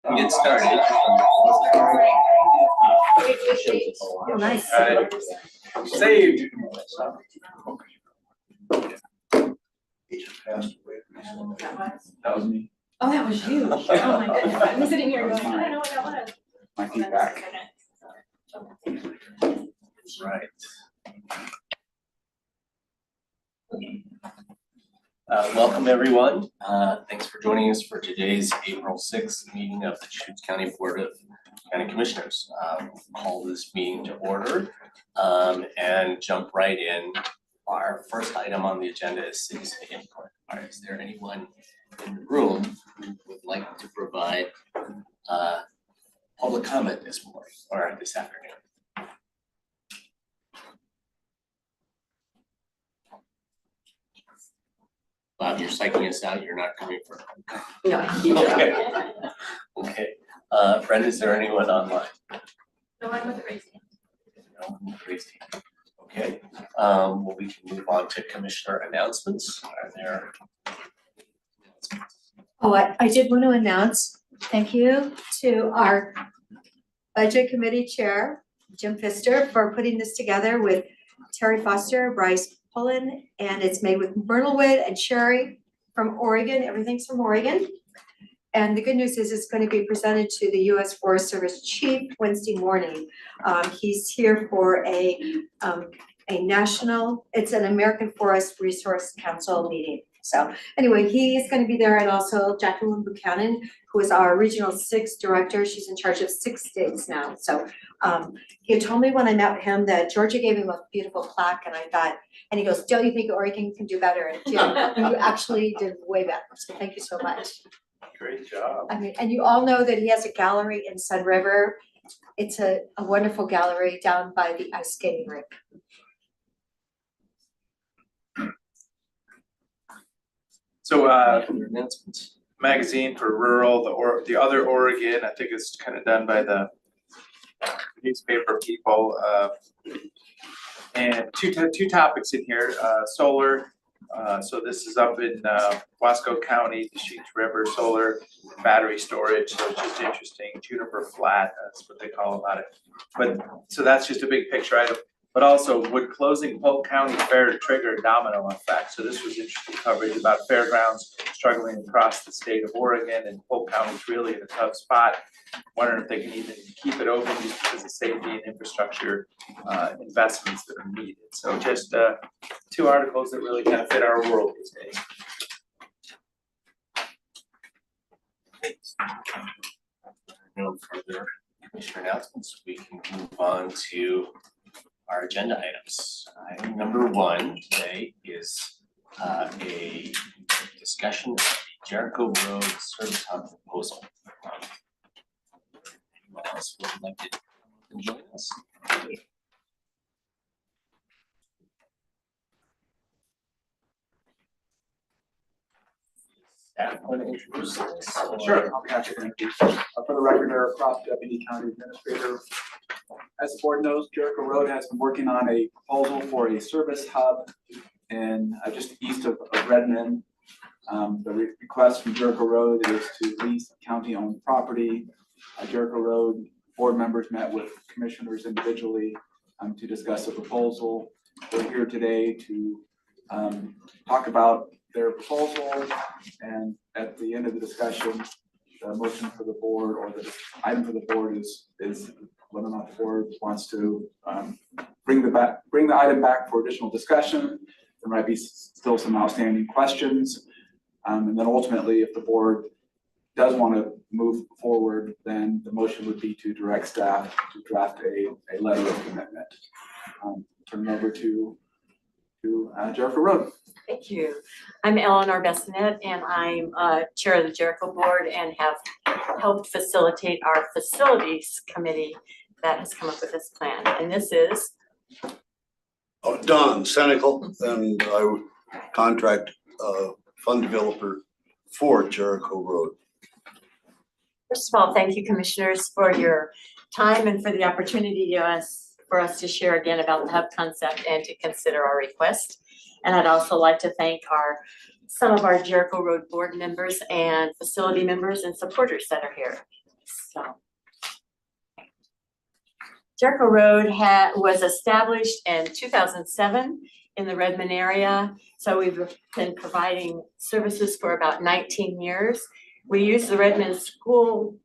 Get started. Oh, nice. Saved. That was me. Oh, that was you. Oh my goodness. I'm sitting here going, I don't know what that was. My feedback. Right. Welcome everyone. Thanks for joining us for today's April 6th meeting of the Deschutes County Board of County Commissioners. Call this meeting to order and jump right in. Our first item on the agenda is citizen input. Is there anyone in the room who would like to provide public comment this morning or this afternoon? Bob, you're psyching us out. You're not coming for. No. Okay. Okay. Brenda, is there anyone online? No one with a raised hand. No one with a raised hand. Okay. Well, we can move on to commissioner announcements. Are there? Oh, I did want to announce, thank you to our budget committee chair, Jim Pfister, for putting this together with Terry Foster, Bryce Pullen, and it's made with Myrtlewood and Sherry from Oregon. Everything's from Oregon. And the good news is it's going to be presented to the U.S. Forest Service chief Wednesday morning. He's here for a national, it's an American Forest Resource Council meeting. So anyway, he's going to be there, and also Jacqueline Buchanan, who is our Regional 6 director. She's in charge of 6 states now. So he had told me when I met him that Georgia gave him a beautiful plaque, and I thought, and he goes, don't you think Oregon can do better? And Jim, you actually did way better. So thank you so much. Great job. I mean, and you all know that he has a gallery in Sun River. It's a wonderful gallery down by the ice skating rink. So Announcements. magazine for rural, the other Oregon, I think it's kind of done by the newspaper people. And two topics in here, solar. So this is up in Wasco County, Deschutes River solar battery storage. So it's just interesting. Juniper Flat, that's what they call about it. But so that's just a big picture item. But also, would closing Polk County Fair to trigger a domino effect? So this was interesting coverage about fairgrounds struggling across the state of Oregon, and Polk County's really in a tough spot. Wondering if they can even keep it open just because of safety and infrastructure investments that are needed. So just 2 articles that really kind of fit our world these days. No further commissioner announcements. We can move on to our agenda items. Item number 1 today is a discussion of the Jericho Road Service Hub proposal. Anyone else would like to join us? Staff want to introduce this? Sure, I'll be happy to introduce. For the record, Eric Croft, Deputy County Administrator. As the board knows, Jericho Road has been working on a proposal for a service hub in just east of Redmond. The request from Jericho Road is to lease county-owned property. Jericho Road board members met with commissioners individually to discuss the proposal. We're here today to talk about their proposal, and at the end of the discussion, the motion for the board or the item for the board is whether or not the board wants to bring the item back for additional discussion. There might be still some outstanding questions, and then ultimately, if the board does want to move forward, then the motion would be to direct staff to draft a letter of commitment. Turn it over to Jericho Road. Thank you. I'm Eleanor Bessonette, and I'm chair of the Jericho board and have helped facilitate our facilities committee that has come up with this plan. And this is Don Senecal, and I contract fund developer for Jericho Road. First of all, thank you, commissioners, for your time and for the opportunity for us to share again about the hub concept and to consider our request. And I'd also like to thank some of our Jericho Road board members and facility members and supporters that are here. So. Jericho Road was established in 2007 in the Redmond area. So we've been providing services for about 19 years. We use the Redmond school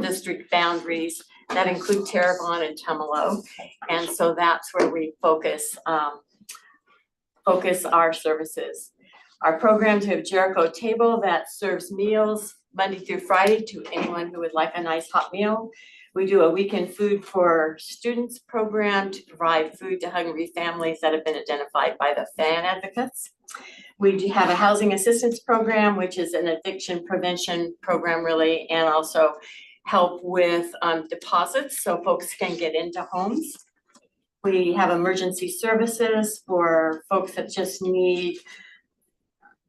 district boundaries that include Terrebonne and Tumalo. And so that's where we focus our services. Our programs have Jericho Table that serves meals Monday through Friday to anyone who would like a nice hot meal. We do a weekend food for students program to provide food to hungry families that have been identified by the fan advocates. We do have a housing assistance program, which is an addiction prevention program really, and also help with deposits so folks can get into homes. We have emergency services for folks that just need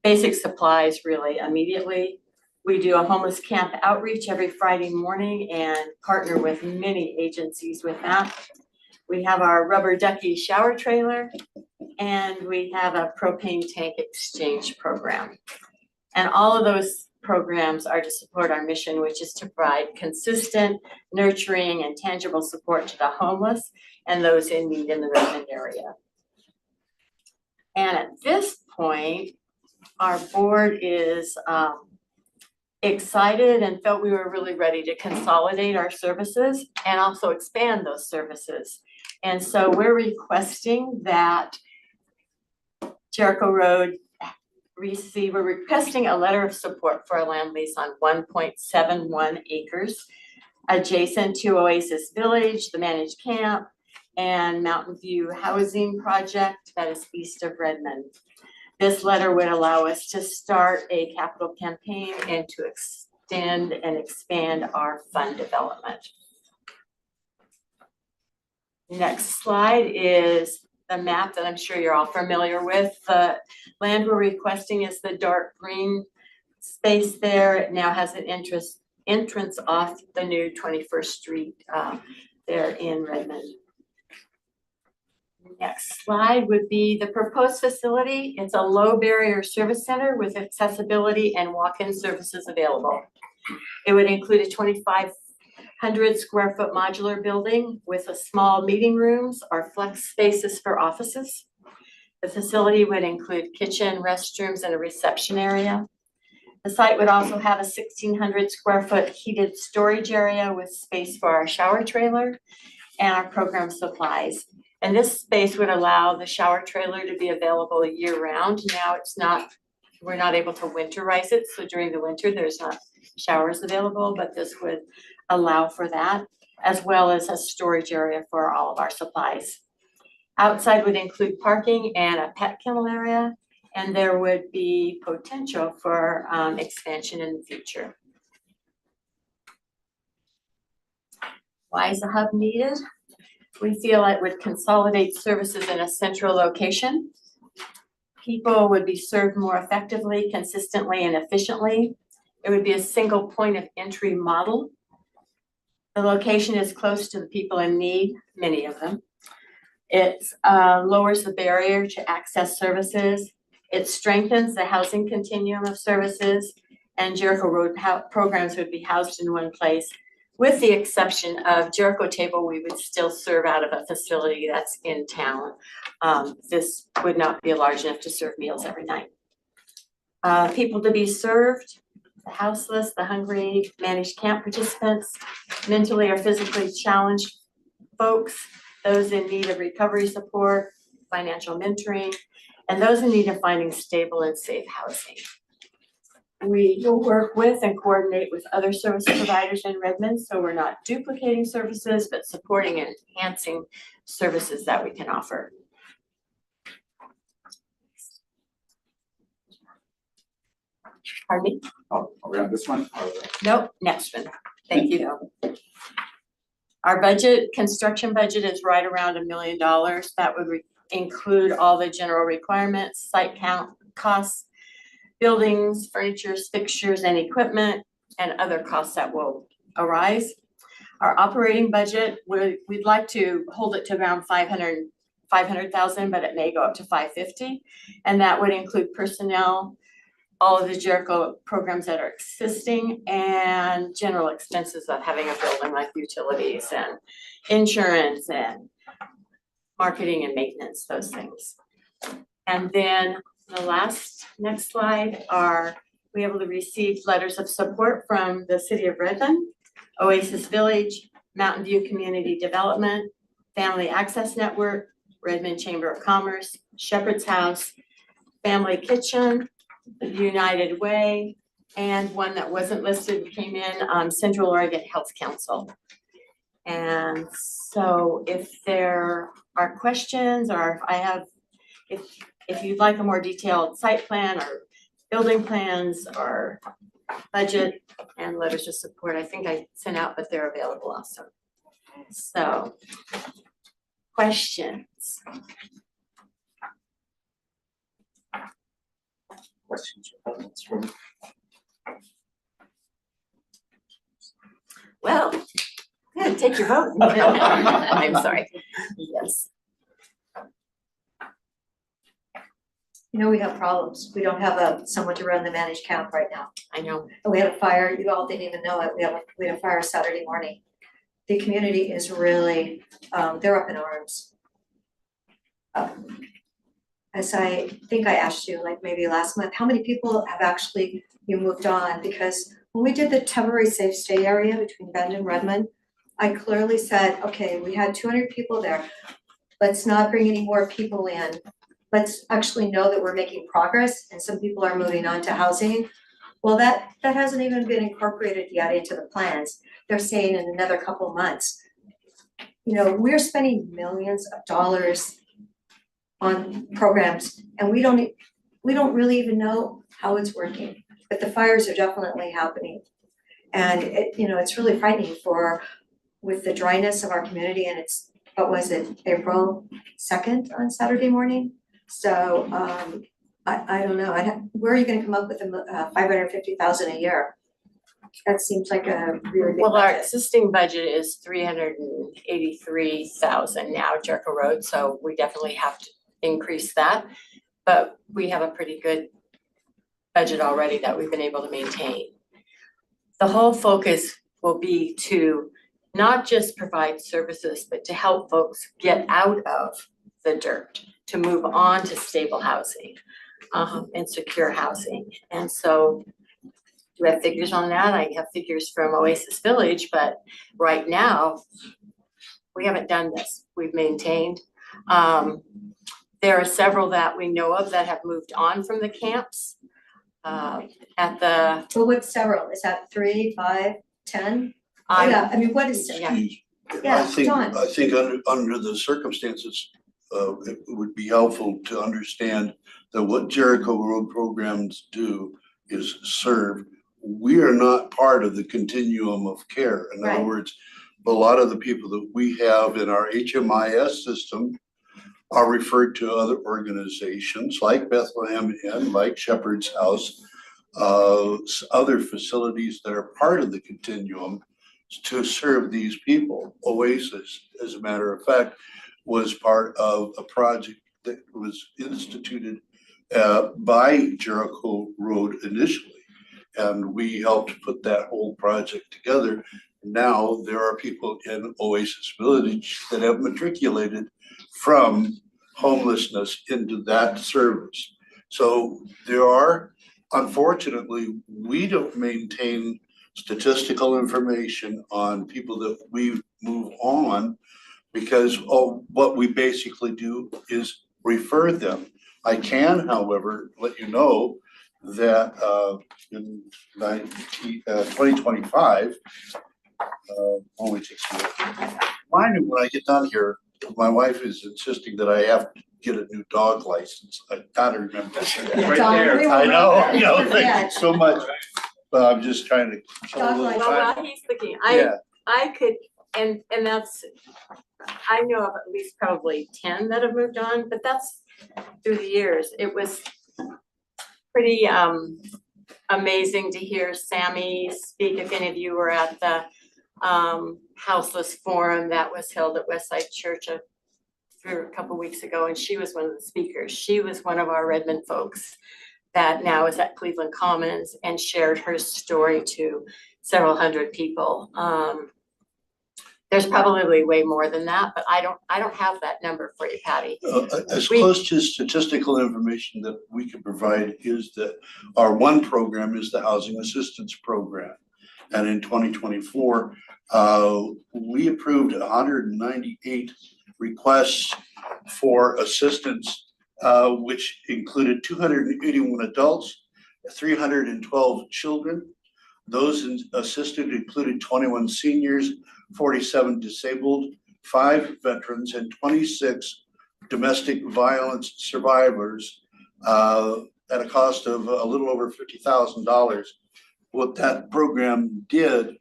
basic supplies really immediately. We do a homeless camp outreach every Friday morning and partner with many agencies with that. We have our rubber ducky shower trailer, and we have a propane tank exchange program. And all of those programs are to support our mission, which is to provide consistent, nurturing, and tangible support to the homeless and those in need in the Redmond area. And at this point, our board is excited and felt we were really ready to consolidate our services and also expand those services. And so we're requesting that Jericho Road we're requesting a letter of support for a land lease on 1.71 acres adjacent to Oasis Village, the managed camp, and Mountain View Housing Project that is east of Redmond. This letter would allow us to start a capital campaign and to extend and expand our fund development. Next slide is the map that I'm sure you're all familiar with. The land we're requesting is the dark green space there. It now has an entrance off the new 21st Street there in Redmond. Next slide would be the proposed facility. It's a low barrier service center with accessibility and walk-in services available. It would include a 2,500 square foot modular building with a small meeting rooms or flex spaces for offices. The facility would include kitchen, restrooms, and a reception area. The site would also have a 1,600 square foot heated storage area with space for our shower trailer and our program supplies. And this space would allow the shower trailer to be available year round. Now we're not able to winterize it. So during the winter, there's not showers available, but this would allow for that, as well as a storage area for all of our supplies. Outside would include parking and a pet kennel area, and there would be potential for expansion in the future. Why is a hub needed? We feel it would consolidate services in a central location. People would be served more effectively, consistently, and efficiently. It would be a single point of entry model. The location is close to the people in need, many of them. It lowers the barrier to access services. It strengthens the housing continuum of services, and Jericho Road programs would be housed in one place. With the exception of Jericho Table, we would still serve out of a facility that's in town. This would not be large enough to serve meals every night. People to be served, the houseless, the hungry, managed camp participants, mentally or physically challenged folks, those in need of recovery support, financial mentoring, and those in need of finding stable and safe housing. We will work with and coordinate with other service providers in Redmond, so we're not duplicating services, but supporting and enhancing services that we can offer. Pardon me? Oh, are we on this one? Nope, next one. Thank you. Our construction budget is right around $1 million. That would include all the general requirements, site count, costs, buildings, furniture, fixtures, and equipment, and other costs that will arise. Our operating budget, we'd like to hold it to around 500,000, but it may go up to 550. And that would include personnel, all of the Jericho programs that are existing and general expenses of having a building like utilities and insurance and marketing and maintenance, those things. And then the next slide are, we able to receive letters of support from the city of Redmond, Oasis Village, Mountain View Community Development, Family Access Network, Redmond Chamber of Commerce, Shepherd's House, Family Kitchen, United Way, and one that wasn't listed came in, Central Oregon Health Council. And so if there are questions, or if you'd like a more detailed site plan or building plans or budget and letters of support, I think I sent out, but they're available also. So, questions? Questions or comments from? Well, good, take your vote. I'm sorry. Yes. You know, we have problems. We don't have someone to run the managed camp right now. I know. And we had a fire, you all didn't even know it. We had a fire Saturday morning. The community is really, they're up in arms. As I think I asked you, like maybe last month, how many people have actually moved on? Because when we did the temporary safe stay area between Bend and Redmond, I clearly said, okay, we had 200 people there. Let's not bring any more people in. Let's actually know that we're making progress and some people are moving on to housing. Well, that hasn't even been incorporated yet into the plans. They're saying in another couple of months. You know, we're spending millions of dollars on programs and we don't really even know how it's working, but the fires are definitely happening. And it's really frightening with the dryness of our community, and it's, what was it, April 2nd on Saturday morning? So I don't know, where are you gonna come up with $550,000 a year? That seems like a really big Well, our budget. existing budget is $383,000 now, Jericho Road, so we definitely have to increase that. But we have a pretty good budget already that we've been able to maintain. The whole focus will be to not just provide services, but to help folks get out of the dirt, to move on to stable housing, and secure housing. And so, do we have figures on that? I have figures from Oasis Village, but right now, we haven't done this. We've maintained. There are several that we know of that have moved on from the camps. Well, what's several? Is that 3, 5, 10? Yeah, I mean, what is, Yeah. Yeah, I think John. under the circumstances, it would be helpful to understand that what Jericho Road programs do is serve. We are not part of the continuum of care. In other Right. words, a lot of the people that we have in our HMIS system are referred to other organizations like Bethlehem Inn, like Shepherd's House, other facilities that are part of the continuum to serve these people. Oasis, as a matter of fact, was part of a project that was instituted by Jericho Road initially. And we helped put that whole project together. Now there are people in Oasis Village that have matriculated from homelessness into that service. So there are, unfortunately, we don't maintain statistical information on people that we move on because what we basically do is refer them. I can, however, let you know that in 2025, only takes me a minute. Mind you, when I get done here, my wife is insisting that I have to get a new dog license. I gotta remember that. Yeah, Right John, there. we will I know, remember. thank Yeah. you so much. But I'm just trying to kill a Dog little license. Well, time. while he's looking, Yeah, I could, and that's, I know of at least probably 10 that have moved on, but that's through the years. It was pretty amazing to hear Sammy speak. If any of you were at the Houseless Forum that was held at Westside Church a couple weeks ago, and she was one of the speakers. She was one of our Redmond folks that now is at Cleveland Commons and shared her story to several hundred people. There's probably way more than that, but I don't have that number for you, Patty. As We- close to statistical information that we can provide is that our one program is the Housing Assistance Program. And in 2024, we approved 198 requests for assistance, which included 281 adults, 312 children. Those assisted included 21 seniors, 47 disabled, 5 veterans, and 26 domestic violence survivors at a cost of a little over $50,000. What that program did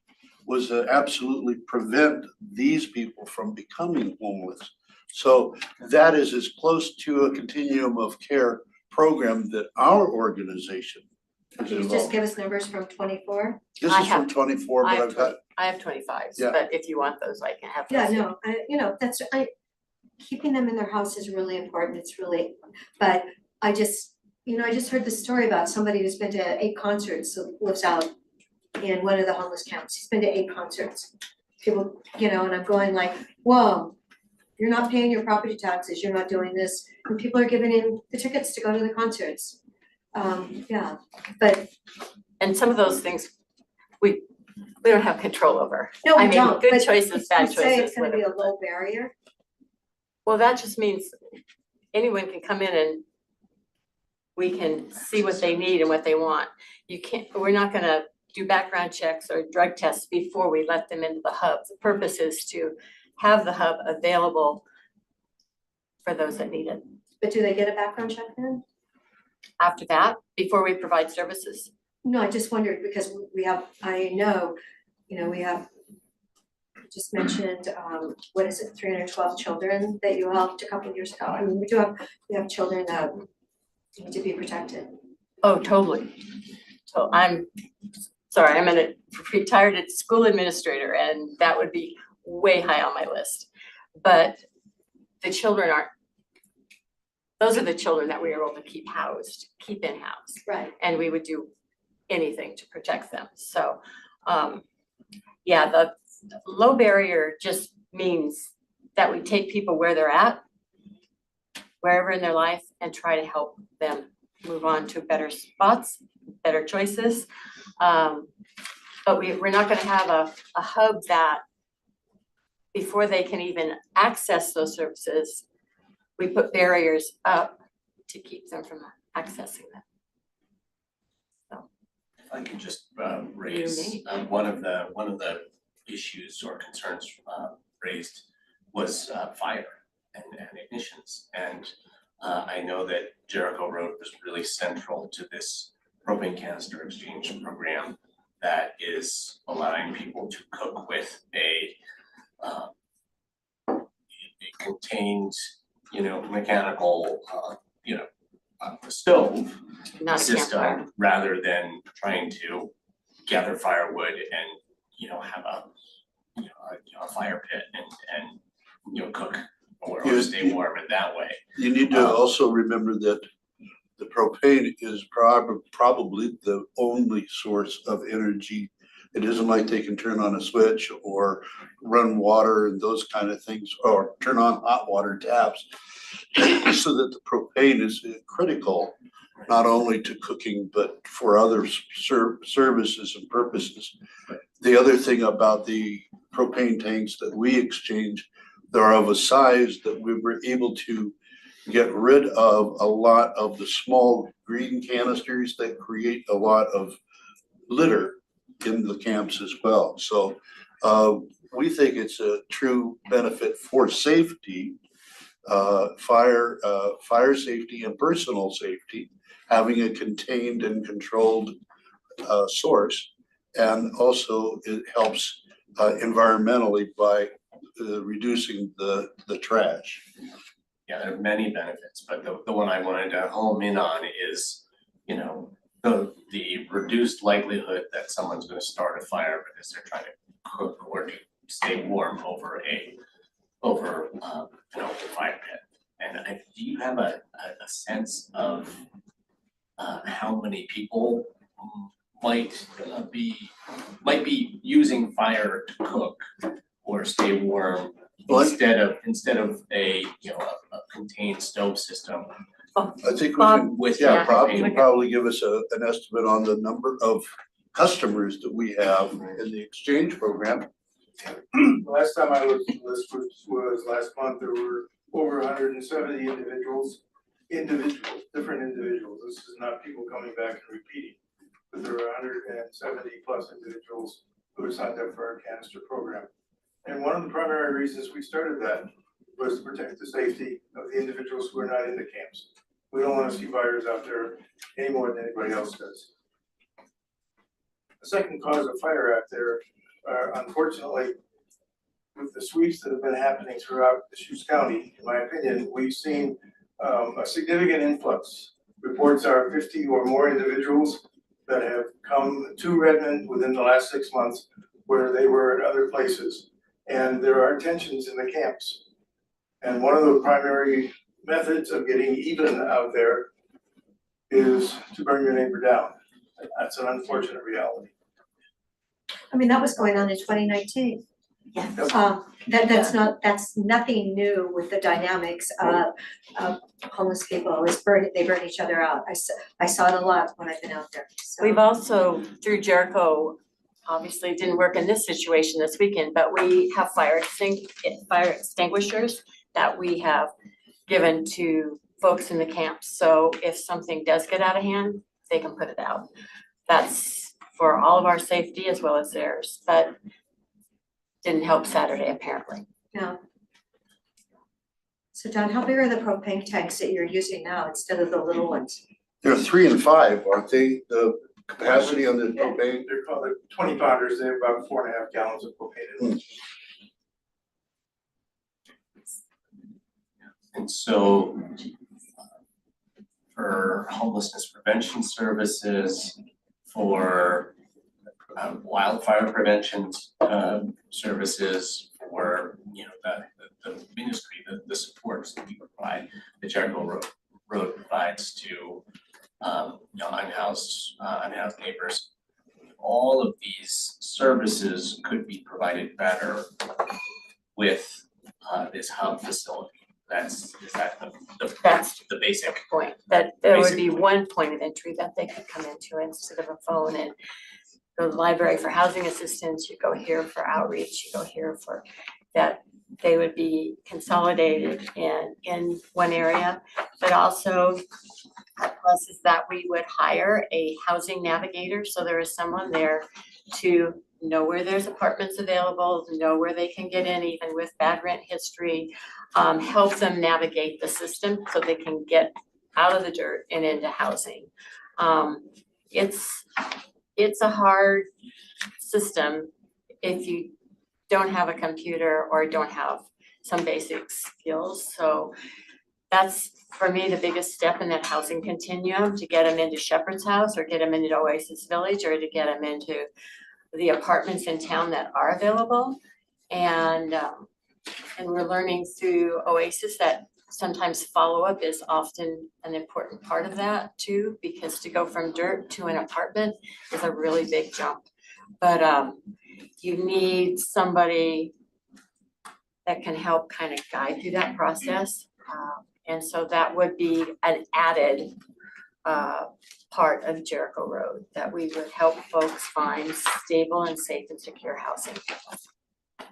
was absolutely prevent these people from becoming homeless. So that is as close to a continuum of care program that our organization is Can you just involved. give us numbers from 24? This I is from have- 24, but I've got, I have 25s, Yeah. but if you want those, I can have those. Yeah, no, keeping them in their house is really important, it's really, but I just heard the story about somebody who's been to 8 concerts, who lives out in one of the homeless camps, he's been to 8 concerts. People, and I'm going like, whoa, you're not paying your property taxes, you're not doing this, and people are giving in the tickets to go to the concerts. Yeah, but And some of those things, we don't have control over. no, I we mean, don't, good but choices, bad you say it's choices, gonna be a whatever. low barrier. Well, that just means anyone can come in and we can see what they need and what they want. We're not gonna do background checks or drug tests before we let them into the hub. The purpose is to have the hub available for those that need it. But do they get a background check then? After that, before we provide services, No, I just wondered because we have, I know, we have you just mentioned, what is it, 312 children that you helped a couple of years ago. I mean, we have children that need to be protected. oh, totally. So I'm a retired school administrator and that would be way high on my list. But the children those are the children that we are able to keep in-house. Right. And we would do anything to protect them. So, yeah, the low barrier just means that we take people where they're at, wherever in their life, and try to help them move on to better spots, better choices. But we're not gonna have a hub that before they can even access those services, we put barriers up to keep them from accessing them. If I could just raise, one of the issues or concerns raised was fire and ignitions. And I know that Jericho Road was really central to this propane canister exchange program that is allowing people to cook with a contained, mechanical, stove Not a campfire. system rather than trying to gather firewood and, have a fire pit and cook or Yeah. stay warm in that way. you need to also remember that the propane is probably the only source of energy. It isn't like they can turn on a switch or run water and those kind of things, or turn on hot water taps. So that the propane is critical, not only to cooking, but for other services and purposes. The other thing about the propane tanks that we exchange, they're of a size that we were able to get rid of a lot of the small green canisters that create a lot of litter in the camps as well. So we think it's a true benefit for safety, fire safety and personal safety, having a contained and controlled source. And also it helps environmentally by reducing the trash. Yeah, there are many benefits, but the one I wanted to home in on is, the reduced likelihood that someone's gonna start a fire because they're trying to cook or to stay warm over an open fire pit. And do you have a sense of how many people might be using fire to cook or stay warm Well, instead of a, you know, a contained stove system I think we Bob, can, with. yeah, Bob propane. can probably give us an estimate on the number of customers that we have in the exchange program. Last time I looked at the list was last month, there were over 170 individuals, different individuals. This is not people coming back and repeating. But there were 170 plus individuals who were signed up for our canister program. And one of the primary reasons we started that was to protect the safety of the individuals who are not in the camps. We don't want to see fires out there any more than anybody else does. The second cause of fire out there are, unfortunately, with the sweeps that have been happening throughout Deschutes County, in my opinion, we've seen a significant influx. Reports are 50 or more individuals that have come to Redmond within the last 6 months where they were at other places. And there are tensions in the camps. And one of the primary methods of getting even out there is to burn your neighbor down. That's an unfortunate reality. I mean, that was going on in 2019. Yeah. That's nothing new with the dynamics of homeless people. They burn each other out. I saw it a lot when I've been out there, so. We've also, through Jericho, obviously it didn't work in this situation this weekend, but we have fire extinguishers that we have given to folks in the camps. So if something does get out of hand, they can put it out. That's for all of our safety as well as theirs, but didn't help Saturday apparently. No. So Don, how big are the propane tanks that you're using now instead of the little ones? They're 3 and 5, aren't they? The capacity on the propane? They're called the 20 pounders. They have about 4.5 gallons of propane in them. And so for homelessness prevention services, for wildfire prevention services, for, you know, the ministry, the supports that we provide, the Jericho Road provides to you know, unhoused neighbors. All of these services could be provided better with this hub facility. Is that That's the basic? Point, that there would be Basically. one point of entry that they could come into instead of a phone and go to the library for housing assistance, you go here for outreach, you go here for that. They would be consolidated in one area, but also plus is that we would hire a housing navigator, so there is someone there to know where there's apartments available, know where they can get in even with bad rent history, help them navigate the system so they can get out of the dirt and into housing. It's a hard system if you don't have a computer or don't have some basic skills. So that's, for me, the biggest step in that housing continuum, to get them into Shepherd's House or get them into Oasis Village or to get them into the apartments in town that are available. And we're learning through Oasis that sometimes follow-up is often an important part of that too, because to go from dirt to an apartment is a really big jump. But you need somebody that can help kind of guide through that process. And so that would be an added part of Jericho Road, that we would help folks find stable and safe and secure housing.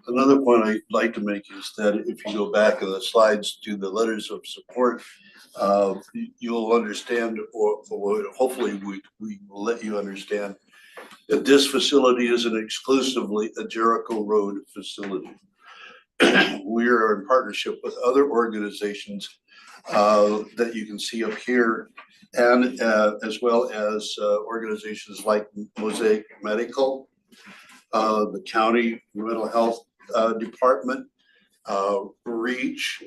Another point I'd like to make is that if you go back in the slides to the letters of support, you'll understand, or hopefully we will let you understand, that this facility isn't exclusively a Jericho Road facility. We are in partnership with other organizations that you can see up here, and as well as organizations like Mosaic Medical, the county mental health department, REACH.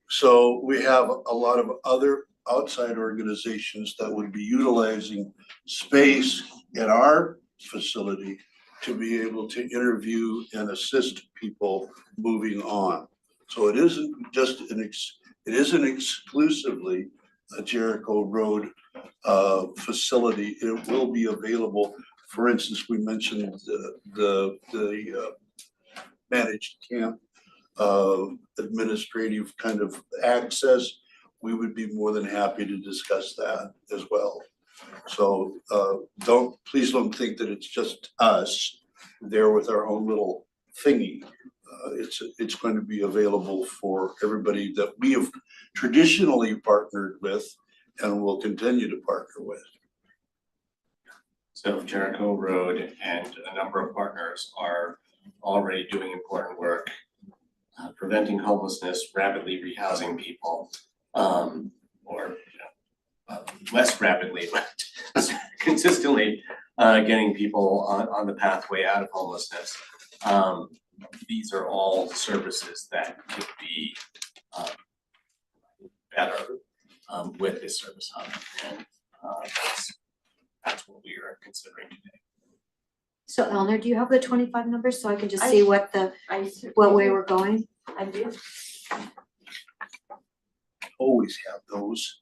So we have a lot of other outside organizations that would be utilizing space in our facility to be able to interview and assist people moving on. So it isn't just it isn't exclusively Jericho Road facility. It will be available. For instance, we mentioned the managed camp administrative kind of access. We would be more than happy to discuss that as well. So please don't think that it's just us there with our own little thingy. It's going to be available for everybody that we have traditionally partnered with and will continue to partner with. So Jericho Road and a number of partners are already doing important work, preventing homelessness, rapidly rehousing people, or less rapidly, but consistently getting people on the pathway out of homelessness. These are all services that could be better with this service hub, and that's what we are considering today. So Eleanor, do you have the 25 numbers so I can just see what way we're going? I do. Always have those.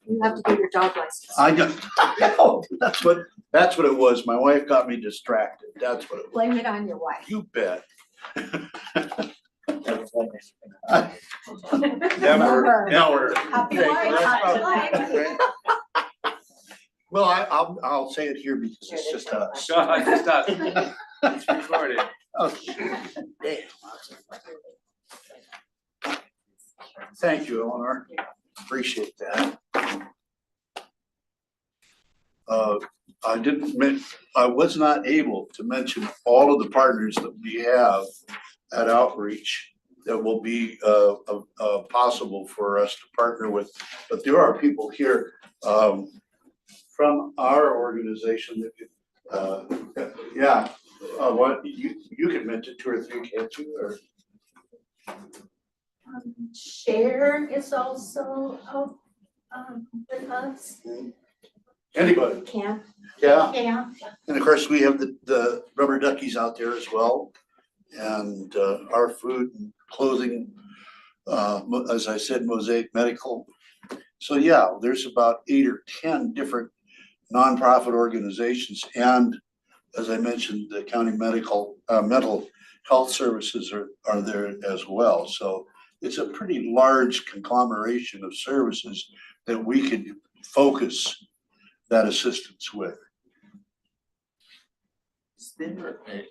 You have to do your dog license. I know, that's what it was. My wife got me distracted. That's what it was. Blame it on your wife. You bet. Never. Happy Okay, wife, let's happy go. life. Well, I'll say it here because it's just us. God, it's not- it's recorded. Oh, damn. Thank you, Eleanor. Appreciate that. I was not able to mention all of the partners that we have at Outreach that will be possible for us to partner with. But there are people here from our organization that could, what you could mention 2 or 3, can't you? Or Share is also with us. anybody? Camp. Yeah. Camp. And of course, we have the rubber duckies out there as well. And our food and clothing, as I said, Mosaic Medical. So yeah, there's about 8 or 10 different nonprofit organizations. And as I mentioned, the county mental health services are there as well. So it's a pretty large conglomeration of services that we could focus that assistance with.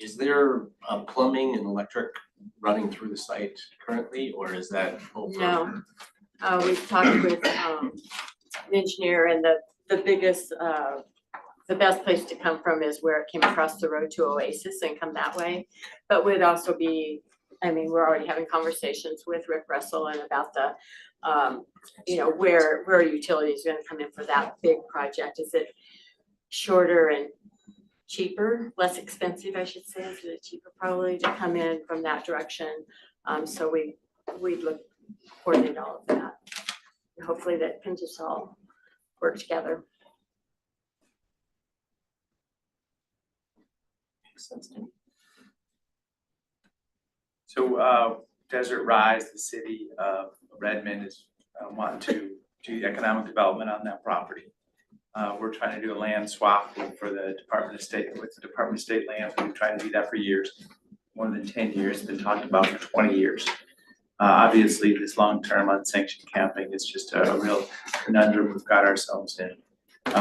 Is there plumbing and electric running through the site currently, or is that over? No. We've talked with an engineer, and the biggest, the best place to come from is where it came across the road to Oasis and come that way. But would also be, I mean, we're already having conversations with Rick Russell and about the, where utilities are gonna come in for that big project. Is it shorter and cheaper, less expensive, I should say? Is it cheaper probably to come in from that direction? So we'd look, coordinate all of that. And hopefully that can just all work together. Makes sense to me. So Desert Rise, the city of Redmond, is wanting to do economic development on that property. We're trying to do a land swap for the Department of State, with the Department of State lands. We've been trying to do that for years, more than 10 years, been talked about for 20 years. Obviously, this long-term unsanctioned camping is just a real conundrum we've got ourselves in.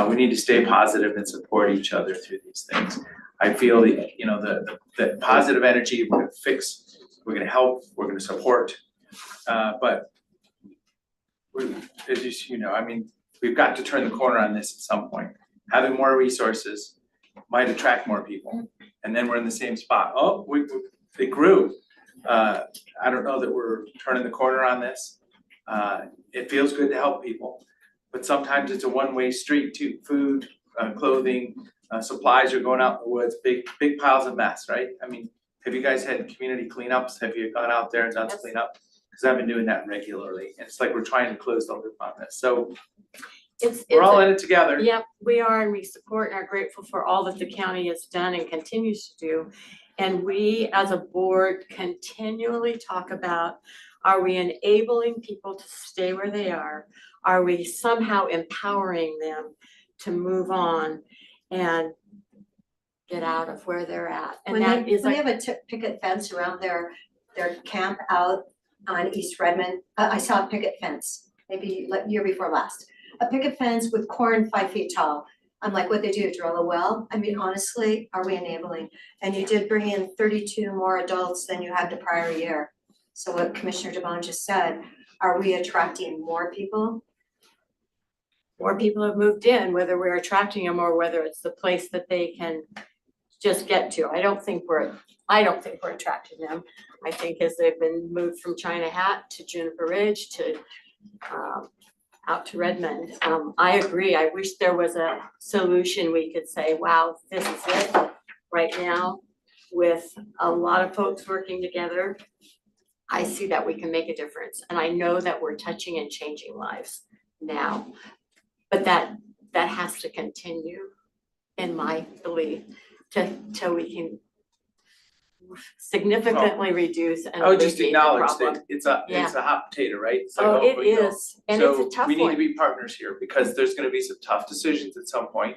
We need to stay positive and support each other through these things. I feel the positive energy, we're gonna fix, we're gonna help, we're gonna support. But as you know, I mean, we've got to turn the corner on this at some point. Having more resources might attract more people, and then we're in the same spot. Oh, it grew. I don't know that we're turning the corner on this. It feels good to help people, but sometimes it's a one-way street too. Food, clothing, supplies are going out in the woods, big piles of mess, right? I mean, have you guys had community cleanups? Have you gone out there and done some cleanup? Because I've been doing that regularly, and it's like we're trying to close the loop on this. So we're all in it together. Yep, we are, and we support and are grateful for all that the county has done and continues to do. And we, as a board, continually talk about Are we enabling people to stay where they are? Are we somehow empowering them to move on and get out of where they're at? And When that they, is when they like, have a picket fence around their camp out on East Redmond, I saw a picket fence, maybe like year before last. A picket fence with corn 5 feet tall. I'm like, what they do, drill a well? I mean, honestly, are we enabling? And you did bring in 32 more adults than you had the prior year. So what Commissioner DeBon just said, are we attracting more people? more people have moved in, whether we're attracting them or whether it's the place that they can just get to. I don't think we're attracting them. I think as they've been moved from China Hat to Juniper Ridge to out to Redmond. I agree. I wish there was a solution we could say, wow, this is it right now with a lot of folks working together. I see that we can make a difference. And I know that we're touching and changing lives now. But that has to continue, in my belief, till we can significantly reduce and I would just alleviate the acknowledge problem. that it's a hot potato, right? It's like, Oh, it we know. is, and it's a tough So we need to one. be partners here because there's gonna be some tough decisions at some point.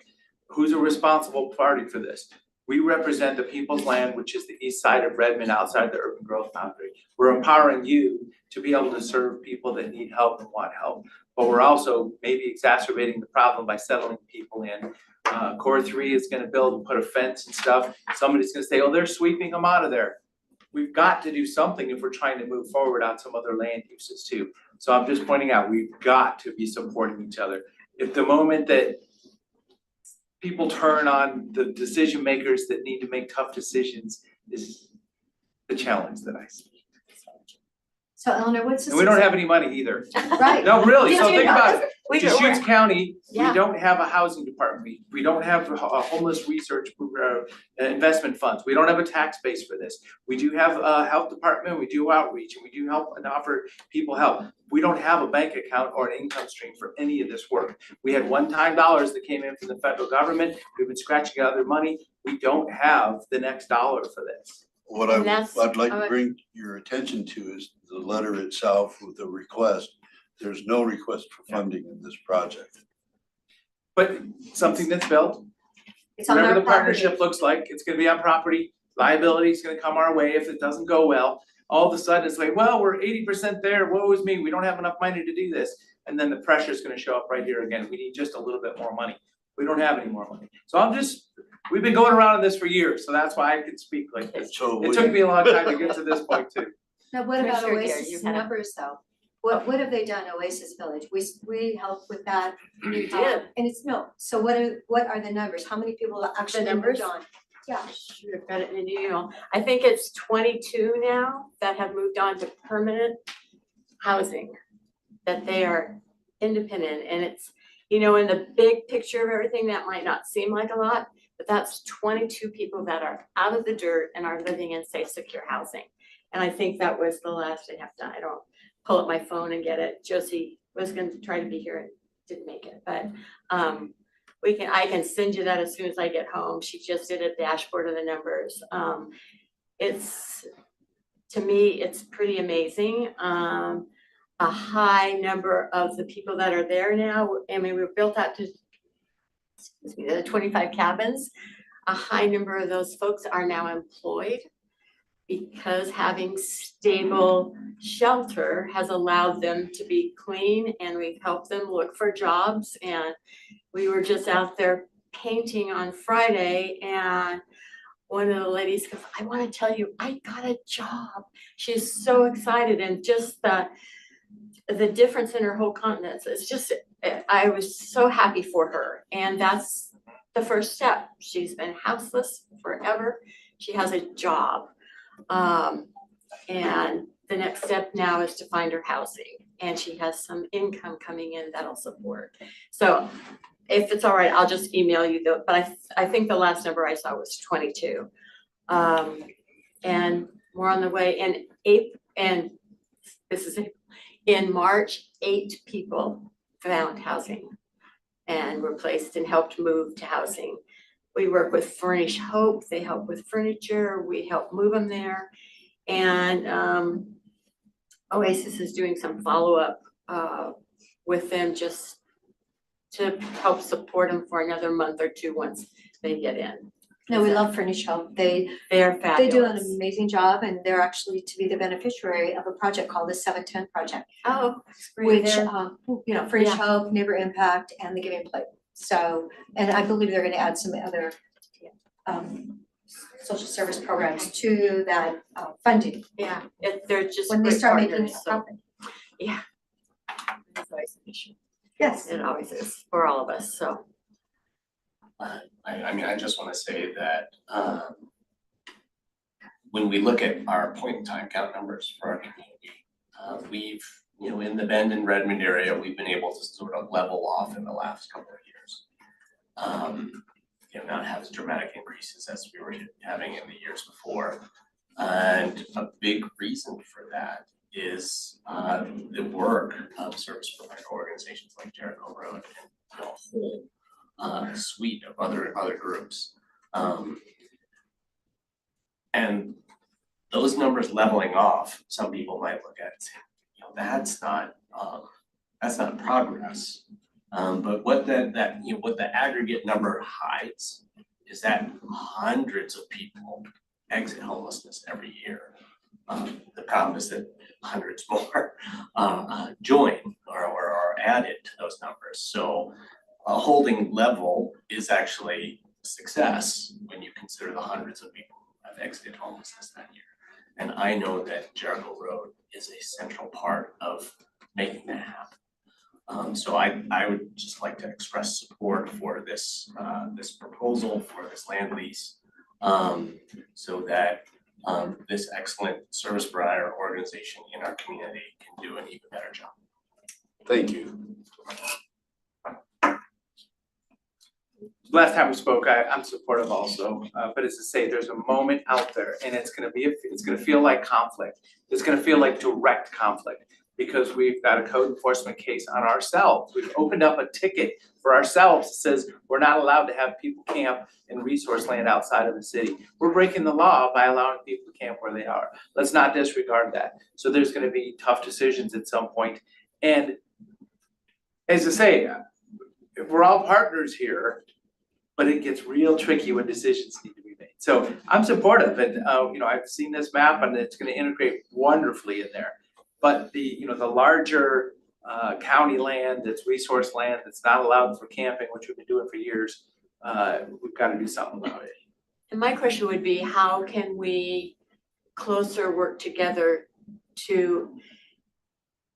Who's a responsible party for this? We represent the people's land, which is the east side of Redmond, outside the urban growth boundary. We're empowering you to be able to serve people that need help and want help. But we're also maybe exacerbating the problem by settling people in. Core 3 is gonna build and put a fence and stuff. Somebody's gonna say, oh, they're sweeping them out of there. We've got to do something if we're trying to move forward on some other land uses too. So I'm just pointing out, we've got to be supporting each other. If the moment that people turn on the decision makers that need to make tough decisions is the challenge that I see. So Eleanor, what's the? And we don't have any money either. Right. No, really, so Did you think know? about it. We Deschutes County, we Yeah. don't have a housing department, we don't have a homeless research investment funds, we don't have a tax base for this. We do have a health department, we do outreach, and we do help and offer people help. We don't have a bank account or an income stream for any of this work. We had one-time dollars that came in from the federal government, we've been scratching out other money, we don't have the next dollar for this. What And that's- I'd like I to would- bring your attention to is the letter itself with the request. There's no request for funding in this project. But something that's built, It's on whatever our the property. partnership looks like, it's gonna be on property, liability is gonna come our way if it doesn't go well. All of a sudden, it's like, well, we're 80% there, woe is me, we don't have enough money to do this. And then the pressure's gonna show up right here again, we need just a little bit more money. We don't have any more money. So we've been going around on this for years, so that's why I can speak like this. So It took me a long time to get to this point too. Now, what about Commissioner Dare, Oasis you had a- numbers though? What have they done, Oasis Village? We helped with that. You did. And it's so what are the numbers? How many people actually numbers? moved on? Yeah. Should have got it in an email. I think it's 22 now that have moved on to permanent housing. That they are independent and it's, in the big picture of everything, that might not seem like a lot, but that's 22 people that are out of the dirt and are living in safe, secure housing. And I think that was the last I have done. I don't pull up my phone and get it. Josie was gonna try to be here and didn't make it, but I can send you that as soon as I get home. She just did a dashboard of the numbers. To me, it's pretty amazing. A high number of the people that are there now, I mean, we've built out to, the 25 cabins. A high number of those folks are now employed because having stable shelter has allowed them to be clean and we've helped them look for jobs. And we were just out there painting on Friday and one of the ladies goes, I want to tell you, I got a job. She's so excited and just the difference in her whole countenance. It's just, I was so happy for her. And that's the first step. She's been houseless forever. She has a job. And the next step now is to find her housing. And she has some income coming in that'll support. So if it's all right, I'll just email you but I think the last number I saw was 22. And more on the way. And this is in March, 8 people found housing and were placed and helped move to housing. We work with Furnish Hope, they help with furniture, we help move them there. And Oasis is doing some follow-up with them just to help support them for another month or two once they get in. No, we love Furnish Home. They They're fabulous. do an amazing job, and they're actually to be the beneficiary of a project called the 710 Project, Oh, that's great. which, you know, Furnish Yeah. Hope, Neighbor Impact, and the Giving Plate. So, and I believe they're gonna add some other social service programs to that funding Yeah, they're just when they great start making partners, it so happen. it's always an issue. Yes. It always is for all of us, so. I mean, I just wanna say that, when we look at our point in time count numbers for our community, we've, you know, in the Bend and Redmond area, we've been able to sort of level off in the last couple of years. You know, not have as dramatic increases as we were having in the years before. And a big reason for that is the work of service provider organizations like Jericho Road and a whole suite of other groups. And those numbers leveling off, some people might look at and say, you know, that's not progress. But what you know, what the aggregate number hides is that hundreds of people exit homelessness every year. The problem is that hundreds more join or are added to those numbers. So holding level is actually a success when you consider the hundreds of people who have exited homelessness that year. And I know that Jericho Road is a central part of making that happen. So I would just like to express support for this this proposal for this land lease. So that this excellent service provider organization in our community can do an even better job. Thank you. Last time we spoke, I'm supportive also, but as I say, there's a moment out there and it's gonna feel like conflict. It's gonna feel like direct conflict because we've got a code enforcement case on ourselves. We've opened up a ticket for ourselves that says we're not allowed to have people camp in resource land outside of the city. We're breaking the law by allowing people to camp where they are. Let's not disregard that. So there's gonna be tough decisions at some point. And as I say, we're all partners here, but it gets real tricky when decisions need to be made. So I'm supportive and, you know, I've seen this map and it's gonna integrate wonderfully in there. But the, you know, the larger county land, that's resource land, that's not allowed for camping, which we've been doing for years, we've gotta do something about it. And my question would be, how can we closer work together to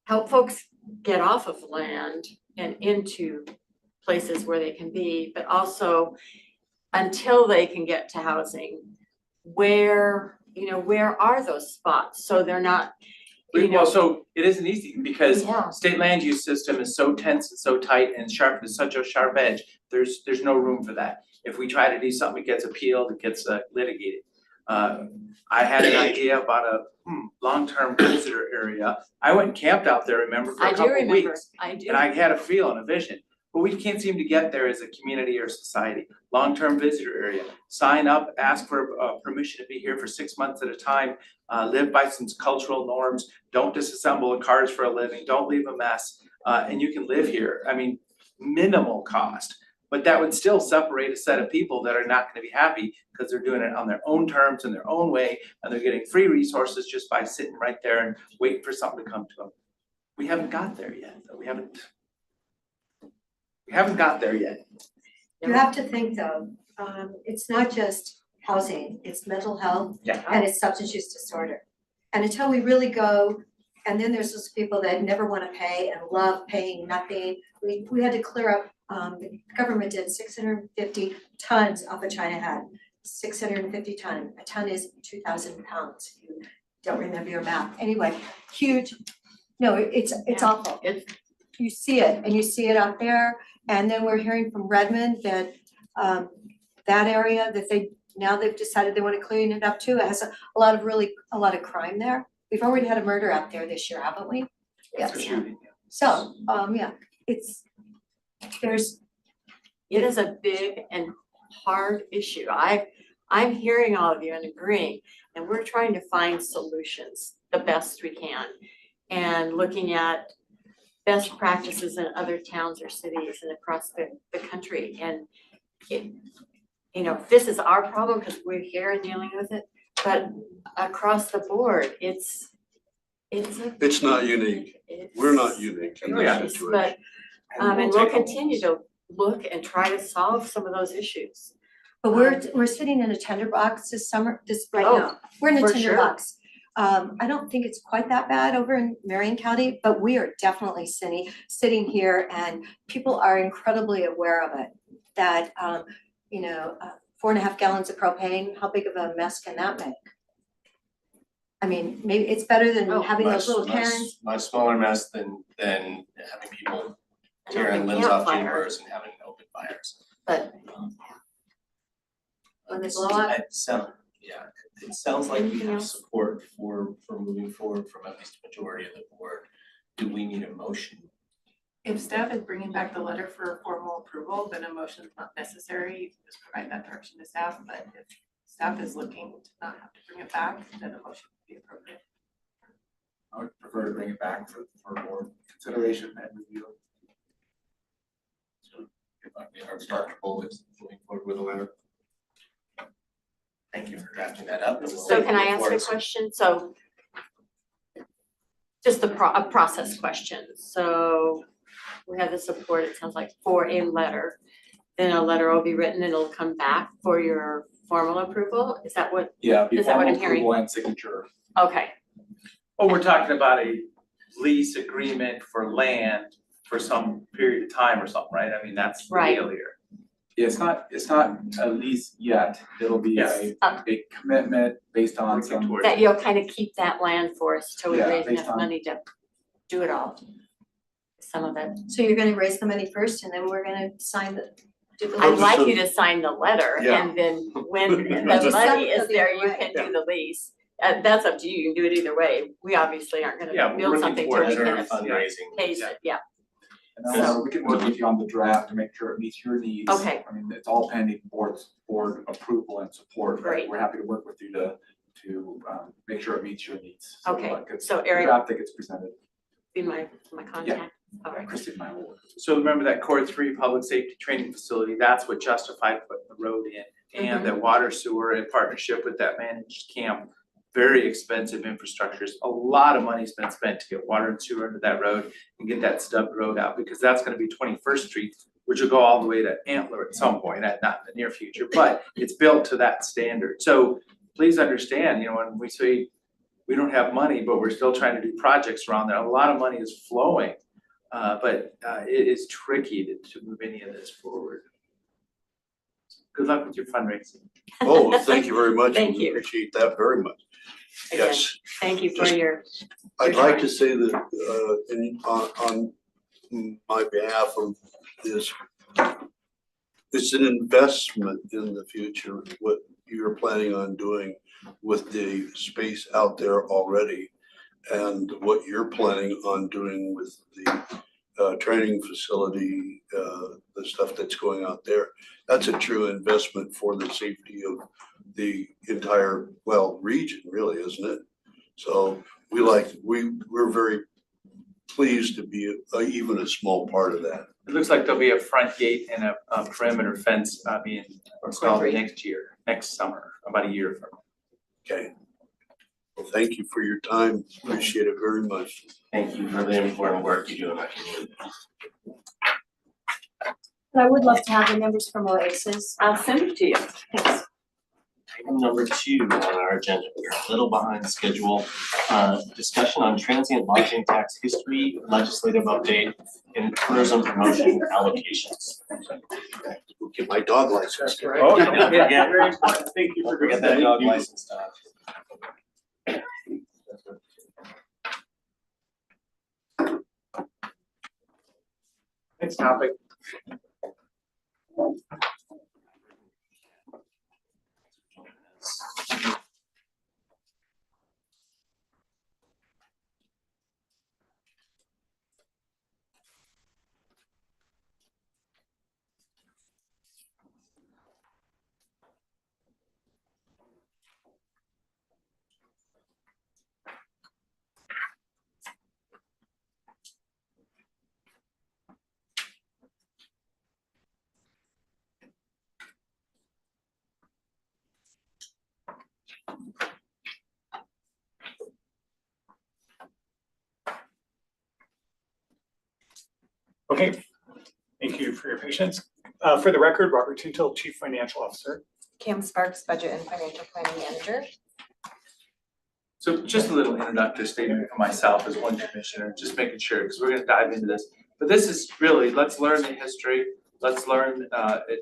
help folks get off of land and into places where they can be, but also until they can get to housing, where are those spots? So they're not, you know. Well, so it isn't easy because Yeah. state land use system is so tense and so tight and sharp, it's such a sharp edge, there's no room for that. If we try to do something, it gets appealed, it gets litigated. I had an idea about a long-term visitor area. I went and camped out there, remember, for I a do couple of remember, weeks. I do. And I had a feel and a vision, but we can't seem to get there as a community or society. Long-term visitor area, sign up, ask for permission to be here for 6 months at a time, live by some cultural norms, don't disassemble the cars for a living, don't leave a mess, and you can live here. I mean, minimal cost, but that would still separate a set of people that are not gonna be happy because they're doing it on their own terms, in their own way, and they're getting free resources just by sitting right there and waiting for something to come to them. We haven't got there yet, we haven't got there yet. You have to think though, it's not just housing, it's mental health Yeah. and it's substance use disorder. And until we really go, and then there's those people that never wanna pay and love paying nothing. We had to clear up, the government did 650 tons off of China Head, 650 ton. A ton is 2,000 pounds. If you don't remember your math. Anyway, huge, no, it's Yeah. awful. It's, You see it and you see it out there. And then we're hearing from Redmond that that area that they've decided they want to clean it up too. It has a lot of crime there. We've already had a murder out there this year, haven't we? Yes. Shooting. So, yeah, it is a big and hard issue. I'm hearing all of you and agreeing, and we're trying to find solutions the best we can. and looking at best practices in other towns or cities and across the country. And it, you know, this is our problem because we're here dealing with it, but across the board, it's It's not unique. We're not unique in Yeah. this situation. But, and we'll continue to look and try to solve some of those issues. But we're sitting in a tinderbox this summer, right Oh, now. We're in a for sure. tinderbox. I don't think it's quite that bad over in Marion County, but we are definitely sitting here and people are incredibly aware of it. That, 4.5 gallons of propane, how big of a mess can that make? I mean, maybe it's better than Oh, having those little Much- much- cans. Much smaller mess than having people tearing Having limbs off campfire. junipers and having open fires. But When they blow up. It sounds like we Anything have else? support for moving forward from at least the majority of the board. Do we need a motion? If staff is bringing back the letter for formal approval, then a motion is not necessary. You can just provide that direction to staff, but if staff is looking to not have to bring it back, then a motion would be appropriate. I would prefer to bring it back for more consideration and review. If we are comfortable with moving forward with a letter. Thank you for drafting that up. And we'll So can I move ask forward. a question? So just a process question. So we have the support, it sounds like, for a letter. Then a letter will be written and it'll come back for your formal approval? Is that what, Yeah, Is that what formal I'm hearing? approval and signature. okay, Oh, we're talking about a lease agreement for land for some period of time or something, right? I mean, that's the Right. deal here. Yeah, it's not a lease yet. It'll be Yes. a commitment based on Working some. towards that you'll kind of keep that land for us till we Yeah, raise based enough on- money to do it all. Some of it. So you're gonna raise the money first and then we're gonna do the I'd lease? like you to sign the letter Yeah. and then when the Just money sell it is the there, other you way. can do the lease. That's up to you, you can do it either way. We obviously aren't Yeah, gonna we're build working something till towards we Better can fundraising. pace Yeah. it, yeah. And then we can work with you on the draft to make sure it meets your needs. Okay. I mean, it's all pending board approval and support, but Great. we're happy to work with you to make sure it meets your needs. Okay, like, it's so the Eric- draft that gets presented, Be my contact, all right. Christine and I will work. So remember that Core 3 public safety training facility, that's what justified putting the road in. And that water sewer in partnership with that managed camp, very expensive infrastructures, a lot of money's been spent to get water and sewer under that road and get that stub road out, because that's gonna be 21st Street, which will go all the way to Antler at some point, not in the near future, but it's built to that standard. So please understand, when we say we don't have money, but we're still trying to do projects around there, a lot of money is flowing. But it is tricky to move any of this forward. Good luck with your fundraising. Oh, well, thank you very much. Thank We you. appreciate that very much. Again, Yes, thank you for Just- your, I'd like to say that, on my behalf of this, it's an investment in the future, what you're planning on doing with the space out there already, and what you're planning on doing with the training facility, the stuff that's going out there. That's a true investment for the safety of the entire, region, really, isn't it? So we're very pleased to be even a small part of that. It looks like there'll be a front gate and a perimeter fence being installed Great. next summer, about a year from now. Okay. Well, thank you for your time. Appreciate it very much. Thank you for the important work you do in our community. I would love to have the numbers from Oasis. I'll send it to you. Thanks. Item number 2 on our agenda, we're a little behind schedule. Discussion on transient lodging tax history, legislative update, and tourism promotion allocations. We'll get my dog license. Oh, yeah, very important. Thank you for Don't forget that dog license stuff. Next topic. Okay, thank you for your patience. For the record, Robert Tintel, Chief Financial Officer. Kim Sparks, Budget and Financial Planning Manager. So just a little introductory statement for myself as one commissioner, just making sure, because we're gonna dive into this. But this is really, let's learn the history, let's learn,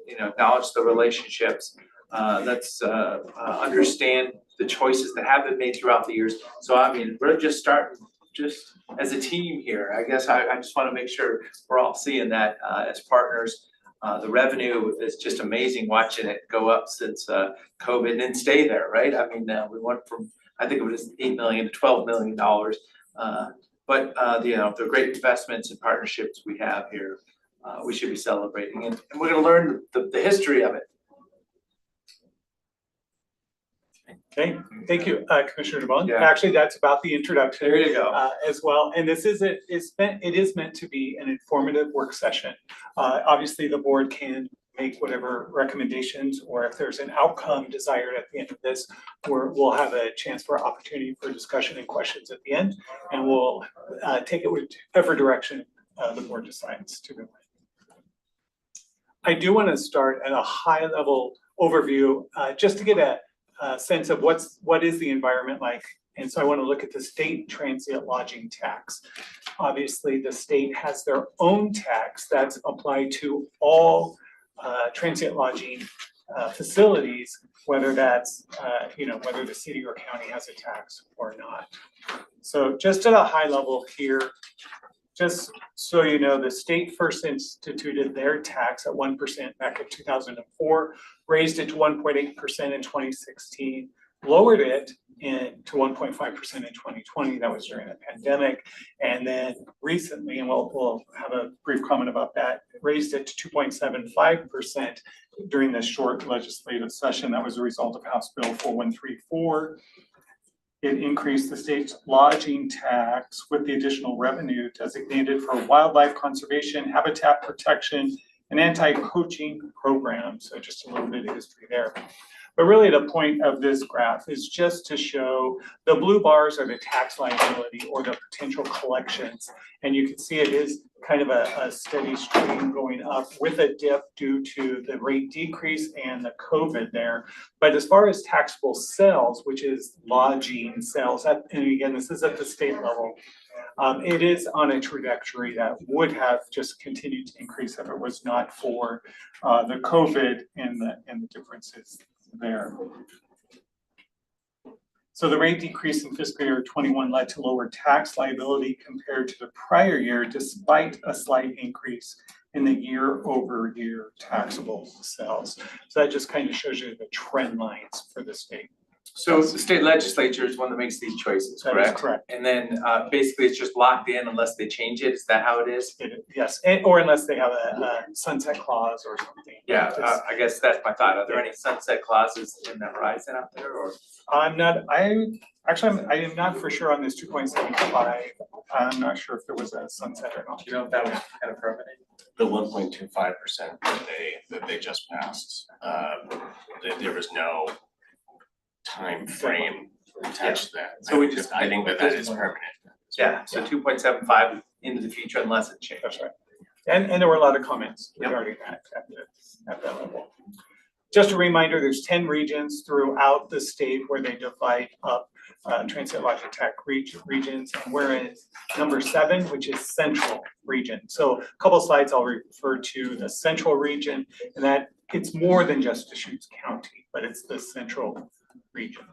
acknowledge the relationships. Let's understand the choices that have been made throughout the years. So I mean, we're just starting, just as a team here. I guess I just wanna make sure we're all seeing that as partners. The revenue is just amazing watching it go up since COVID and then stay there, right? I mean, we went from, I think it was $8 million to $12 million. But the great investments and partnerships we have here, we should be celebrating, and we're gonna learn the history of it. Okay, thank you, Commissioner DeBonne. Yeah. Actually, that's about the introduction. There you go. As well, and it is meant to be an informative work session. Obviously, the board can make whatever recommendations, or if there's an outcome desired at the end of this, we'll have a chance for opportunity for discussion and questions at the end, and we'll take it whichever direction the board decides to go. I do want to start at a high level overview, just to get a sense of what is the environment like. And so I want to look at the state transient lodging tax. Obviously, the state has their own tax that's applied to all transient lodging facilities, whether that's whether the city or county has a tax or not. So just at a high level here, just so you know, the state first instituted their tax at 1% back in 2004, raised it to 1.8% in 2016, lowered it to 1.5% in 2020. That was during the pandemic. And then recently, and we'll have a brief comment about that, raised it to 2.75% during this short legislative session. That was a result of House Bill 4134. It increased the state's lodging tax with the additional revenue designated for wildlife conservation, habitat protection, and anti-poaching programs. So just a little bit of history there. But really the point of this graph is just to show the blue bars are the tax liability or the potential collections. And you can see it is kind of a steady stream going up with a dip due to the rate decrease and the COVID there. But as far as taxable sales, which is lodging sales, and again, this is at the state level, it is on a trajectory that would have just continued to increase if it was not for the COVID and the differences there. So the rate decrease in fiscal year 21 led to lower tax liability compared to the prior year, despite a slight increase in the year-over-year taxable sales. So that just kind of shows you the trend lines for the state. So the state legislature is one that makes these choices, That is correct? correct. And then basically it's just locked in unless they change it. Is that how it is? Yes, or unless they have a sunset clause or something. Yeah, I guess that's my thought. Are there any sunset clauses in the horizon out there, or? I am not for sure on this 2.75. I'm not sure if there was a sunset or not. Do you know if that was kind of permanent? The 1.25% that they just passed, there was no time frame attached to that. So we just- I think that is permanent. Yeah, so 2.75 into the future unless it changes. That's right. And there were a lot of comments regarding that at that level. Just a reminder, there's 10 regions throughout the state where they divide up transient lodging tax regions, and we're in number 7, which is central region. So a couple of slides I'll refer to the central region, and that it's more than just Deschutes County, but it's the central region.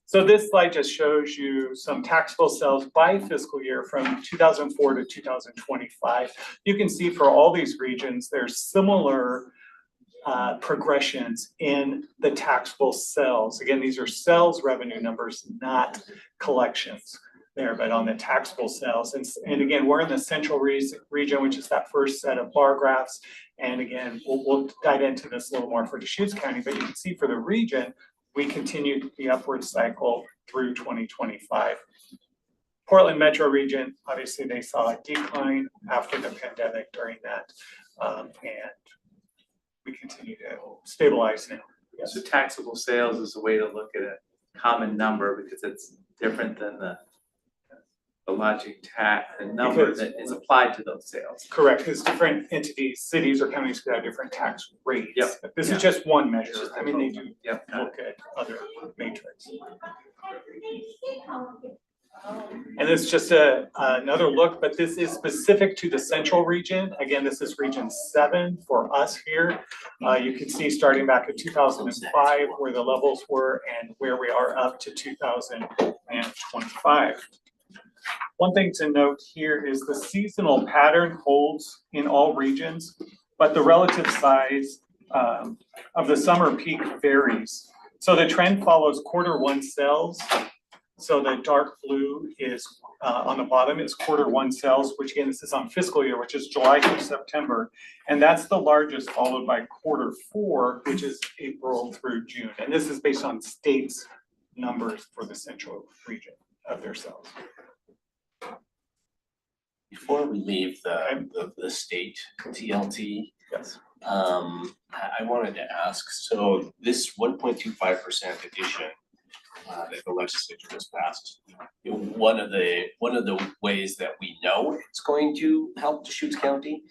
So this slide just shows you some taxable sales by fiscal year from 2004 to 2025. You can see for all these regions, there's similar progressions in the taxable sales. Again, these are sales revenue numbers, not collections there, but on the taxable sales. And again, we're in the central region, which is that first set of bar graphs. And again, we'll dive into this a little more for Deschutes County, but you can see for the region, we continued the upward cycle through 2025. Portland Metro region, obviously they saw a decline after the pandemic during that, and we continue to stabilize now. Yes. So taxable sales is a way to look at a common number because it's different than the the lodging tax, the number Because- that is applied to those sales. Correct, because different entities, cities or counties could have different tax rates. Yep. But this Yeah. is just one measure. It's just I mean, they do Yep. look at other matrix. And it's just another look, but this is specific to the central region. Again, this is region 7 for us here. You can see starting back in 2005 where the levels were and where we are up to 2025. One thing to note here is the seasonal pattern holds in all regions, but the relative size of the summer peak varies. So the trend follows Q1 sales. So the dark blue is on the bottom is Q1 sales, which again, this is on fiscal year, which is July through September. And that's the largest, followed by Q4, which is April through June. And this is based on states' numbers for the central region of their sales. Before we leave the state TLT, Yes. I wanted to ask, so this 1.25% addition that the legislature just passed, you know, one of the ways that we know it's going to help Deschutes County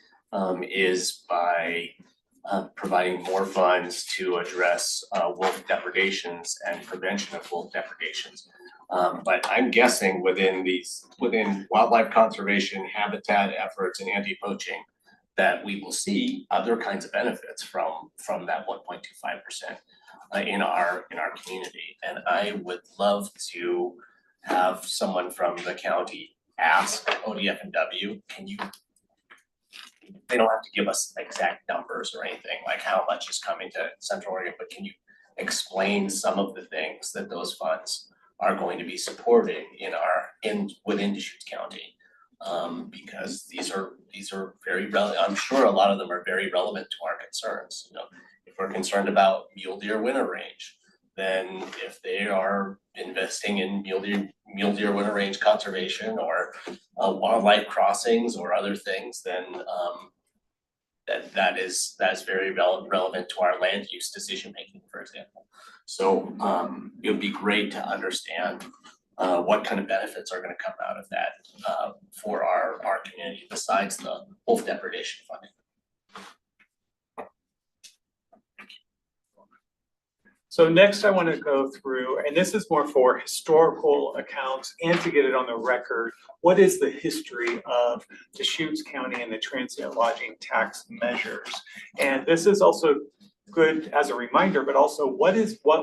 is by providing more funds to address wolf depredations and prevention of wolf depredations. But I'm guessing within wildlife conservation, habitat efforts and anti-poaching, that we will see other kinds of benefits from that 1.25% in our community. And I would love to have someone from the county ask ODF&W, they don't have to give us exact numbers or anything, like how much is coming to Central Oregon, but can you explain some of the things that those funds are going to be supporting within Deschutes County? Because these are very relevant. I'm sure a lot of them are very relevant to our concerns. You know, if we're concerned about mule deer winter range, then if they are investing in mule deer winter range conservation or wildlife crossings or other things, then that's very relevant to our land use decision making, for example. So it would be great to understand what kind of benefits are gonna come out of that for our community besides the wolf depredation funding. So next I want to go through, and this is more for historical accounts and to get it on the record, what is the history of Deschutes County and the transient lodging tax measures? And this is also good as a reminder, but also what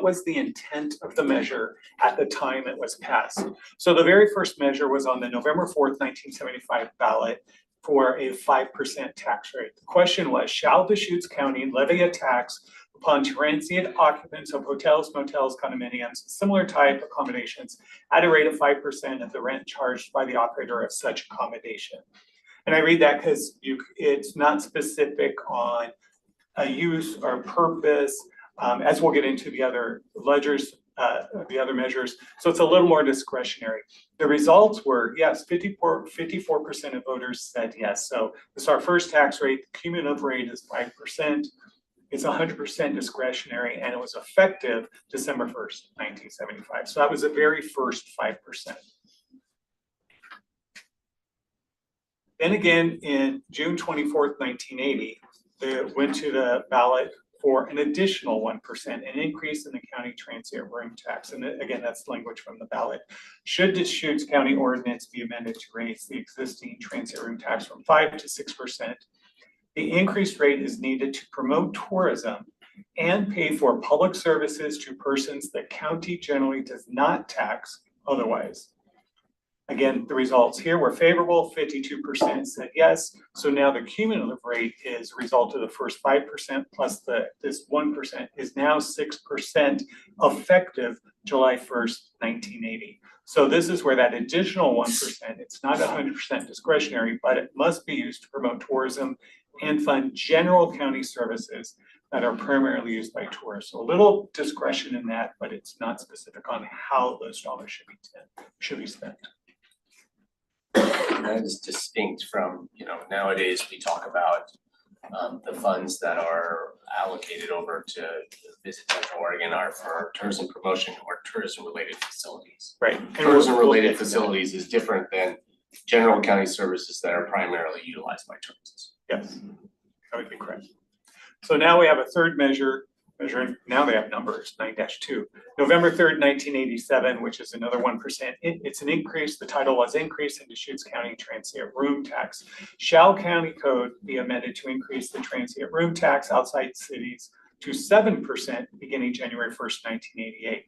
was the intent of the measure at the time it was passed? So the very first measure was on the November 4th, 1975 ballot for a 5% tax rate. The question was, shall Deschutes County levy a tax upon transient occupants of hotels, motels, condominiums, similar type accommodations at a rate of 5% of the rent charged by the operator of such accommodation? And I read that because it's not specific on a use or purpose, as we'll get into the other ledgers, the other measures. So it's a little more discretionary. The results were, yes, 54% of voters said yes. So it's our first tax rate. The cumulative rate is 5%. It's 100% discretionary, and it was effective December 1st, 1975. So that was the very first 5%. Then again, in June 24th, 1980, they went to the ballot for an additional 1%, an increase in the county transient room tax. And again, that's language from the ballot. Should Deschutes County ordinance be amended to raise the existing transient room tax from 5% to 6%, the increased rate is needed to promote tourism and pay for public services to persons the county generally does not tax otherwise. Again, the results here were favorable, 52% said yes. So now the cumulative rate is a result of the first 5% plus this 1% is now 6% effective July 1st, 1980. So this is where that additional 1%, it's not 100% discretionary, but it must be used to promote tourism and fund general county services that are primarily used by tourists. So a little discretion in that, but it's not specific on how those dollars should be spent. That is distinct from, nowadays we talk about The funds that are allocated over to Visit Central Oregon are for tourism promotion or tourism related facilities. Right. Tourism related facilities is different than general county services that are primarily utilized by tourists. Yes, that would be correct. So now we have a third measuring, now they have numbers, 9-2. November 3rd, 1987, which is another 1%. It's an increase, the title was increase in Deschutes County transient room tax. Shall county code be amended to increase the transient room tax outside cities to 7% beginning January 1st, 1988.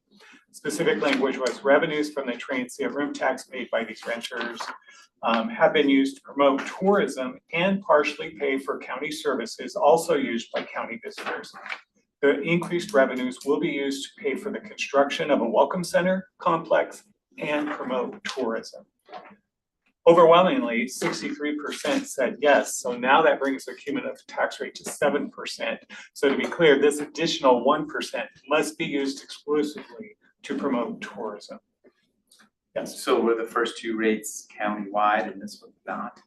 Specific language was revenues from the transient room tax paid by these renters have been used to promote tourism and partially pay for county services also used by county visitors. The increased revenues will be used to pay for the construction of a welcome center complex and promote tourism. Overwhelmingly, 63% said yes. So now that brings the cumulative tax rate to 7%. So to be clear, this additional 1% must be used exclusively to promote tourism. Yes. So were the first two rates countywide and this was not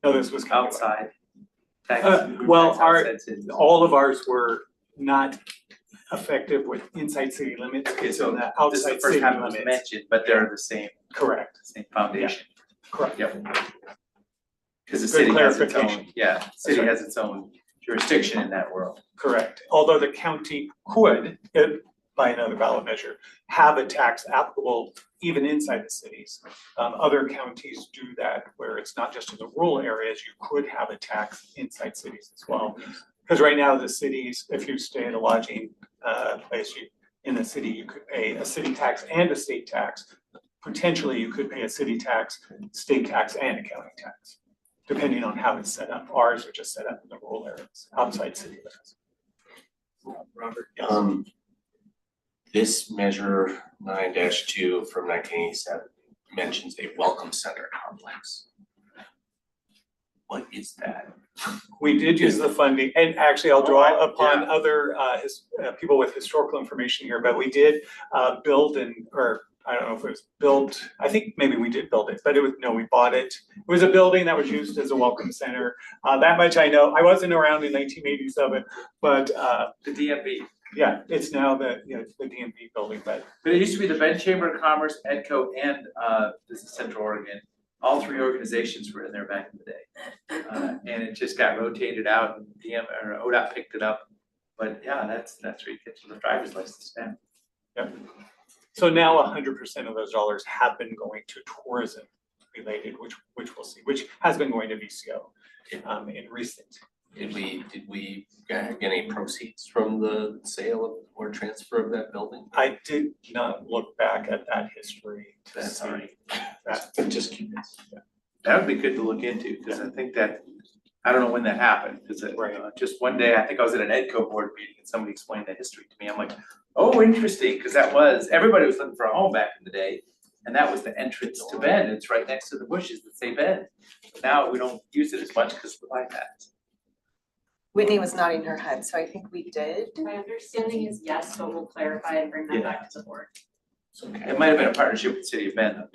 No, this was countywide. outside? Tax- Well, tax our, outside cities? all of ours were not effective with inside city limits. Okay, It's so in the this is outside the first city time it was limits. mentioned, but they're the same, Correct, same foundation. correct. Yep. Because the Good city has its clarification. own, yeah, city right. has its own jurisdiction in that world. Correct. Although the county could, by another ballot measure, have a tax applicable even inside the cities. Other counties do that where it's not just in the rural areas, you could have a tax inside cities as well. Because right now the cities, if you stay at a lodging place in the city, you could pay a city tax and a state tax. Potentially, you could pay a city tax, state tax, and a county tax, depending on how it's set up. Ours are just set up in the rural areas, outside city limits. Robert, yes. This measure 9-2 from 1987 mentions a welcome center complex. What is that? We did use the funding, and actually I'll draw upon Yeah. other people with historical information here, but we did build or I don't know if it was built, I think maybe we did build it, but we bought it. It was a building that was used as a welcome center. That much I know. I wasn't around in 1987, but The DMV, yeah, it's now the DMV building, but but it used to be the Bend Chamber of Commerce, EDCO, and this is Central Oregon. All three organizations were in there back in the day. And it just got rotated out and ODOT picked it up. But yeah, that's where you get to the driver's license stamp. yep. So now 100% of those dollars have been going to tourism related, which we'll see, which has been going to VCO in recent. Did we get any proceeds from the sale or transfer of that building? I did not look back at that history to That's see all right. that. I'm just curious. That would be good to look into, because I think that, I don't know when that happened, because Right. just one day, I think I was at an EDCO board meeting and somebody explained the history to me. I'm like, oh, interesting, because everybody was looking for a home back in the day. And that was the entrance to Bend. It's right next to the bushes that say Bend. Now we don't use it as much because of the bypass. Whitney was nodding her head, so I think we did. My understanding is yes, but we'll clarify and bring that back to the board. It's okay. It might have been a partnership with the city of Bend, though.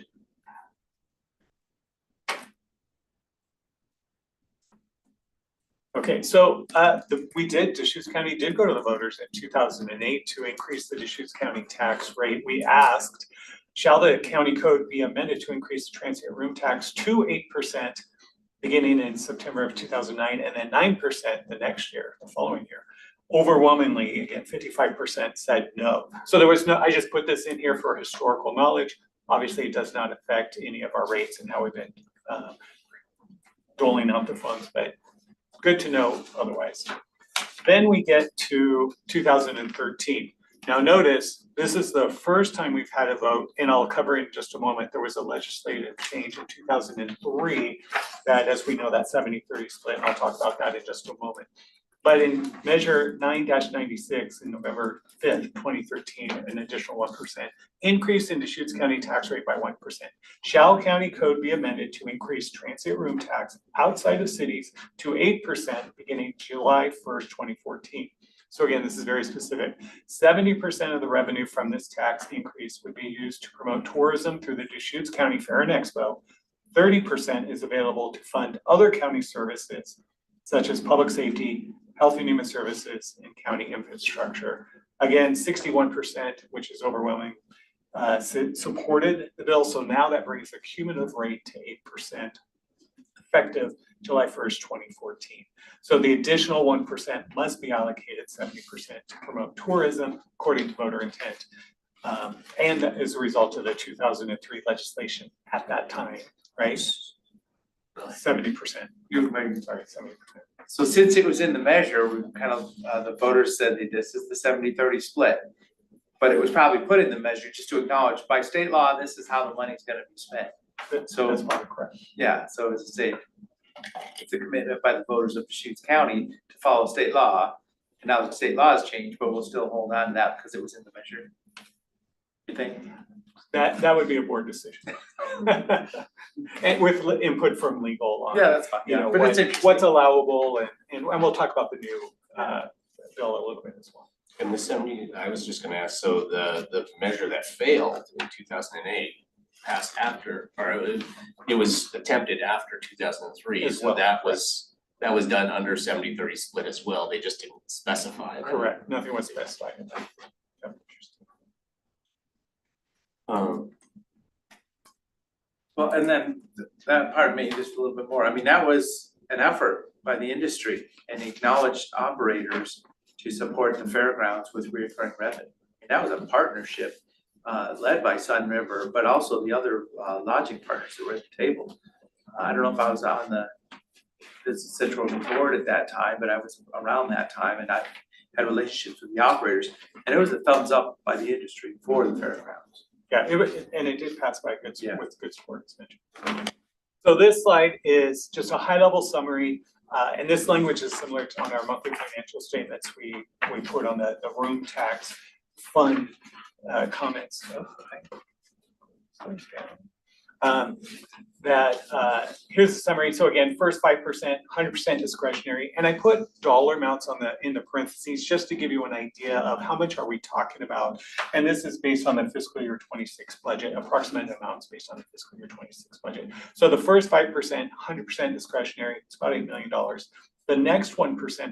Okay, so Deschutes County did go to the voters in 2008 to increase the Deschutes County tax rate. We asked, shall the county code be amended to increase the transient room tax to 8% beginning in September of 2009 and then 9% the next year, the following year? Overwhelmingly, again, 55% said no. So there was no, I just put this in here for historical knowledge. Obviously, it does not affect any of our rates and how we've been doling out the funds, but good to know otherwise. Then we get to 2013. Now notice, this is the first time we've had a vote, and I'll cover it in just a moment. There was a legislative change in 2003 that, as we know, that 70-30 split, and I'll talk about that in just a moment. But in measure 9-96 in November 5th, 2013, an additional 1% increase in Deschutes County tax rate by 1%. Shall county code be amended to increase transient room tax outside of cities to 8% beginning July 1st, 2014. So again, this is very specific. 70% of the revenue from this tax increase would be used to promote tourism through the Deschutes County Fair and Expo. 30% is available to fund other county services. such as public safety, health and human services, and county infrastructure. Again, 61%, which is overwhelming, supported the bill. So now that brings the cumulative rate to 8%, effective July 1st, 2014. So the additional 1% must be allocated 70% to promote tourism according to voter intent. And that is a result of the 2003 legislation at that time, right? 70%. Sorry, 70%. So since it was in the measure, we kind of, the voters said that this is the 70-30 split. But it was probably put in the measure just to acknowledge by state law, this is how the money's gonna be spent. So That's probably correct. yeah, so it's a commitment by the voters of Deschutes County to follow state law. And now the state law has changed, but we'll still hold on to that because it was in the measure. You think? That would be a board decision. And with input from legal on, Yeah, that's fine. you know, But it's interesting. what's allowable and we'll talk about the new bill a little bit as well. And the 70, I was just gonna ask, so the measure that failed in 2008 passed after, or it was attempted after 2003, As so well. that was done under 70-30 split as well, they just didn't specify that. Correct, nothing was specified in that. Yep. Well, and then that part made just a little bit more. I mean, that was an effort by the industry and acknowledged operators to support the fairgrounds with recurring revenue. And that was a partnership led by Sun River, but also the other lodging partners that were at the table. I don't know if I was on the Business Central board at that time, but I was around that time and I had relationships with the operators. And it was a thumbs up by the industry for the fairgrounds. Yeah, and it did pass by good, Yeah. with good support, as mentioned. So this slide is just a high-level summary, and this language is similar to on our monthly financial statements we put on the room tax fund comments. Here's the summary. So again, first 5%, 100% discretionary, and I put dollar amounts in the parentheses just to give you an idea of how much are we talking about. And this is based on the fiscal year 26 budget, approximate amounts based on the fiscal year 26 budget. So the first 5%, 100% discretionary, it's about $8 million. The next 1%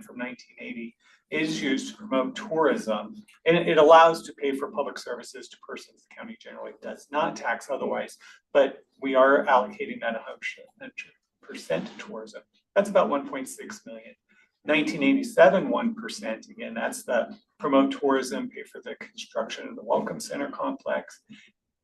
from 1980 is used to promote tourism, and it allows to pay for public services to persons the county generally does not tax otherwise, but we are allocating that 100% to tourism. That's about 1.6 million. 1987, 1%, again, that's the promote tourism, pay for the construction of the Welcome Center complex.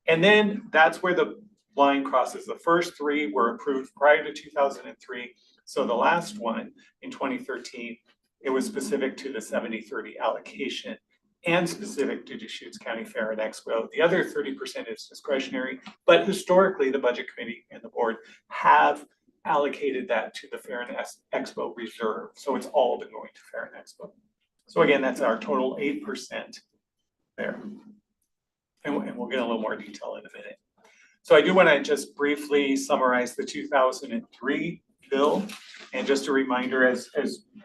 And then that's where the line crosses. The first three were approved prior to 2003. So the last one in 2013, it was specific to the 70-30 allocation and specific to Deschutes County Fair and Expo. The other 30% is discretionary, but historically the budget committee and the board have allocated that to the Fair and Expo reserve. So it's all been going to Fair and Expo. So again, that's our total 8% there. And we'll get a little more detail in a minute. So I do want to just briefly summarize the 2003 bill. And just a reminder, as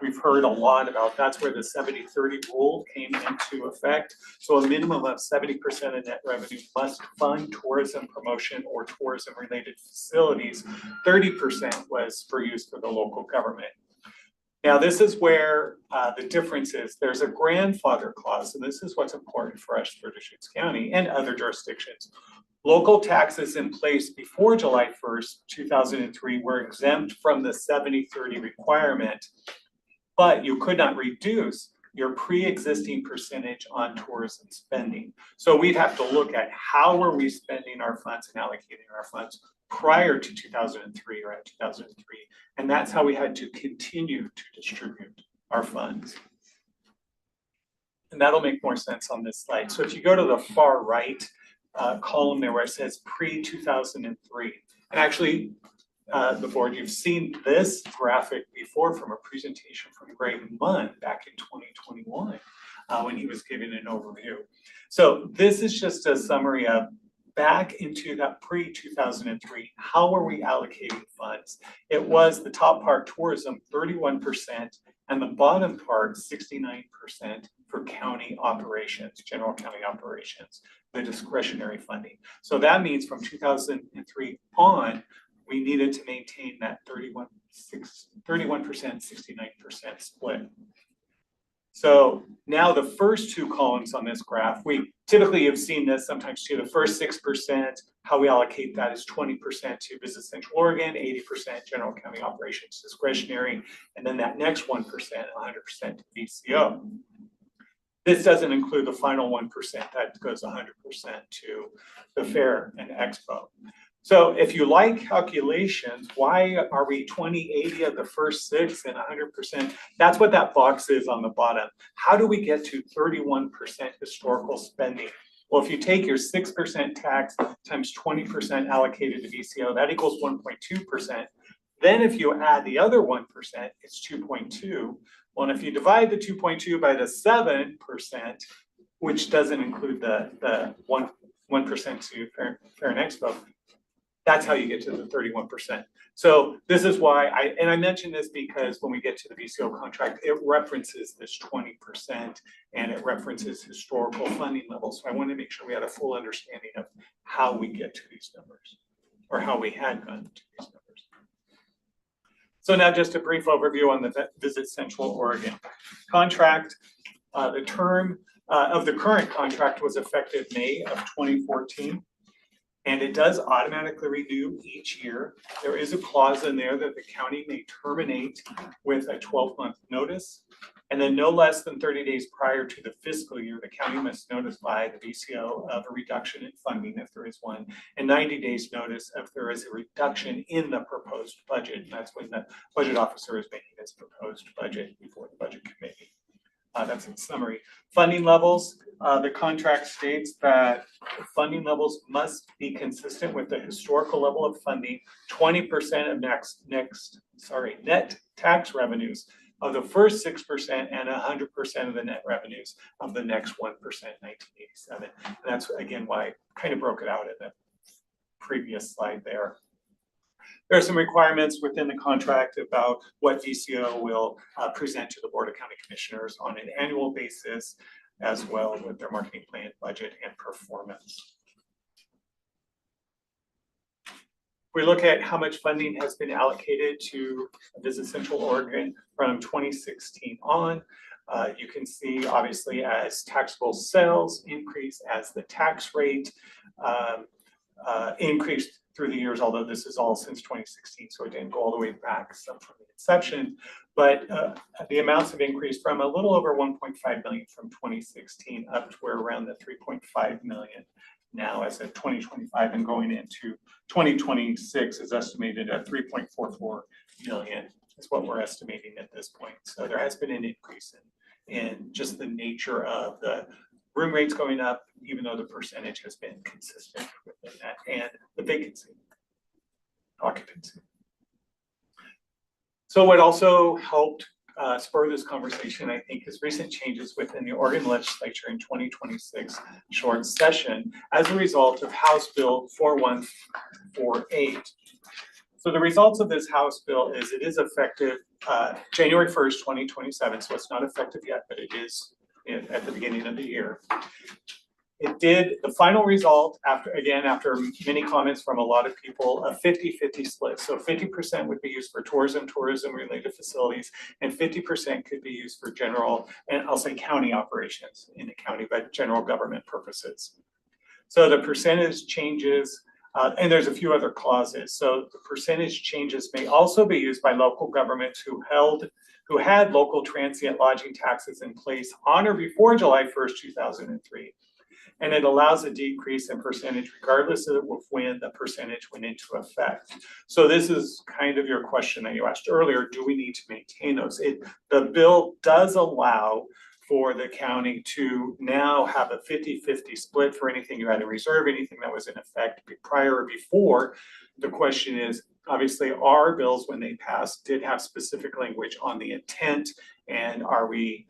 we've heard a lot about, that's where the 70-30 rule came into effect. So a minimum of 70% of net revenue must fund tourism promotion or tourism related facilities. 30% was for use for the local government. Now, this is where the difference is. There's a grandfather clause, and this is what's important for us for Deschutes County and other jurisdictions. Local taxes in place before July 1st, 2003 were exempt from the 70-30 requirement, but you could not reduce your pre-existing percentage on tourism spending. So we'd have to look at how are we spending our funds and allocating our funds prior to 2003 or at 2003. And that's how we had to continue to distribute our funds. And that'll make more sense on this slide. So if you go to the far right, column there where it says pre-2003. And actually, the board, you've seen this graphic before from a presentation from Greg Munn back in 2021 when he was giving an overview. So this is just a summary of back into that pre-2003, how were we allocating funds? It was the top part tourism, 31%, and the bottom part, 69% for county operations, general county operations, the discretionary funding. So that means from 2003 on, we needed to maintain that 31% 31%, 69% split. So now the first two columns on this graph, we typically have seen this sometimes too. The first 6%, how we allocate that is 20% to Visit Central Oregon, 80% general county operations discretionary, and then that next 1%, 100% to VCO. This doesn't include the final 1%, that goes 100% to the fair and expo. So if you like calculations, why are we 20/80 of the first 6 and 100%? That's what that box is on the bottom. How do we get to 31% historical spending? Well, if you take your 6% tax times 20% allocated to VCO, that equals 1.2%. Then if you add the other 1%, it's 2.2. Well, and if you divide the 2.2 by the 7%, which doesn't include the 1% to fair and expo, that's how you get to the 31%. So this is why I mention this because when we get to the VCO contract, it references this 20% and it references historical funding levels. So I want to make sure we had a full understanding of how we get to these numbers or how we had gotten to these numbers. So now just a brief overview on the Visit Central Oregon contract. The term of the current contract was effective May of 2014. And it does automatically renew each year. There is a clause in there that the county may terminate with a 12-month notice. And then no less than 30 days prior to the fiscal year, the county must notify the VCO of a reduction in funding if there is one, and 90 days notice if there is a reduction in the proposed budget. And that's when the budget officer is making his proposed budget before the budget committee. That's in summary. Funding levels, the contract states that funding levels must be consistent with the historical level of funding, 20% of net tax revenues of the first 6% and 100% of the net revenues of the next 1%, 1987. And that's again why I kind of broke it out in the previous slide there. There are some requirements within the contract about what VCO will present to the Board of County Commissioners on an annual basis, as well with their marketing plan, budget, and performance. We look at how much funding has been allocated to Visit Central Oregon from 2016 on. You can see obviously as taxable sales increase, as the tax rate increased through the years, although this is all since 2016, so it didn't go all the way back some from the inception. But the amounts have increased from a little over 1.5 million from 2016 up to where around the 3.5 million now as of 2025, and going into 2026 is estimated at 3.44 million is what we're estimating at this point. So there has been an increase in just the nature of the room rates going up, even though the percentage has been consistent within that, and the vacancy, occupancy. So what also helped spur this conversation, I think, is recent changes within the Oregon legislature in 2026 short session as a result of House Bill 4148. So the results of this House bill is it is effective January 1st, 2027. So it's not effective yet, but it is at the beginning of the year. It did, the final result after many comments from a lot of people, a 50-50 split. So 50% would be used for tourism related facilities, and 50% could be used for general, and I'll say county operations in the county, but general government purposes. So the percentage changes, and there's a few other clauses. So the percentage changes may also be used by local governments who had local transient lodging taxes in place on or before July 1st, 2003. And it allows a decrease in percentage regardless of when the percentage went into effect. So this is kind of your question that you asked earlier, do we need to maintain those? The bill does allow for the county to now have a 50-50 split for anything you had to reserve, anything that was in effect prior or before. The question is, obviously our bills when they passed did have specific language on the intent, and are we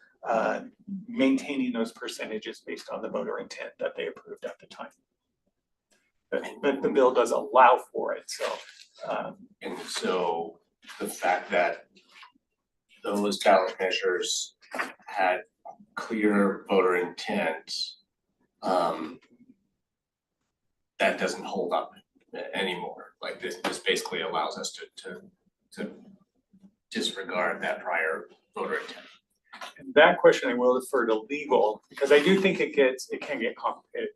maintaining those percentages based on the voter intent that they approved at the time. But the bill does allow for it, so. And so the fact that those ballot measures had clear voter intent, that doesn't hold up anymore. Like this basically allows us to disregard that prior voter intent. And that question I will defer to legal, because I do think it can get complicated.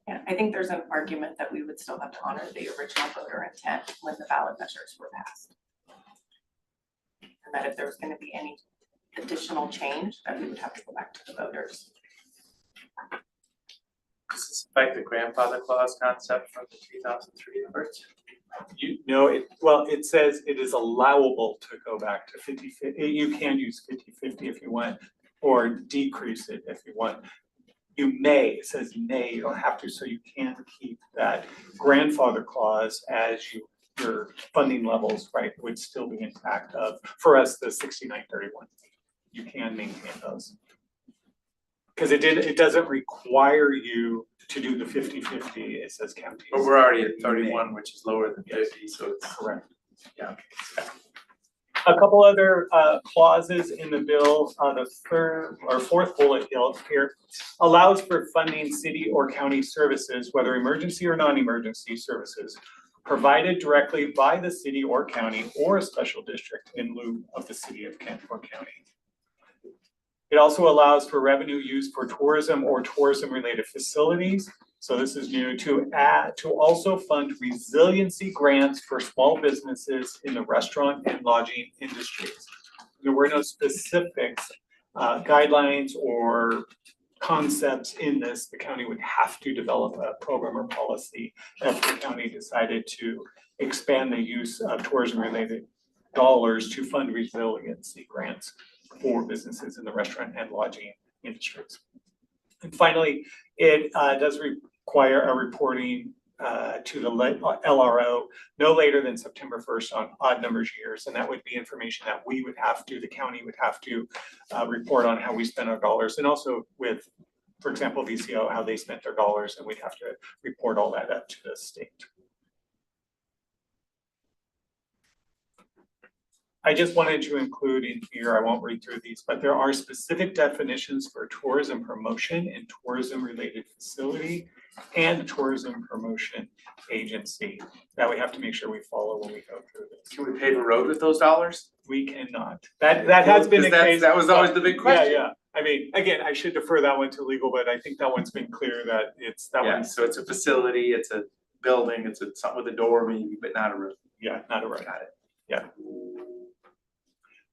Yeah, I think there's an argument that we would still have to honor the original voter intent when the ballot measures were passed. And that if there was gonna be any additional change, that we would have to go back to the voters. Does this affect the grandfather clause concept from the 2003 efforts? You know, it says it is allowable to go back to 50-50. You can use 50-50 if you want, or decrease it if you want. You may, it says may, you don't have to, so you can keep that grandfather clause as your funding levels, right, would still be intact of, for us, the 69-31. You can maintain those. Because it doesn't require you to do the 50-50, it says counties. But we're already at 31, which is lower than 50, so it's. Correct. Yeah. A couple other clauses in the bill, the third or fourth bullet here allows for funding city or county services, whether emergency or non-emergency services, provided directly by the city or county or a special district in lieu of the city of Canfor County. It also allows for revenue used for tourism or tourism-related facilities. So this is new to also fund resiliency grants for small businesses in the restaurant and lodging industries. There were no specifics, guidelines or concepts in this. The county would have to develop a program or policy if the county decided to expand the use of tourism-related dollars to fund resiliency grants for businesses in the restaurant and lodging industries. And finally, it does require a reporting to the LRO no later than September 1st on odd numbers years. And that would be information that we would have to, the county would have to report on how we spend our dollars, and also with, for example, VCO, how they spent their dollars, and we'd have to report all that up to the state. I just wanted to include in here, I won't read through these, but there are specific definitions for tourism promotion and tourism related facility and tourism promotion agency that we have to make sure we follow when we go through this. Can we pave a road with those dollars? We cannot. That has been the case. That was always the big question. Yeah. I mean, again, I should defer that one to legal, but I think that one's been clear that it's that one. So it's a facility, it's a building, it's a something with a door maybe, but not a road. Yeah, not a road. Got it. Yeah.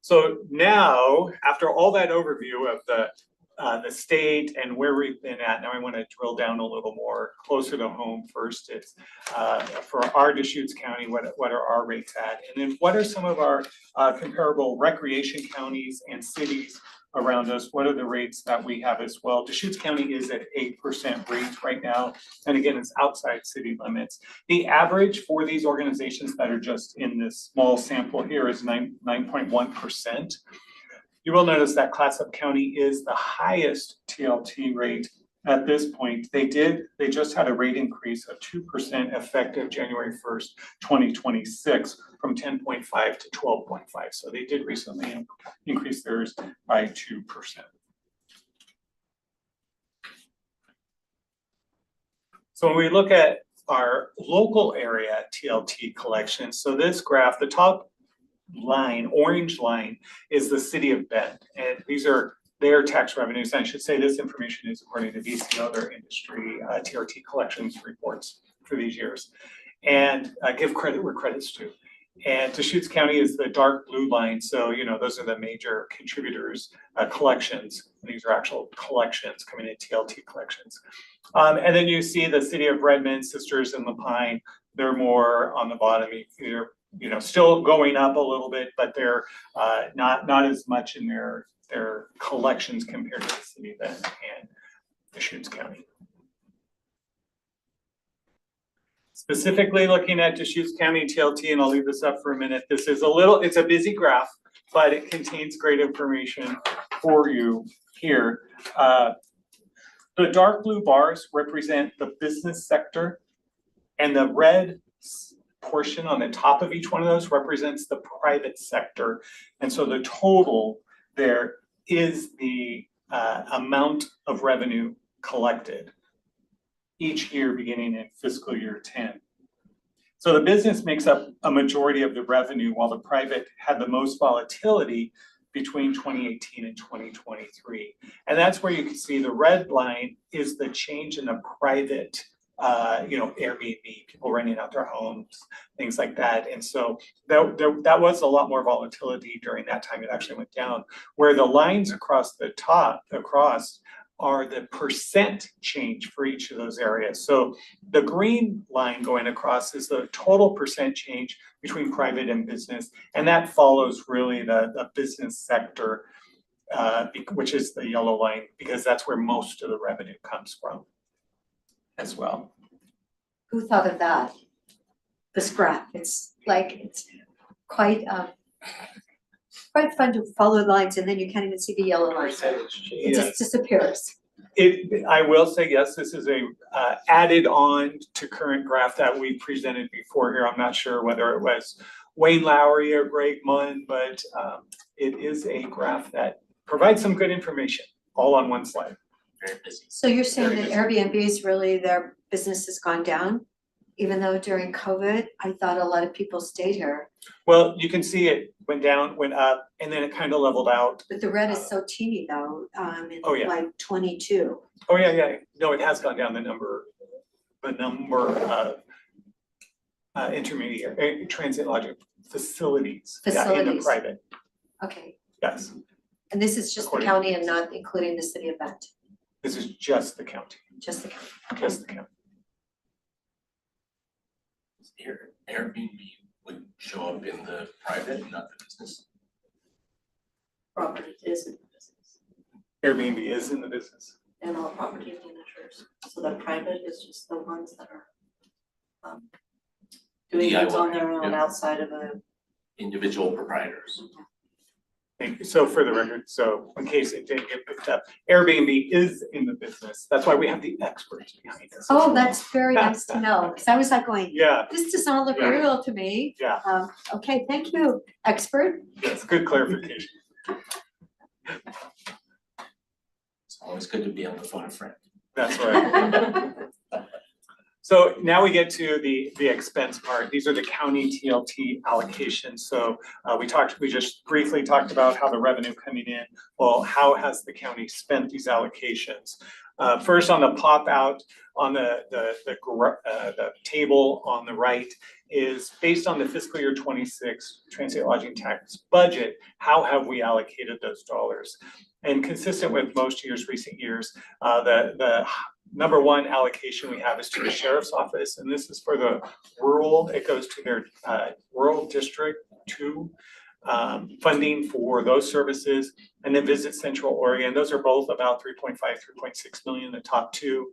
So now, after all that overview of the state and where we've been at, now I want to drill down a little more closer to home first. It's for our Deschutes County, what are our rates at? And then what are some of our comparable recreation counties and cities around us? What are the rates that we have as well? Deschutes County is at 8% rate right now. And again, it's outside city limits. The average for these organizations that are just in this small sample here is 9.1%. You will notice that Clatsop County is the highest TLT rate at this point. They just had a rate increase of 2% effective January 1st, 2026 from 10.5 to 12.5. So they did recently increase theirs by 2%. So when we look at our local area TLT collections, so this graph, the top line, orange line, is the city of Bend. And these are their tax revenues. And I should say this information is according to VCO, their industry TRT collections reports for these years. And give credit where credit's due. And Deschutes County is the dark blue line. So, you know, those are the major contributors, collections. These are actual collections coming in, TLT collections. And then you see the city of Redmond, Sisters, and Lapine. They're more on the bottom. They're, you know, still going up a little bit, but they're not as much in their collections compared to the city of Bend and Deschutes County. Specifically looking at Deschutes County TLT, and I'll leave this up for a minute. This is it's a busy graph, but it contains great information for you here. The dark blue bars represent the business sector, and the red portion on the top of each one of those represents the private sector. And so the total there is the amount of revenue collected each year beginning in fiscal year 10. So the business makes up a majority of the revenue, while the private had the most volatility between 2018 and 2023. And that's where you can see the red line is the change in the private, Airbnb, people renting out their homes, things like that. And so that was a lot more volatility during that time. It actually went down. Where the lines across the top, are the percent change for each of those areas. So the green line going across is the total percent change between private and business. And that follows really the business sector, which is the yellow line, because that's where most of the revenue comes from as well. Who thought of that? This graph, it's quite fun to follow lines and then you can't even see the yellow line. It just disappears. I will say, yes, this is a added on to current graph that we presented before here. I'm not sure whether it was Wayne Lowry or Greg Munn, but it is a graph that provides some good information all on one slide. Very busy. So you're saying Very that Airbnb's really, their business has gone down? Even though during COVID, I thought a lot of people stayed here. Well, you can see it went down, went up, and then it kind of leveled out. But the red is so teeny though, Oh, yeah. like 22. Oh, yeah. No, it has gone down the number of intermediate transit logic facilities. Yeah, in the Facilities. private, Okay, yes. and this is just the According- county and not including the city of Bend, This is just the county, just the county. just the county. Airbnb would show up in the private, not the business. Property is in the business Airbnb is in the business. and all property managers. So the private is just the ones that are doing things on their own yeah. outside of a. Individual proprietors. Thank you. So for the record, so in case it didn't get picked up, Airbnb is in the business. That's why we have the experts behind us. Oh, that's very nice to know, because I was like going, Yeah, this does not look Yeah. real to me. yeah, Okay, thank you, expert. that's good clarification. It's always good to be able to phone a friend. That's right. So now we get to the expense part. These are the county TLT allocations. So we just briefly talked about how the revenue coming in. Well, how has the county spent these allocations? First on the pop out on the table on the right is based on the fiscal year 26 transient lodging tax budget. How have we allocated those dollars? And consistent with most years, recent years, the number one allocation we have is to the sheriff's office, and this is for the rural, it goes to their rural district 2 funding for those services, and then Visit Central Oregon. Those are both about 3.5, 3.6 million, the top two.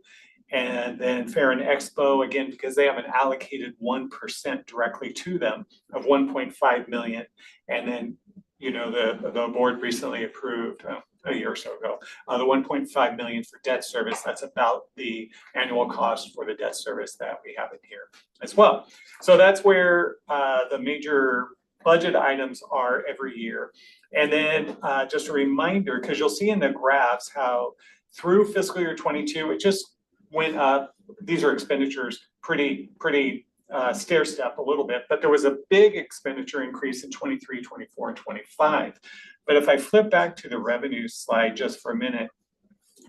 And then Fair and Expo, again, because they have an allocated 1% directly to them of 1.5 million. And then, the board recently approved a year or so ago, the 1.5 million for debt service. That's about the annual cost for the debt service that we have in here as well. So that's where the major budget items are every year. And then just a reminder, because you'll see in the graphs how through fiscal year 22, it just went up. These are expenditures pretty stair step a little bit, but there was a big expenditure increase in 23, 24, and 25. But if I flip back to the revenue slide just for a minute,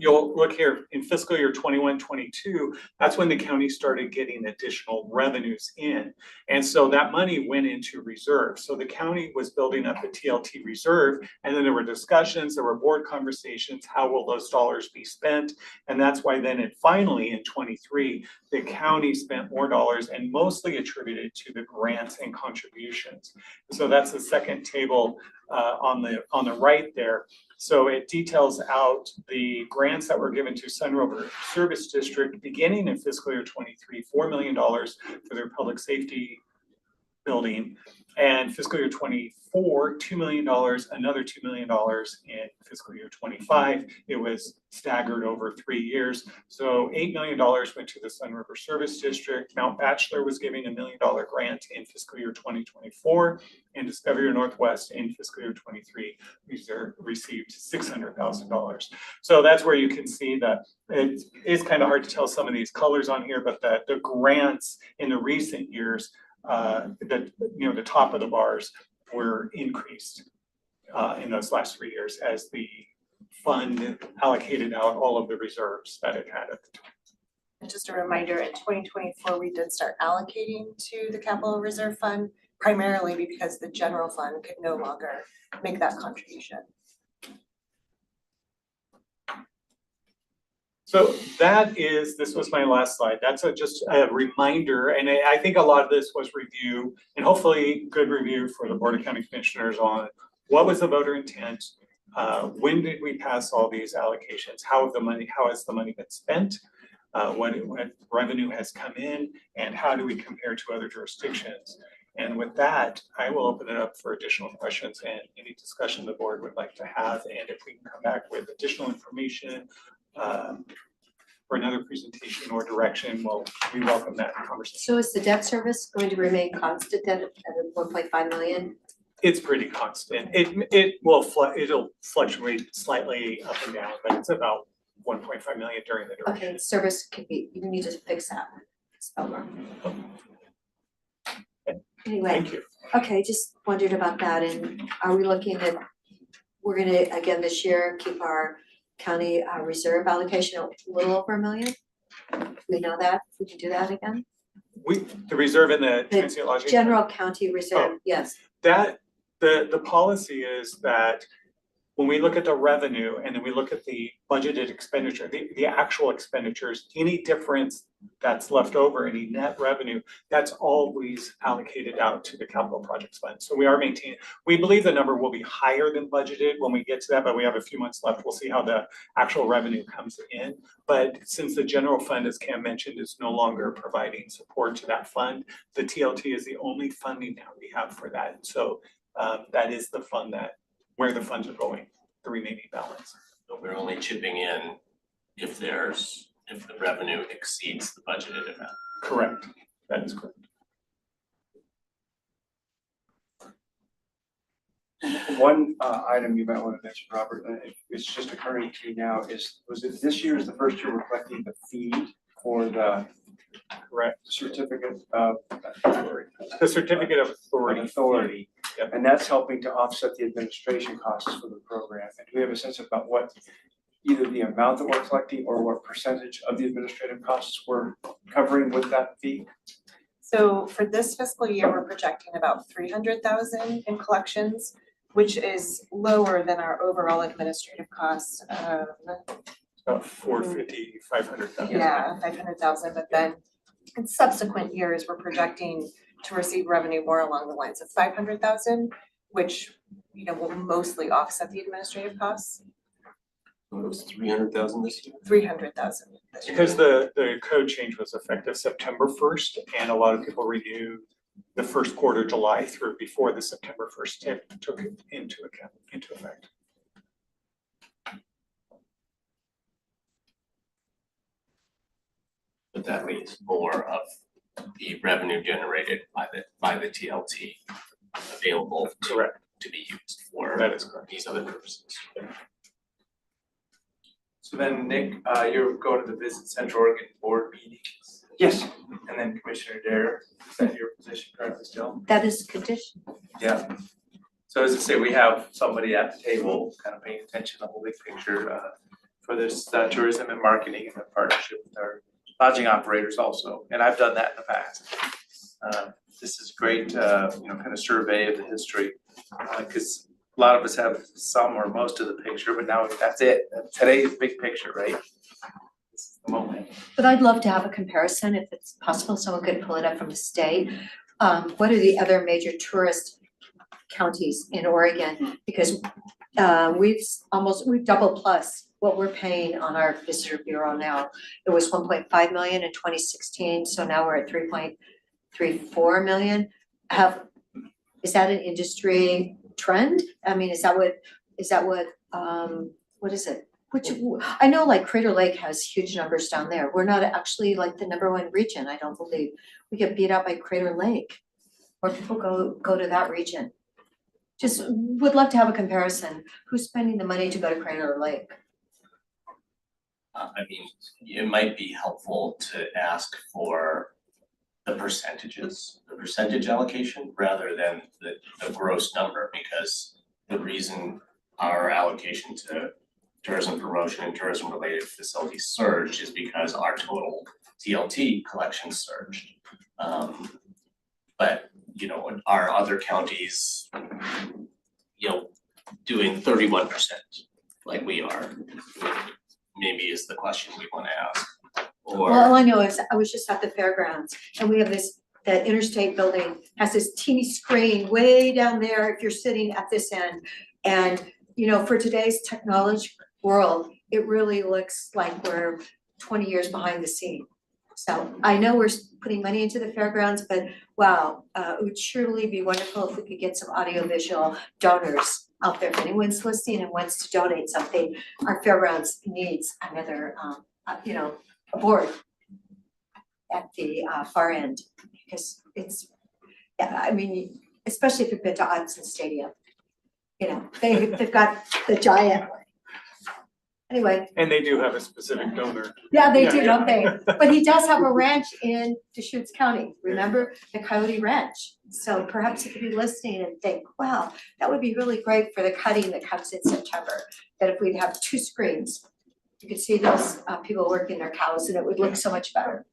you'll look here in fiscal year 21, 22, that's when the county started getting additional revenues in. And so that money went into reserve. So the county was building up a TLT reserve, and then there were discussions, there were board conversations, how will those dollars be spent? And that's why then finally in 23, the county spent more dollars and mostly attributed to the grants and contributions. So that's the second table on the right there. So it details out the grants that were given to Sunriver Service District beginning in fiscal year 23, $4 million for their public safety building. And fiscal year 24, $2 million, another $2 million in fiscal year 25. It was staggered over 3 years. So $8 million went to the Sunriver Service District. Mount Bachelor was giving $1 million grant in fiscal year 2024. And Discovery Northwest in fiscal year 23 received $600,000. So that's where you can see that it is kind of hard to tell some of these colors on here, but the grants in the recent years the top of the bars were increased in those last 3 years as the fund allocated out all of the reserves that it had at the time. And just a reminder, in 2024, we did start allocating to the capital reserve fund, primarily because the general fund could no longer make that contribution. So this was my last slide. That's just a reminder, and I think a lot of this was review, and hopefully good review for the Board of County Commissioners on what was the voter intent, when did we pass all these allocations, how has the money been spent, what revenue has come in, and how do we compare to other jurisdictions. And with that, I will open it up for additional questions and any discussion the board would like to have, and if we can come back with additional information for another presentation or direction, we welcome that conversation. So is the debt service going to remain constant at 1.5 million? It's pretty constant. It'll fluctuate slightly up and down, but it's about 1.5 million during the duration. Okay, service could be, you need to fix that. Spell wrong. Anyway, Thank you. okay, just wondered about that, and are we looking at, we're gonna, again, this year, keep our county reserve allocation a little over $1 million? We know that, we can do that again? The reserve in the The transient lodging. General county reserve, yes, The policy is that when we look at the revenue and then we look at the budgeted expenditure, the actual expenditures, any difference that's left over, any net revenue, that's always allocated out to the capital projects fund. So we are maintaining, we believe the number will be higher than budgeted when we get to that, but we have a few months left. We'll see how the actual revenue comes in. But since the general fund, as Cam mentioned, is no longer providing support to that fund, the TLT is the only funding that we have for that. So that is the fund where the funds are going, the remaining balance. So we're only chipping in if the revenue exceeds the budgeted amount. Correct, that is correct. One item you might want to mention, Robert, it's just occurring to me now, was it this year is the first year we're collecting the fee for the Correct. certificate of authority? The certificate of authority. Yep. And that's helping to offset the administration costs for the program. And do we have a sense about what either the amount that we're collecting or what percentage of the administrative costs we're covering with that fee? So for this fiscal year, we're projecting about 300,000 in collections, which is lower than our overall administrative costs of About 450, 500,000. 500,000, but then in subsequent years, we're projecting to receive revenue more along the lines of 500,000, which, will mostly offset the administrative costs. So it was 300,000 this year? 300,000 this year. Because the code change was effective September 1st, and a lot of people renewed the first quarter, July through before the September 1st took it into effect. But that means more of the revenue generated by the TLT available Correct. to be used for That is correct. these other purposes. So then, Nick, you're going to the Visit Central Oregon board meetings, Yes. and then Commissioner Dare, is that your position currently still? that is condition. Yeah. So as I say, we have somebody at the table kind of paying attention to the whole big picture for this tourism and marketing and the partnership with our lodging operators also, and I've done that in the past. This is great, kind of survey of the history, because a lot of us have some or most of the picture, but now that's it. Today's big picture, right? This is the moment. But I'd love to have a comparison, if it's possible, someone could pull it up from the state. What are the other major tourist counties in Oregon? Because we've double plus what we're paying on our visitor bureau now. It was 1.5 million in 2016, so now we're at 3.34 million. Is that an industry trend? I mean, is that what is it? Which, I know like Crater Lake has huge numbers down there. We're not actually like the #1 region, I don't believe. We get beat out by Crater Lake, or people go to that region. Just would love to have a comparison. Who's spending the money to go to Crater Lake? I mean, it might be helpful to ask for the percentage allocation rather than the gross number, because the reason our allocation to tourism promotion and tourism related facilities surged is because our total TLT collections surged. But, you know, our other counties, you know, doing 31% like we are, maybe is the question we wanna ask. Or Well, all I know is I was just at the fairgrounds and we have this, the interstate building has this teeny screen way down there if you're sitting at this end. And, you know, for today's technology world, it really looks like we're 20 years behind the scene. So I know we're putting money into the fairgrounds, but wow, it would surely be wonderful if we could get some audiovisual donors out there. If anyone's listening and wants to donate something, our fairgrounds needs another, you know, a board at the far end, because it's, yeah, I mean, especially if you've been to Autzen Stadium. You know, they've got the giant one. Anyway, And they do have a specific donor. yeah, they Yeah, do, yeah. don't they? But he does have a ranch in Deschutes County, remember the Coyote Ranch? So perhaps he could be listening and think, wow, that would be really great for the cutting that comes in September. That if we'd have 2 screens, you could see those people working their cows and it would look so much better.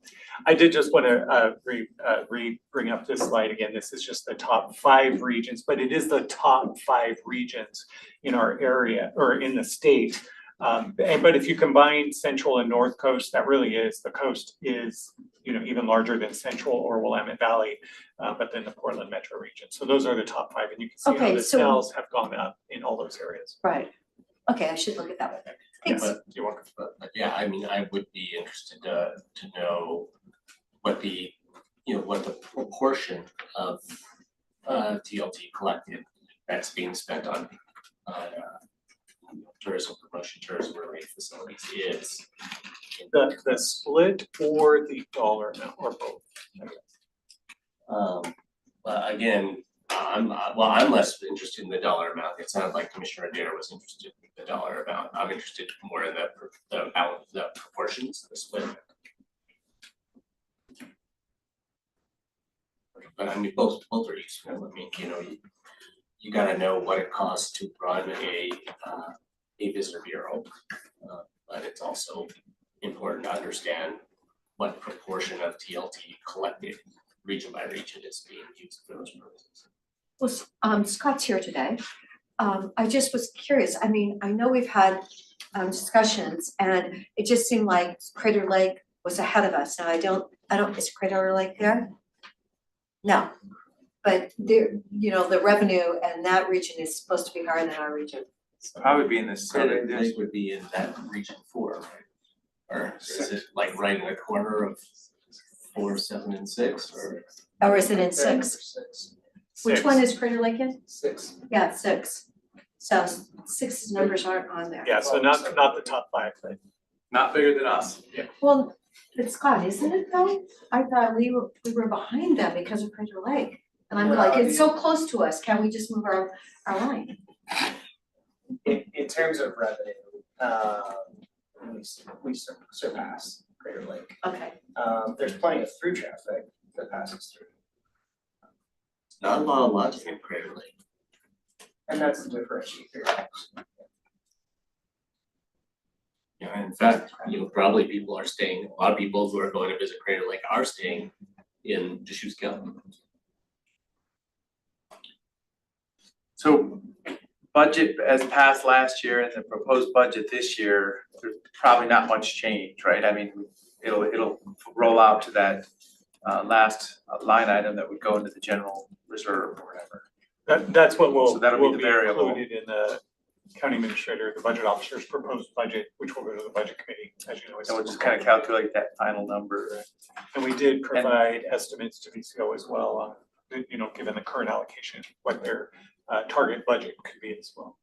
I did just want to bring up this slide again. This is just the top 5 regions, but it is the top 5 regions in our area or in the state. But if you combine Central and North Coast, that really is, the coast is, you know, even larger than Central or Willamette Valley, but then the Portland metro region. So those are the top 5, and you can see how Okay, the so- sales have gone up in all those areas. Right. Okay, I should look at that one. Thanks. But yeah, I mean, I would be interested to know what the, you know, what the proportion of TLT collected that's being spent on tourism promotion, tourism related facilities is. The split or the dollar amount or both? But again, I'm less interested in the dollar amount. It sounded like Commissioner Adair was interested in the dollar amount. I'm interested more in the amount, the proportions, the split. But I mean, both are useful. I mean, you know, you gotta know what it costs to run a visitor bureau. But it's also important to understand what proportion of TLT collected region by region is being used for those purposes. Well, Scott's here today. I just was curious. I mean, I know we've had discussions and it just seemed like Crater Lake was ahead of us. Now I don't, is Crater Lake there? No, but there, you know, the revenue and that region is supposed to be higher than our region. I would be in this. Crater Lake would be in that region 4, right? Or is it like right in the corner of 4, 7, and 6, or? Or is it in 6? Which one is Crater Lake in? 6. Yeah, 6. So 6's numbers aren't on there. Yeah, so not the top 5, but Not bigger than us. Well, but Scott, isn't it though? I thought we were behind them because of Crater Lake. And I'm like, it's so close to us, can't we just move our line? In terms of revenue, we surpass Crater Lake. Okay. There's plenty of through traffic that passes through. Not a lot of lodging in Crater Lake. And that's the differentiator. Yeah, in fact, you know, probably people are staying, a lot of people who are going to visit Crater Lake are staying in Deschutes County. So budget as passed last year and the proposed budget this year, there's probably not much change, right? I mean, it'll roll out to that last line item that would go into the general reserve or whatever. that's what So that'll be will the be variable. included in the county administrator, the budget officer's proposed budget, which will go to the budget committee, as you know. So we'll just kind of calculate that final number. And we did provide estimates to VCO as well, you know, given the current allocation, what their target budget could be as well.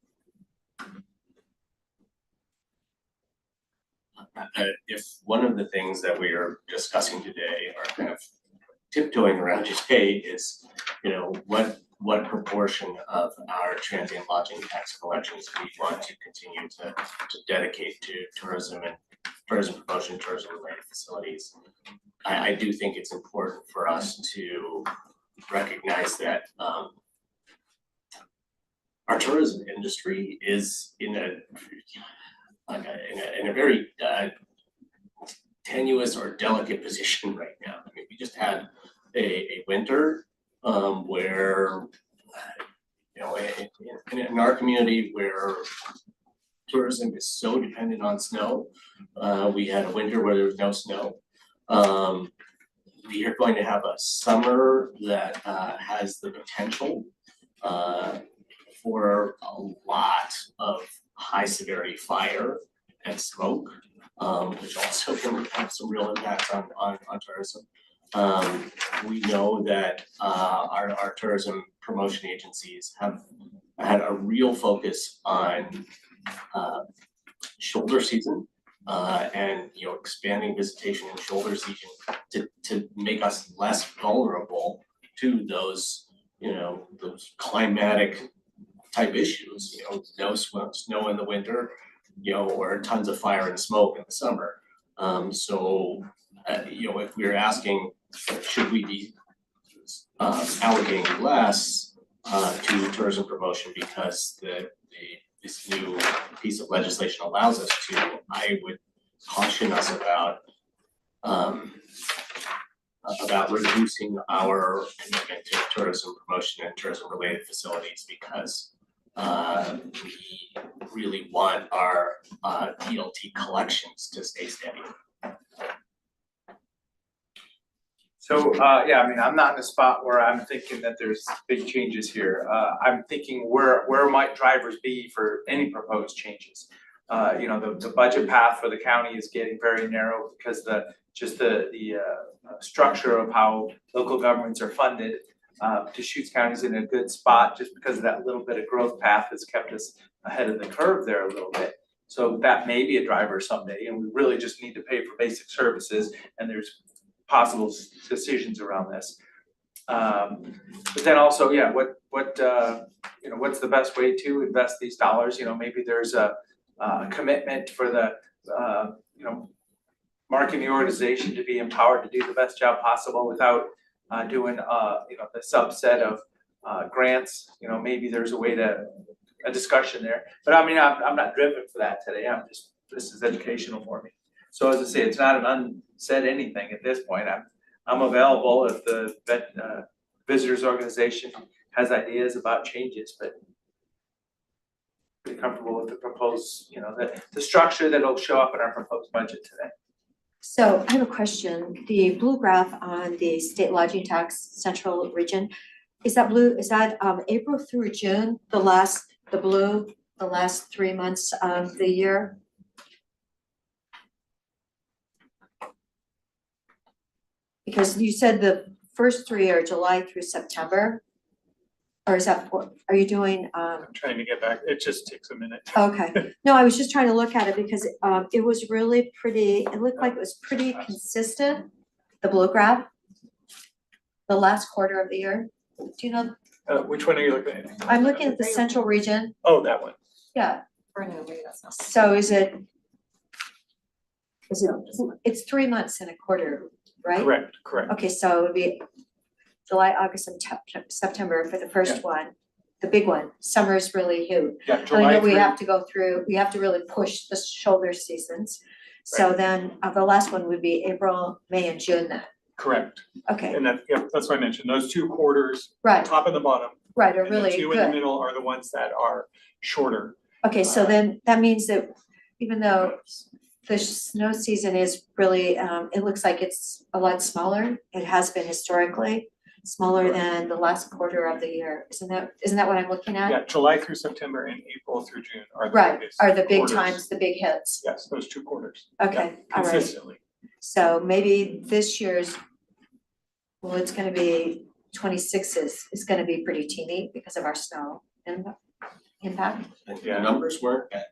If one of the things that we are discussing today are kind of tiptoeing around today is, you know, what proportion of our transient lodging tax collections we want to continue to dedicate to tourism and tourism promotion, tourism related facilities. I do think it's important for us to recognize that our tourism industry is in a very tenuous or delicate position right now. I mean, we just had a winter where in our community where tourism is so dependent on snow, we had a winter where there was no snow. We are going to have a summer that has the potential for a lot of high severity fire and smoke, which also can have some real impacts on tourism. We know that our tourism promotion agencies have had a real focus on shoulder season and expanding visitation in shoulder season to make us less vulnerable to those those climatic type issues, no snow in the winter, or tons of fire and smoke in the summer. So if we're asking, should we be allocating less to tourism promotion because this new piece of legislation allows us to, I would caution us about reducing our commitment to tourism promotion and tourism related facilities, because we really want our DLT collections to stay steady. So, yeah, I mean, I'm not in a spot where I'm thinking that there's big changes here. I'm thinking where might drivers be for any proposed changes? The budget path for the county is getting very narrow because the structure of how local governments are funded. Deschutes County is in a good spot just because of that little bit of growth path has kept us ahead of the curve there a little bit. So that may be a driver someday, and we really just need to pay for basic services, and there's possible decisions around this. But then also, yeah, what's the best way to invest these dollars? Maybe there's a commitment for the marketing organization to be empowered to do the best job possible without doing the subset of grants. Maybe there's a discussion there. But I mean, I'm not driven for that today. This is educational for me. So as I say, it's not an unsaid anything at this point. I'm available if the visitors organization has ideas about changes, but pretty comfortable with the proposed, the structure that'll show up in our proposed budget today. So I have a question. The blue graph on the state lodging tax central region, is that April through June, the last 3 months of the year? Because you said the first 3 are July through September, or is that, are you doing? I'm trying to get back, it just takes a minute. Okay, no, I was just trying to look at it because it was really pretty, it looked like it was pretty consistent, the blue graph, the last quarter of the year. Do you know? Which one are you looking at? I'm looking at the central region. Oh, that one. Yeah, That's not. so it's 3 months and a quarter, right? Correct. Okay, so it would be July, August, and September for the first one, the big one. Summer is really huge. Yeah, I July know we through, have to go through, we have to really push the shoulder seasons. So then the last one would be April, May, and June then. correct. Okay, And that's what I mentioned, those 2 quarters, right, top and the bottom, right, are and the really 2 in the good. middle are the ones that are shorter. Okay, so then that means that even though the snow season is really, it looks like it's a lot smaller. It has been historically smaller than the last quarter of the year. Isn't that what I'm looking at? Yeah, July through September and April through June are the Right, biggest are the big quarters. times, the big hits. Yes, those 2 quarters. Okay, all right. Consistently. So maybe this year's, well, it's gonna be 26 is gonna be pretty teeny because of our snow impact. The numbers weren't bad.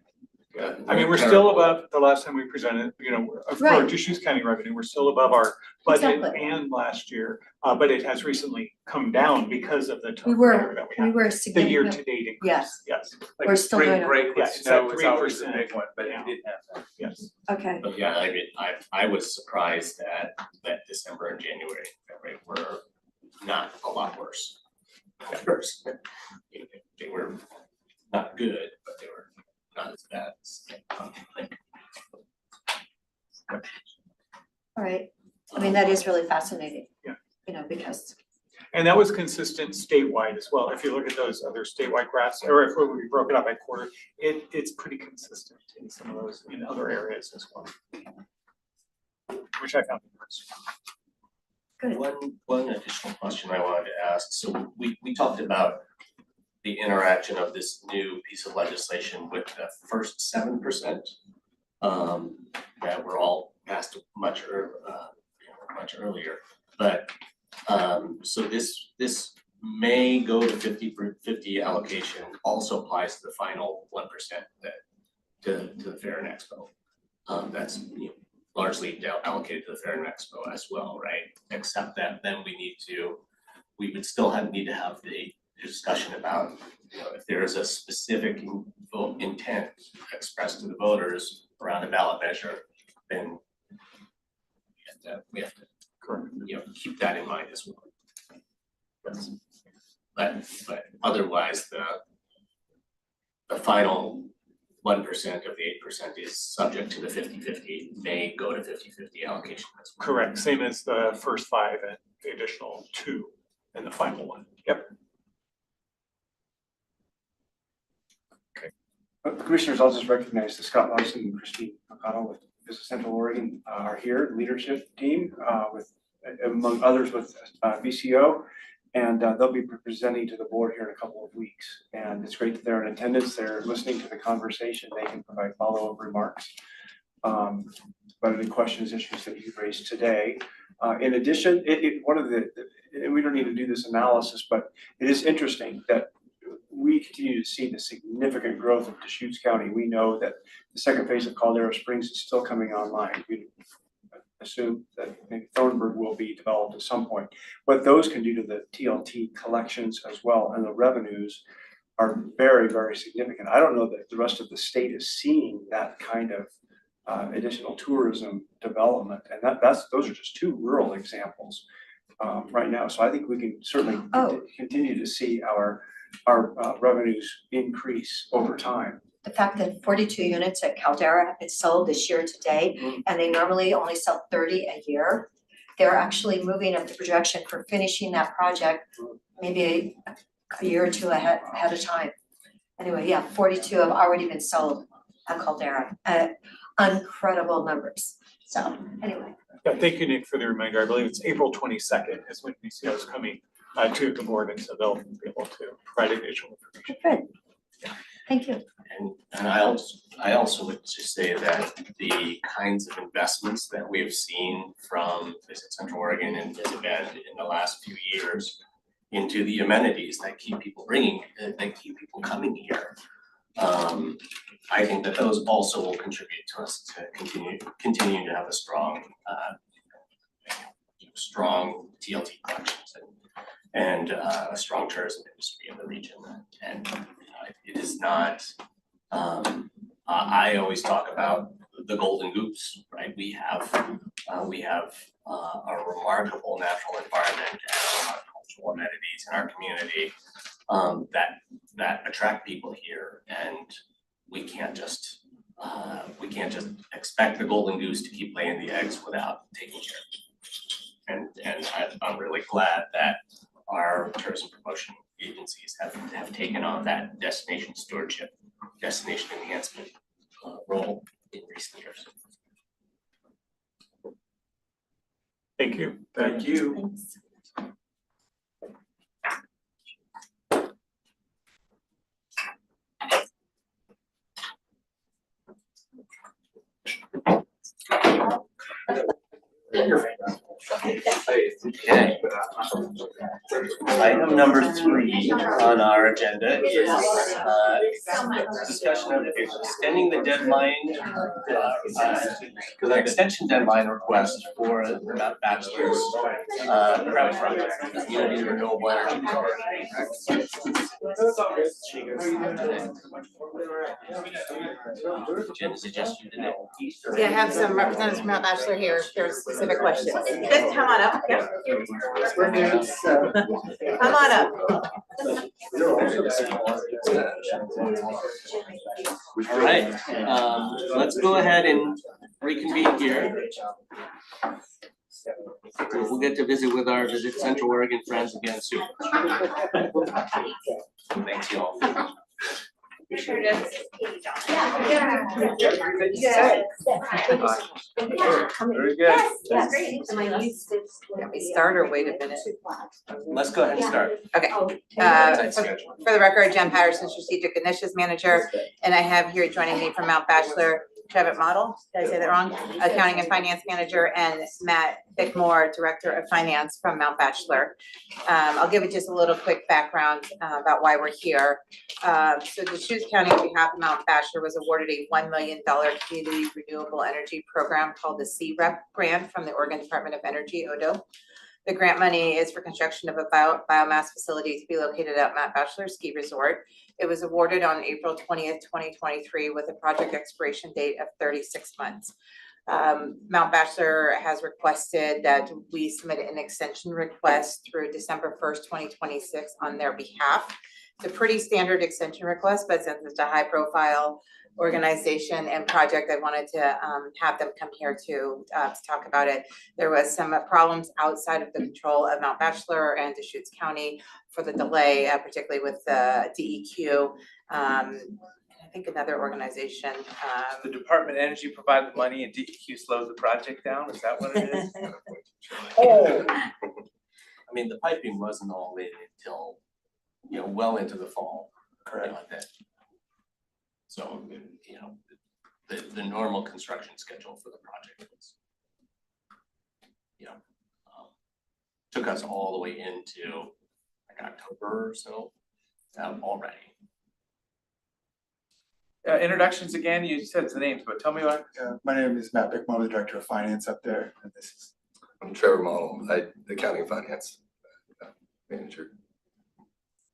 I mean, we're still above, the last time we presented, for Right. Deschutes County revenue, we're still above our budget Exactly. and last year. But it has recently come down because of the tough We were- weather that we We had. were The significant. year-to-date increase, Yes. yes, Like We're still spring doing it. break Yeah, with it's snow at is always the 3%. big one, but Yeah. it didn't have that. yes. Okay, But yeah, I mean, I was surprised that December and January, February were not a lot worse. First, they were not good, but they were not as bad as like. all right. I mean, that is really fascinating. Yeah. Because, And that was consistent statewide as well. If you look at those other statewide graphs, or if we broke it up by quarter, it's pretty consistent in some of those, in other areas as well. Which I found interesting. good. One additional question I wanted to ask, so we talked about the interaction of this new piece of legislation with the first 7%. That were all passed much earlier, but so this may go to 50/50 allocation also applies to the final 1% that to the Fair and Expo. That's largely allocated to the Fair and Expo as well, right? Except that then we would still need to have the discussion about, if there is a specific vote intent expressed to the voters around a ballot measure, then we have to keep that in mind as well. But otherwise, the final 1% of the 8% is subject to the 50/50, may go to 50/50 allocation as well. Correct, same as the first 5 and the additional 2 and the final 1. Yep. Commissioners, I'll just recognize that Scott Larson and Christine McConnell with Business Central Oregon are here, leadership team with, among others, with VCO. And they'll be presenting to the board here in a couple of weeks. And it's great that they're in attendance, they're listening to the conversation, they can provide follow-up remarks about any questions, issues that you've raised today. In addition, one of the, and we don't need to do this analysis, but it is interesting that we continue to see the significant growth of Deschutes County. We know that the second phase of Caldera Springs is still coming online. We assume that maybe Thornburg will be developed at some point. What those can do to the TLT collections as well, and the revenues are very, very significant. I don't know that the rest of the state is seeing that kind of additional tourism development, and those are just 2 rural examples right now. So I think we can certainly continue to see our revenues increase over time. The fact that 42 units at Caldera have been sold this year to date, and they normally only sell 30 a year. They're actually moving up the projection for finishing that project maybe a year or 2 ahead of time. Anyway, yeah, 42 have already been sold at Caldera. Incredible numbers. So anyway. Yeah, thank you, Nick, for the reminder. I believe it's April 22nd is when VCO is coming to the board, and so they'll be able to provide additional information. Good. Thank you. And I also would just say that the kinds of investments that we have seen from Visit Central Oregon and Visit Bend in the last few years into the amenities that keep people coming here. I think that those also will contribute to us to continue to have a strong TLT collections and a strong tourism industry in the region. And it is not, I always talk about the golden goose, right? We have a remarkable natural environment and cultural amenities in our community that attract people here, and we can't just expect the golden goose to keep laying the eggs without taking care of it. And I'm really glad that our tourism promotion agencies have taken on that destination stewardship, destination enhancement role in recent years. Thank you. Thank you. Thanks. Okay. Item number 3 on our agenda is discussion of extending the deadline, the extension deadline request for the bachelor's prep project, the community renewable energy program. Jen, is it just you today? Yeah, I have some representatives from Mount Bachelor here if there's specific questions. Just come on up, yeah. Come on up. All right, let's go ahead and reconvene here. We'll get to visit with our Visit Central Oregon friends again soon. Thanks, y'all. Very good. Can we start or wait a minute? Let's go ahead and start. Okay, Tight schedule. for the record, Jen Patterson, Strategic Initiatives Manager, and I have here joining me from Mount Bachelor, Trevitt Model, did I say that wrong? Accounting and Finance Manager, and Matt Bickmore, Director of Finance from Mount Bachelor. I'll give you just a little quick background about why we're here. So Deschutes County, on behalf of Mount Bachelor, was awarded a $1 million community renewable energy program called the CREP grant from the Oregon Department of Energy, ODO. The grant money is for construction of a biomass facility to be located at Mount Bachelor Ski Resort. It was awarded on April 20th, 2023 with a project expiration date of 36 months. Mount Bachelor has requested that we submit an extension request through December 1st, 2026 on their behalf. It's a pretty standard extension request, but since it's a high profile organization and project, I wanted to have them come here to talk about it. There was some problems outside of the control of Mount Bachelor and Deschutes County for the delay, particularly with the DEQ. I think another organization. The Department of Energy provided the money and DEQ slowed the project down, is that what it is? I mean, the piping wasn't all in until, well into the fall. Correct. Like that. So, the normal construction schedule for the project was, took us all the way into like October or so, already. Introductions again, you said the names, but tell me what. My name is Matt Bickmore, the Director of Finance up there, and this is. I'm Trevor Model, Accounting and Finance Manager.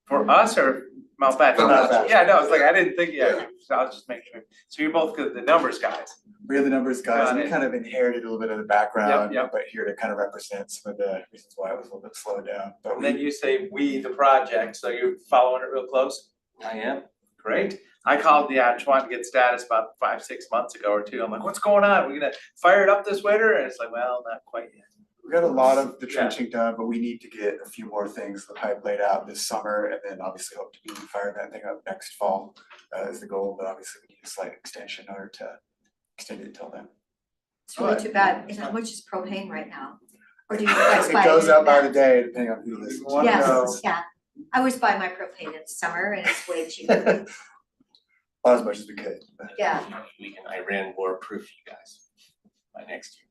For us or Mount Bachelor? Mount Bachelor. Yeah, no, it's like, I didn't think, so I'll just make sure. So you're both the numbers guys? We are the numbers guys, Got and it. we kind of inherited a little bit of the background, Yep. but here to kind of represent some of the reasons why it was a little bit slowed down. But And then you say we, the project, so you're following it real close? I am. Great. I called just wanted to get status about 5-6 months ago or two. I'm like, what's going on? We're gonna fire it up this winter? And it's like, well, not quite yet. we got a lot of the trenching done, but we need to get a few more things, the pipe laid out this summer, and then obviously hope to be firing that thing up next fall is the goal, but obviously we need a slight extension in order to extend it until then. It's really too bad. And how much is propane right now? Or do you guys It buy? goes up by the day depending on who listens. Yes, yeah. I always buy my propane in summer and it's way cheaper. Not as much as we could. Yeah. We can Iran war proof you guys by next year.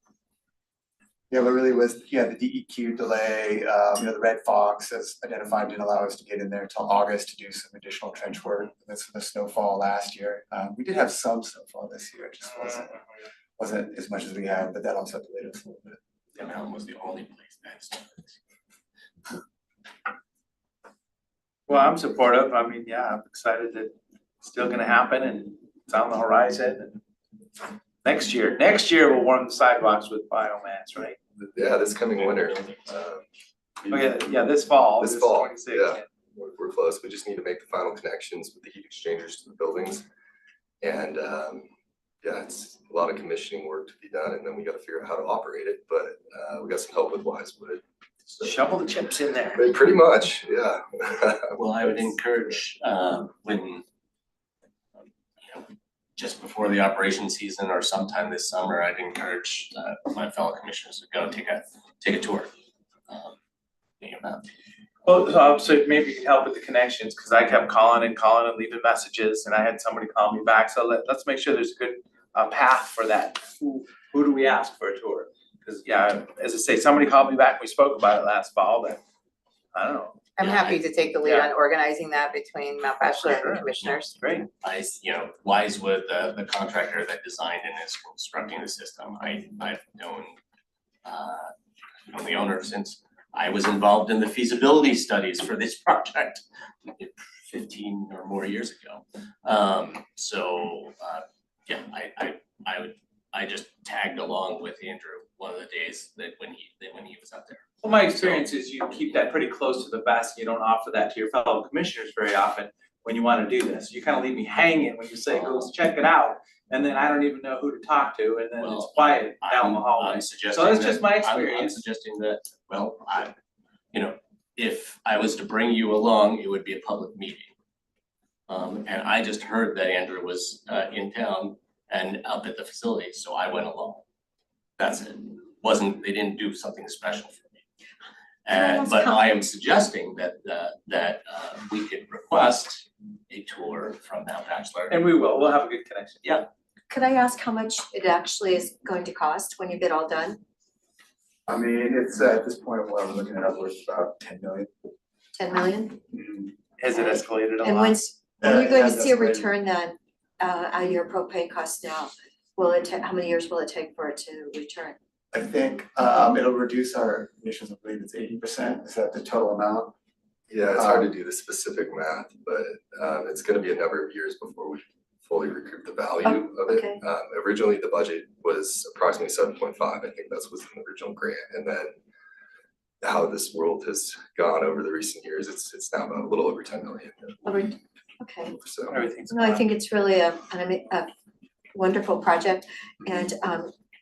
Yeah, but really was, the DEQ delay, the Red Fox as identified didn't allow us to get in there until August to do some additional trench work. That's the snowfall last year. We did have some snowfall this year, it just wasn't as much as we had, but that also delayed us a little bit. The mountain was the only place that's. Well, I'm supportive. I mean, I'm excited that it's still gonna happen and it's on the horizon. And next year we'll warm the sidewalks with biomass, right? Yeah, this coming winter. This fall. This fall, 26, yeah. We're close. We just need to make the final connections with the heat exchangers to the buildings. And it's a lot of commissioning work to be done, and then we gotta figure out how to operate it, but we got some help with Wisewood. So, shovel the chips in there. pretty much, yeah. Well, I would encourage, when, just before the operation season or sometime this summer, I'd encourage, my fellow commissioners to go take a tour. Well, so maybe you can help with the connections, because I kept calling and leaving messages, and I had somebody call me back, so let's make sure there's a good path for that. Who do we ask for a tour? Cause yeah, as I say, somebody called me back, we spoke about it last fall, but I don't know, I'm Yeah, happy to take the lead yeah. on organizing that between Mount Bachelor and Sure. the commissioners. great. Wisewood, the contractor that designed and is constructing the system, I've known the owner since I was involved in the feasibility studies for this project 15 or more years ago. I just tagged along with Andrew one of the days that when he was out there. Well, my experience is you keep that pretty close to the vest, you don't offer that to your fellow commissioners very often when you wanna do this. You kind of leave me hanging when you say, go check it out, and then I don't even know who to talk to, and then it's Well, quiet down the hallway. I'm suggesting So that's that- just my I'm experience. suggesting that, if I was to bring you along, it would be a public meeting. And I just heard that Andrew was in town and up at the facility, so I went along. That's it. They didn't do something special for me. But I am suggesting that we could request a tour from Mount Bachelor. And we'll have a good connection. Yeah. Could I ask how much it actually is going to cost when you get all done? I mean, it's at this point, what I'm looking at upwards about 10 million. 10 million? Has it escalated a And lot? when you're going to It see a has escalated. return then, out of your propane costs now, how many years will it take for it to return? I think it'll reduce our emissions, I believe it's 80%, is that the total amount? Yeah, it's hard to do the specific math, but it's gonna be a number of years before we fully recoup the value of it. okay. Originally, the budget was approximately 7.5, I think that's what's in the original grant, and then how this world has gone over the recent years, it's now about a little over 10 million. Okay, So Everything's. no, I think it's really a wonderful project. And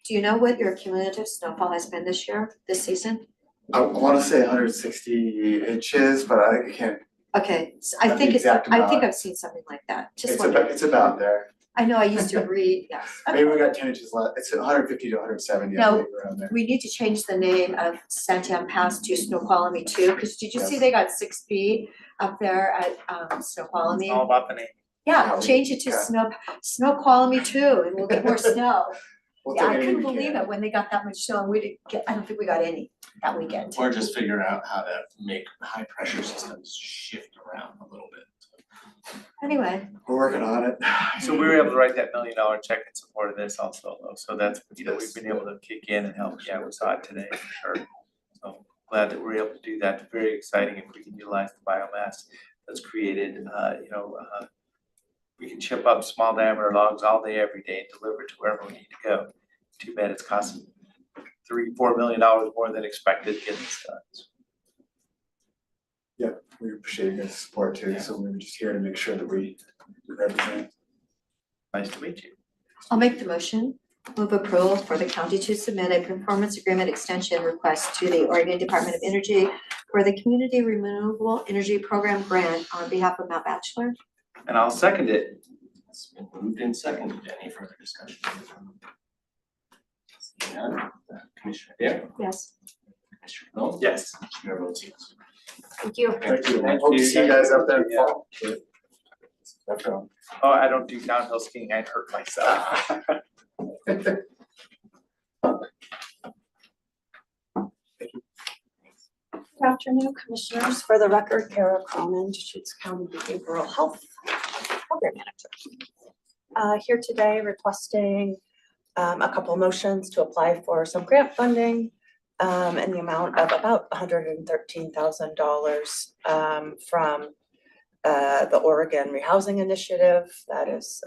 do you know what your cumulative snowfall has been this season? I wanna say 160 inches, but I can't, Okay, so I Not the think exact I think amount. I've seen something like that, just it's wondering. about, it's about there. I know I used to read, yes. Maybe we got 10 inches left, it's 150 to 170, I No. believe, around there. We need to change the name of Santan Pass to Snoqualmie too, because did you see Yes. they got 6 feet up there at Snoqualmie? It's all about the name. Yeah, Yeah, change it to yeah. Snoqualmie too, and we'll get more snow. We'll Yeah, take I anything couldn't we believe can. it when they got that much snow, and we didn't get, I don't think we got any that weekend. Or just figure out how to make high pressure systems shift around a little bit. We're Anyway, working on it. So we were able to write that $1 million check in support of this also, though, so that's, we've been able to kick in and help, yeah, we saw it today for sure. So glad that we're able to do that, very exciting if we can utilize the biomass that's created, we can chip up small diameter logs all day, every day, and deliver to wherever we need to go. Too bad it's costing $3-4 million more than expected to get this done. We appreciate your guys' support too, so we were just here to make sure that we represent. Nice to meet you. I'll make the motion, move approval for the county to submit a performance agreement extension request to the Oregon Department of Energy for the Community Renewable Energy Program grant on behalf of Mount Bachelor. And I'll second it. It's been moved and seconded. Any further discussion? Seeing none, Commissioner Dare, Yes. Commissioner Knoll? Yes. Chair votes yes. Thank you. Thank you. Thank Hope to you. see you guys up there in Yeah. fall. Let's go. Oh, I don't do downhill skiing, I'd hurt myself. Good afternoon, Commissioners. For the record, Kara Cronin, Deschutes County Behavioral Health Program Manager. Here today requesting a couple motions to apply for some grant funding in the amount of about $113,000 from the Oregon Rehousing Initiative. That is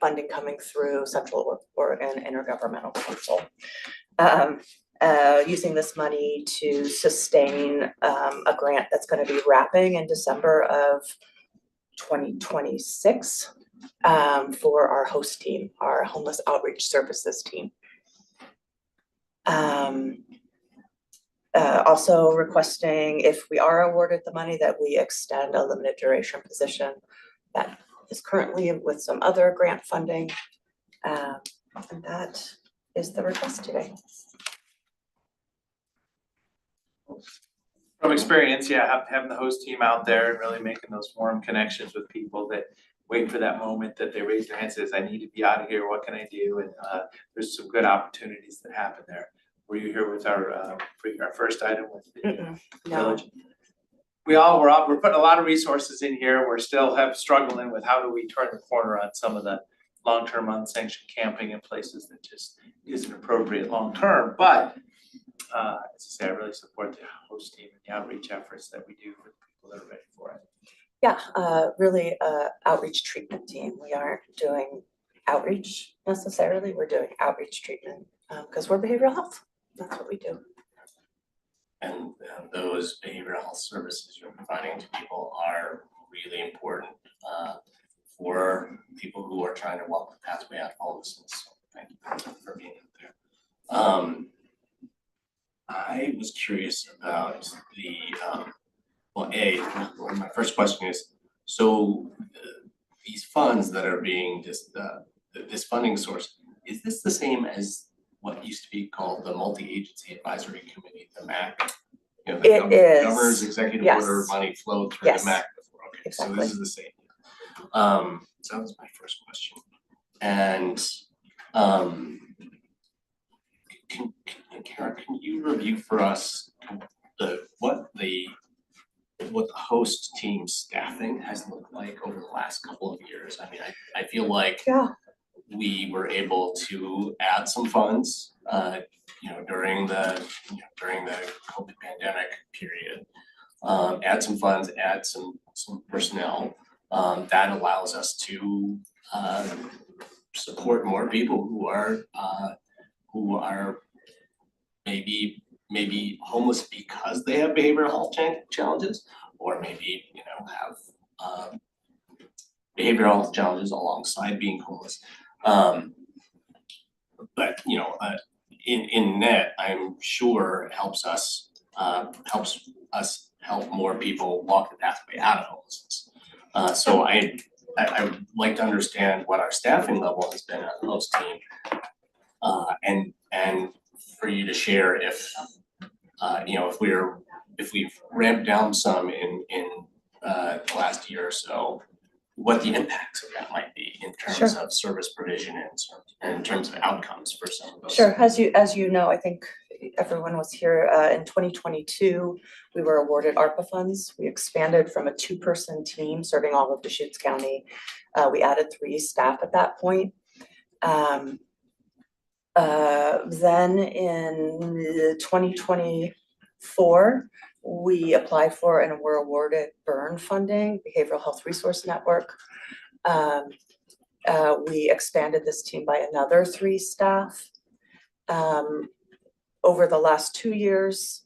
funding coming through Central Oregon Intergovernmental Council. Using this money to sustain a grant that's going to be wrapping in December of 2026 for our host team, our homeless outreach services team. Also requesting, if we are awarded the money, that we extend a limited duration position that is currently with some other grant funding. And that is the request today. From experience, yeah, having the host team out there and really making those warm connections with people that wait for that moment that they raise their hand and says, I need to be out of here, what can I do? And there's some good opportunities that happen there. Were you here with our first item with the Mm-mm, no. village? We're putting a lot of resources in here. We're still struggling with how do we turn the corner on some of the long-term unsanctioned camping in places that just isn't appropriate long-term, but as I say, I really support the host team and the outreach efforts that we do for the people that are ready for it. Yeah, really outreach treatment team. We aren't doing outreach necessarily, we're doing outreach treatment because we're behavioral health. That's what we do. And those behavioral health services you're providing to people are really important for people who are trying to walk the pathway out of homelessness. So thank you for being there. I was curious about my first question is, so these funds that are being this funding source, is this the same as what used to be called the Multi-Agency Advisory Committee, the MAC? You know, It is, Governor's executive yes. order money flowed through the Yes. MAC before, okay, Exactly. so this is the same. So that was my first question. And Kara, can you review for us what the host team staffing has looked like over the last couple of years? I mean, I feel like we were able to add some funds, during the COVID pandemic period. Add some funds, add some personnel, that allows us to support more people who are maybe homeless because they have behavioral health challenges, or maybe have behavioral health challenges alongside being homeless. But in net, I'm sure helps us help more people walk the pathway out of homelessness. So I would like to understand what our staffing level has been on the host team, and for you to share if we've ramped down some in the last year or so, what the impacts of that might be in terms of service provision and in terms of outcomes for some of those. Sure, as you know, I think everyone was here in 2022, we were awarded ARPA funds. We expanded from a 2-person team serving all of Deschutes County. We added 3 staff at that point. Then in 2024, we applied for and were awarded BURN funding, Behavioral Health Resource Network. We expanded this team by another 3 staff. Over the last 2 years,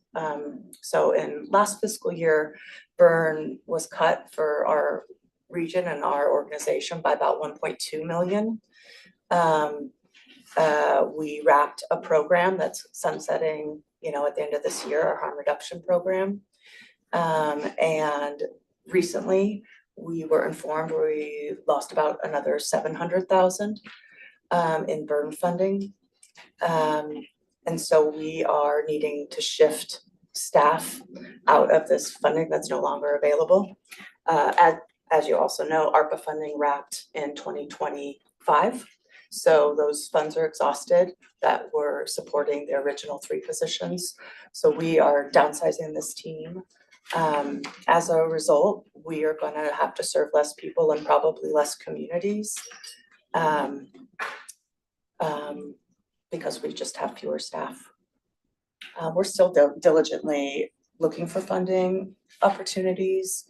so in last fiscal year, BURN was cut for our region and our organization by about 1.2 million. We wrapped a program that's sunsetting, at the end of this year, our harm reduction program. And recently we were informed we lost about another 700,000 in BURN funding. And so we are needing to shift staff out of this funding that's no longer available. As you also know, ARPA funding wrapped in 2025. So those funds are exhausted that were supporting the original 3 positions. So we are downsizing this team. As a result, we are going to have to serve less people and probably less communities because we just have fewer staff. We're still diligently looking for funding opportunities.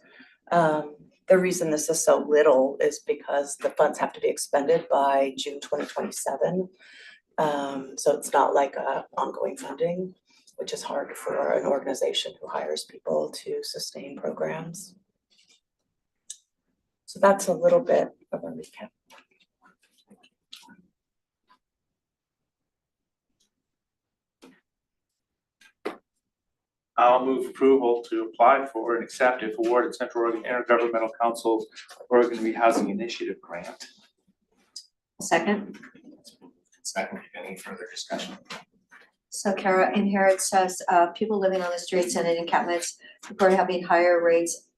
The reason this is so little is because the funds have to be expended by June 2027. So it's not like ongoing funding, which is hard for an organization who hires people to sustain programs. So that's a little bit of a recap. I'll move approval to apply for and accept if awarded Central Oregon Intergovernmental Council Oregon Rehousing Initiative grant. Second. Second, any further discussion? So Kara, in here it says, people living on the streets and in encampments report having higher rates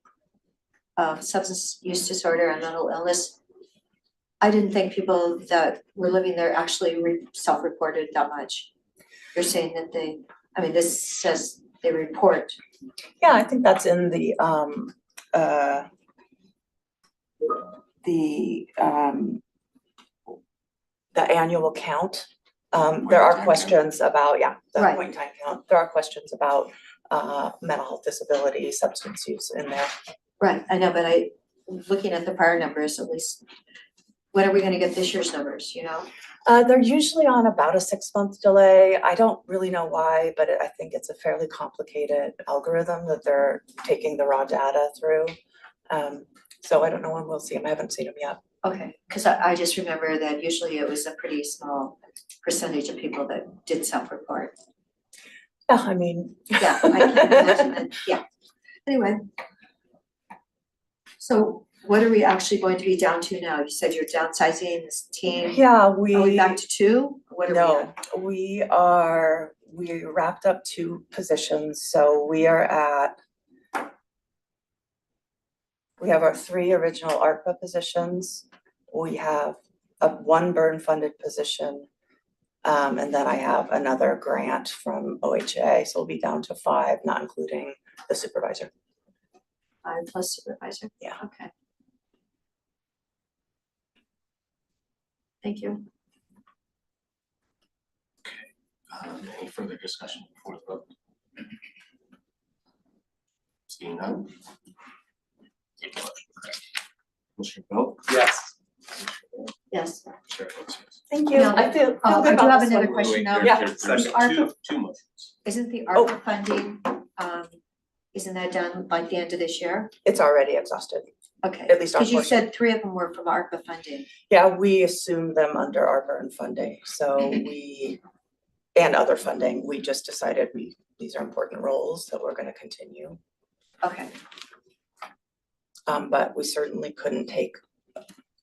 of substance use disorder and mental illness. I didn't think people that were living there actually self-reported that much. you're saying that they, I mean, this says they report. Yeah, I think that's in the annual count. There are questions about, the Right. point in time count. There are questions about mental health disability, substance use in there. Right, I know, but looking at the prior numbers, at least, when are we gonna get this year's numbers, you know? They're usually on about a 6-month delay. I don't really know why, but I think it's a fairly complicated algorithm that they're taking the raw data through. So I don't know when we'll see them. I haven't seen them yet. Okay, cause I just remember that usually it was a pretty small percentage of people that did self-report. Yeah, I mean. Yeah, I can imagine that, yeah. Anyway. So what are we actually going to be down to now? You said you're downsizing this team. Yeah, Are we back to 2? What are we No, at? we wrapped up 2 positions, so we have our 3 original ARPA positions. We have one burn funded position. And then I have another grant from OHA, so we'll be down to 5, not including the supervisor. 5 plus supervisor? Yeah. Okay. Thank you. Any further discussion before the vote? Seeing none. Take the motion. Commissioner Bill? Yes. Yes. Chair votes yes. Thank you. No, I feel I good do about have this another one. question now. Yeah. There's ARPA two motions. Isn't the Oh. ARPA funding, isn't that done by the end of this year? It's already exhausted, Okay, at least our cause you portion. said 3 of them were from ARPA funding. Yeah, we assume them under ARPA and funding, so and other funding, we just decided these are important roles that we're gonna continue. Okay, But we certainly couldn't take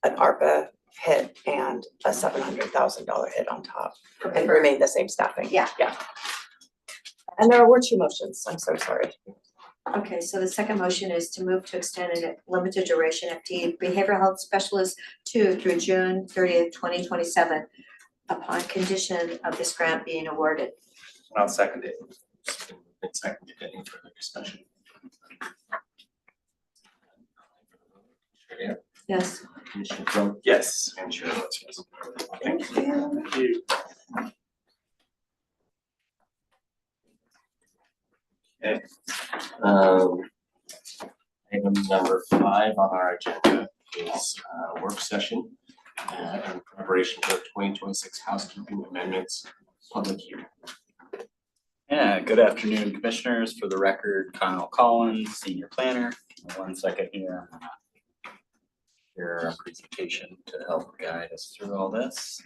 an ARPA hit and a $700,000 hit on top and remain the same staffing. Yeah. Yeah. And there were 2 motions, I'm so sorry. okay, so the second motion is to move to extend a limited duration FTE behavioral health specialist 2 through June 30th, 2027, upon condition of this grant being awarded. I'll second it. It's seconded. Any further discussion? Commissioner Rea? Yes. Commissioner Bill? Yes. And Chair votes yes. Thank you. Thank you. Okay. Item number 5 on our agenda is work session in preparation for 2026 housekeeping amendments public hearing. Yeah, good afternoon, commissioners. For the record, Kyle Collins, senior planner. 1 second here. I'm gonna share a presentation to help guide us through all this.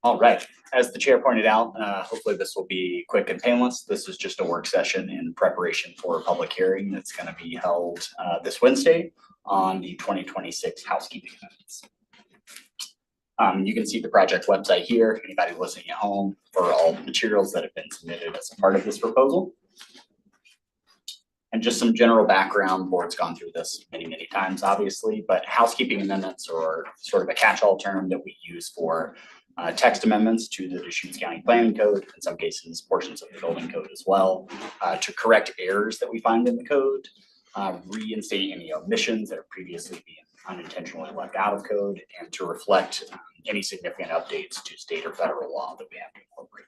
All right, as the chair pointed out, hopefully this will be quick and painless. This is just a work session in preparation for a public hearing that's going to be held this Wednesday on the 2026 housekeeping amendments. You can see the project website here, anybody listening at home, for all the materials that have been submitted as a part of this proposal. And just some general background, board's gone through this many, many times, obviously, but housekeeping amendments are sort of a catch-all term that we use for text amendments to the Deschutes County Planning Code, in some cases portions of the building code as well, to correct errors that we find in the code, reinstate any omissions that have previously been unintentionally left out of code, and to reflect any significant updates to state or federal law that we have to incorporate.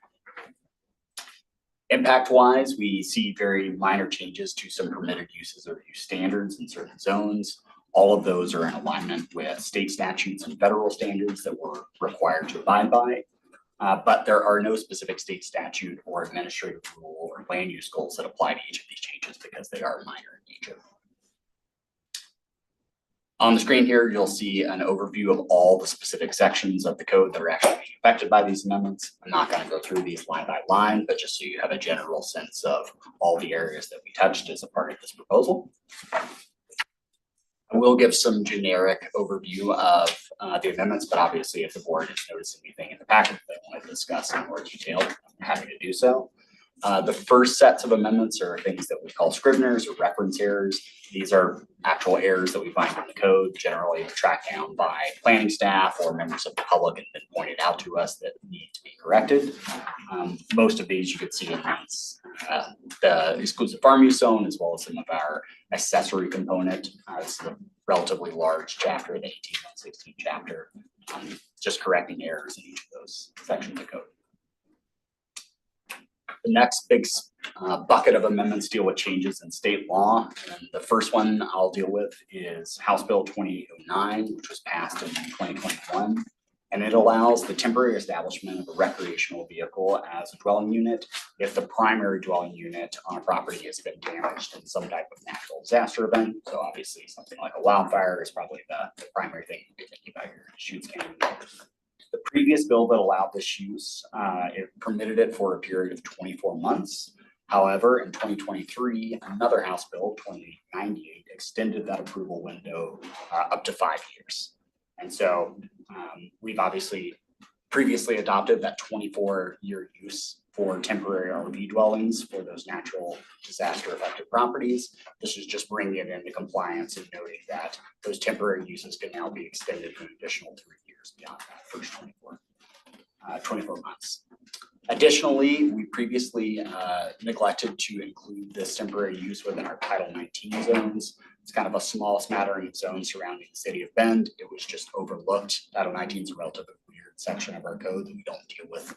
Impact-wise, we see very minor changes to some permitted uses or use standards in certain zones. All of those are in alignment with state statutes and federal standards that we're required to abide by. But there are no specific state statute or administrative rule or land use goals that apply to each of these changes because they are minor in nature. On the screen here, you'll see an overview of all the specific sections of the code that are actually being affected by these amendments. I'm not going to go through these line by line, but just so you have a general sense of all the areas that we touched as a part of this proposal. I will give some generic overview of the amendments, but obviously if the board has noticed anything in the packet that they want to discuss in more detail, I'm happy to do so. The first sets of amendments are things that we call scriveners or reference errors. These are actual errors that we find in the code, generally tracked down by planning staff or members of the public and been pointed out to us that need to be corrected. Most of these you could see in these, the exclusive farm use zone, as well as some of our accessory component. It's a relatively large chapter, the 18.16 chapter, just correcting errors in each of those sections of code. The next big bucket of amendments deal with changes in state law. And the first one I'll deal with is House Bill 2809, which was passed in 2021. And it allows the temporary establishment of a recreational vehicle as a dwelling unit if the primary dwelling unit on a property has been damaged in some type of natural disaster event. So obviously something like a wildfire is probably the primary thing you're thinking about here in Deschutes County. The previous bill that allowed this use, it permitted it for a period of 24 months. However, in 2023, another House Bill, 2898, extended that approval window up to 5 years. And so we've obviously previously adopted that 24-year use for temporary RV dwellings for those natural disaster affected properties. This is just bringing it into compliance and noting that those temporary uses can now be extended for an additional 3 years beyond that first 24 months. Additionally, we previously neglected to include this temporary use within our Title 19 zones. It's kind of a small smattering of zones surrounding the city of Bend. It was just overlooked. Title 19 is a relatively weird section of our code that we don't deal with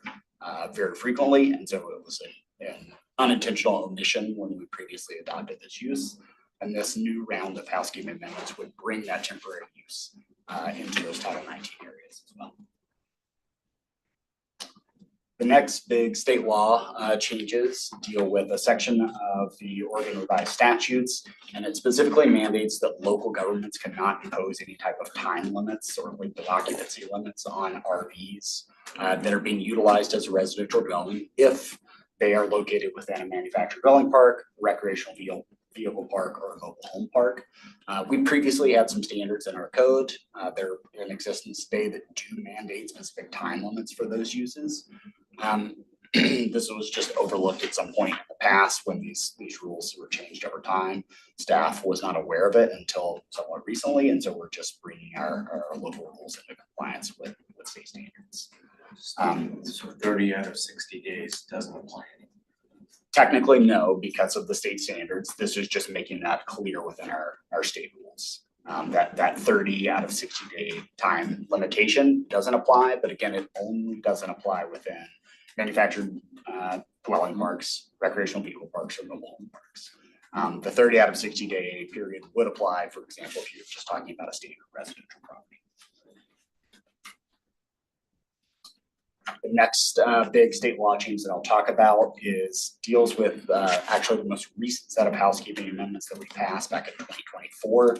very frequently. And so it was an unintentional omission when we previously adopted this use. And this new round of housekeeping amendments would bring that temporary use into those Title 19 areas as well. The next big state law changes deal with a section of the Oregon Revised Statutes, and it specifically mandates that local governments cannot impose any type of time limits or length of occupancy limits on RVs that are being utilized as a residential dwelling if they are located within a manufactured dwelling park, recreational vehicle park, or a mobile home park. We previously had some standards in our code. They're in existence today that do mandate specific time limits for those uses. This was just overlooked at some point in the past when these rules were changed over time. Staff was not aware of it until somewhat recently, and so we're just bringing our local rules into compliance with state standards. So 30 out of 60 days doesn't apply anymore. Technically, no, because of the state standards. This is just making that clear within our state rules. That 30 out of 60 day time limitation doesn't apply, but again, it only doesn't apply within manufactured dwelling parks, recreational vehicle parks, or mobile home parks. The 30 out of 60 day period would apply, for example, if you're just talking about a standard residential property. The next big state law change that I'll talk about deals with actually the most recent set of housekeeping amendments that we passed back in 2024.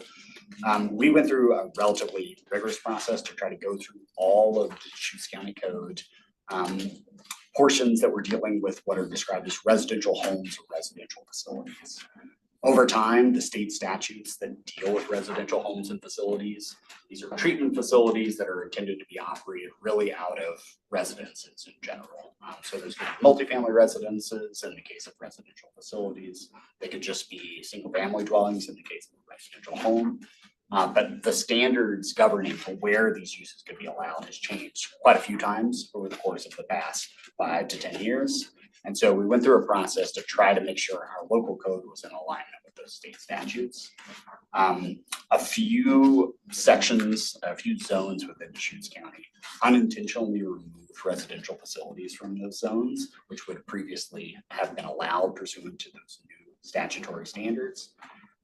We went through a relatively rigorous process to try to go through all of the Deschutes County Code portions that were dealing with what are described as residential homes or residential facilities. Over time, the state statutes that deal with residential homes and facilities, these are treatment facilities that are intended to be operated really out of residences in general. So there's going to be multifamily residences in the case of residential facilities. They could just be single family dwellings in the case of a residential home. But the standards governing for where these uses could be allowed has changed quite a few times over the course of the past 5 to 10 years. And so we went through a process to try to make sure our local code was in alignment with those state statutes. A few sections, a few zones within Deschutes County unintentionally removed residential facilities from those zones, which would previously have been allowed pursuant to those new statutory standards.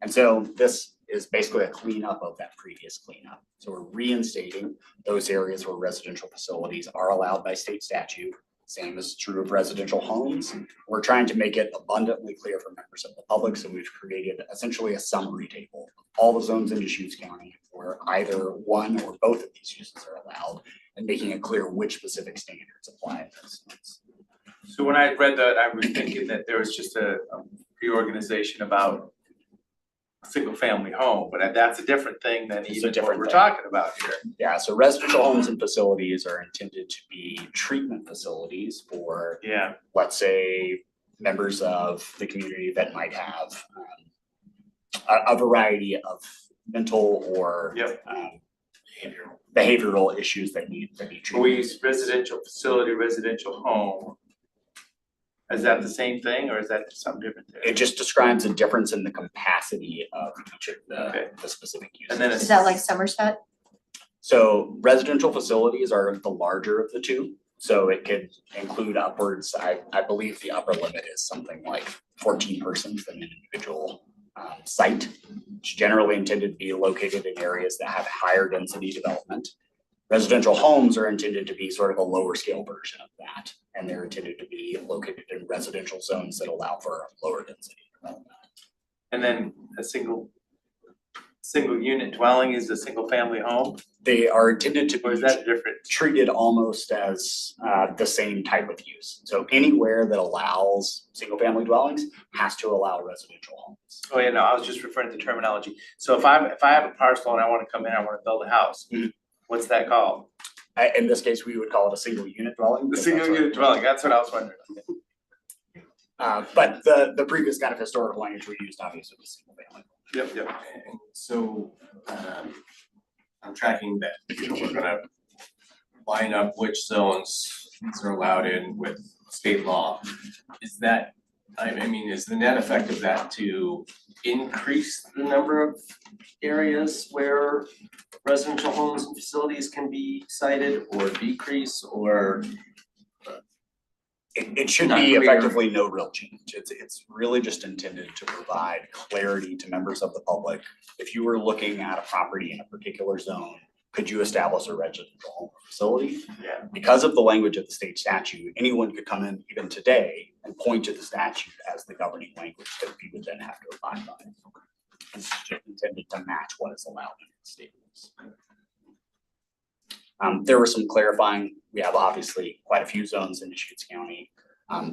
And so this is basically a cleanup of that previous cleanup. So we're reinstating those areas where residential facilities are allowed by state statute. Same is true of residential homes. We're trying to make it abundantly clear for members of the public. So we've created essentially a summary table of all the zones in Deschutes County where either one or both of these uses are allowed and making it clear which specific standards apply in those zones. So when I read that, I was thinking that there was just a reorganization about single family home, but that's a different thing than even what we're talking about here. Yeah, so residential homes and facilities are intended to be treatment facilities for, let's say, members of the community that might have a variety of mental or behavioral issues that need treatment. We use residential facility, residential home. Is that the same thing or is that something different there? It just describes a difference in the capacity of each of the specific uses. And then Is that like Somerset? So residential facilities are the larger of the two. So it could include upwards, I believe the upper limit is something like 14 persons in an individual site. It's generally intended to be located in areas that have higher density development. Residential homes are intended to be sort of a lower scale version of that. And they're intended to be located in residential zones that allow for lower density development. And then a single unit dwelling is a single family home? They are intended to Or is be that different? treated almost as the same type of use. So anywhere that allows single family dwellings has to allow residential homes. Oh yeah, no, I was just referring to terminology. So if I have a parcel and I wanna come in, I wanna build a house, what's that called? In this case, we would call it a single unit dwelling. The single unit dwelling, that's what I was wondering. But the previous kind of historical language we used obviously was single family. Yep. And so, I'm tracking that, we're gonna line up which zones these are allowed in with state law. Is that, I mean, is the net effect of that to increase the number of areas where residential homes and facilities can be cited, or decrease, or? It should Not be clear. effectively no real change. It's really just intended to provide clarity to members of the public. If you were looking at a property in a particular zone, could you establish a residential home or facility? Yeah. Because of the language of the state statute, anyone could come in even today and point to the statute as the governing language that we would then have to abide by. It's just intended to match what is allowed in the state rules. There was some clarifying. We have obviously quite a few zones in Deschutes County,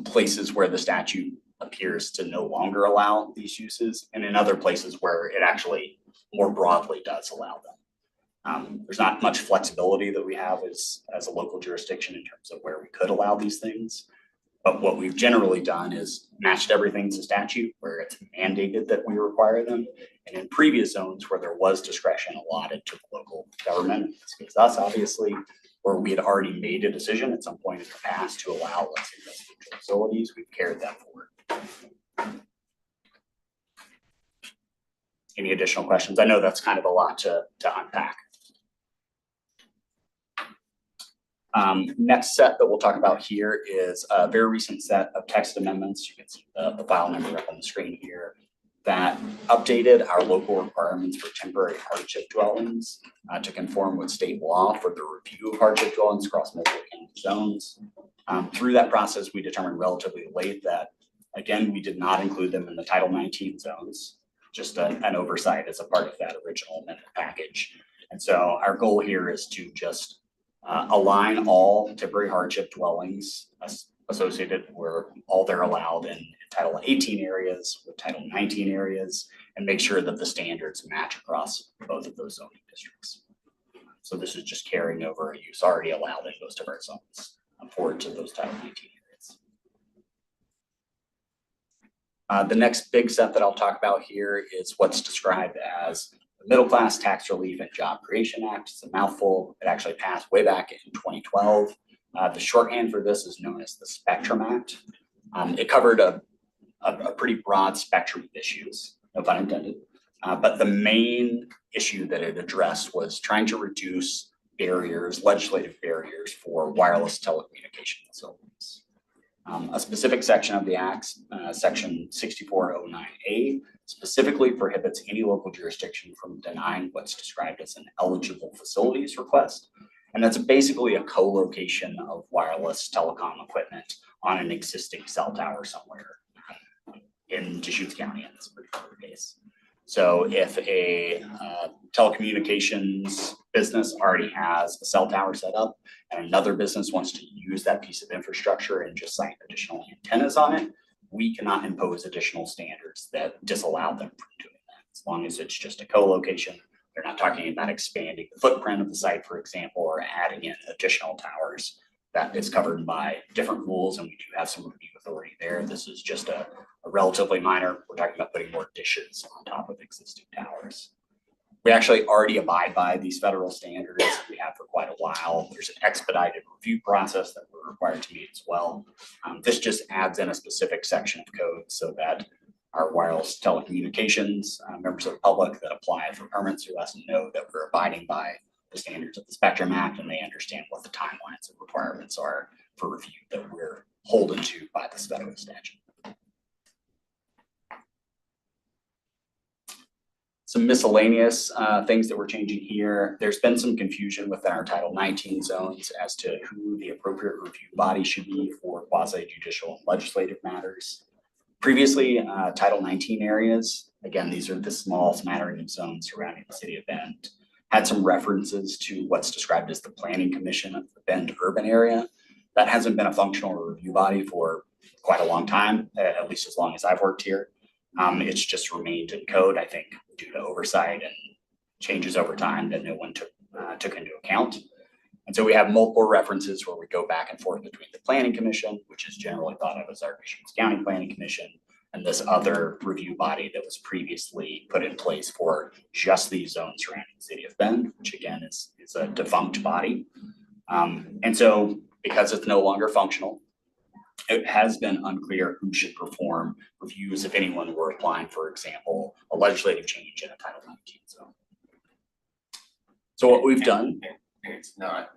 places where the statute appears to no longer allow these uses, and in other places where it actually more broadly does allow them. There's not much flexibility that we have as a local jurisdiction in terms of where we could allow these things. But what we've generally done is matched everything to statute where it's mandated that we require them. And in previous zones where there was discretion allotted to the local government, in this case us obviously, where we had already made a decision at some point in the past to allow, let's say, residential facilities, we've carried that forward. Any additional questions? I know that's kind of a lot to unpack. Next set that we'll talk about here is a very recent set of text amendments. You can see the file number up on the screen here that updated our local requirements for temporary hardship dwellings to conform with state law for the review of hardship dwellings across multiple county zones. Through that process, we determined relatively late that, again, we did not include them in the Title 19 zones, just an oversight as a part of that original amendment package. And so our goal here is to just align all temporary hardship dwellings associated where all they're allowed in Title 18 areas with Title 19 areas, and make sure that the standards match across both of those zoning districts. So this is just carrying over a use already allowed in most of our zones forward to those Title 19 areas. The next big set that I'll talk about here is what's described as the Middle Class Tax Relief and Job Creation Act. It's a mouthful. It actually passed way back in 2012. The shorthand for this is known as the Spectrum Act. It covered a pretty broad spectrum of issues, no pun intended. But the main issue that it addressed was trying to reduce barriers, legislative barriers for wireless telecommunication facilities. A specific section of the Act, Section 6409A, specifically prohibits any local jurisdiction from denying what's described as an eligible facilities request. And that's basically a co-location of wireless telecom equipment on an existing cell tower somewhere in Deschutes County in this particular case. So if a telecommunications business already has a cell tower set up and another business wants to use that piece of infrastructure and just site additional antennas on it, we cannot impose additional standards that disallow them from doing that. As long as it's just a co-location, they're not talking about expanding the footprint of the site, for example, or adding in additional towers. that is covered by different rules, and we do have some review authority there. This is just a relatively minor. We're talking about putting more dishes on top of existing towers. We actually already abide by these federal standards. We have for quite a while. There's an expedited review process that we're required to meet as well. This just adds in a specific section of code so that our wireless telecommunications members of the public that apply for permits through us know that we're abiding by the standards of the Spectrum Act, and they understand what the timelines and requirements are for review that we're holden to by this federal statute. Some miscellaneous things that we're changing here. There's been some confusion within our Title 19 zones as to who the appropriate review body should be for quasi-judicial and legislative matters. Previously, Title 19 areas, again, these are the small smattering of zones surrounding the city of Bend, had some references to what's described as the Planning Commission of the Bend urban area. That hasn't been a functional review body for quite a long time, at least as long as I've worked here. It's just remained in code, I think, due to oversight and changes over time that no one took into account. And so we have multiple references where we go back and forth between the Planning Commission, which is generally thought of as our Deschutes County Planning Commission, and this other review body that was previously put in place for just these zones surrounding the city of Bend, which again is a defunct body. And so because it's no longer functional, it has been unclear who should perform reviews if anyone were applying, for example, a legislative change in a Title 19 zone. So what we've done. It's not.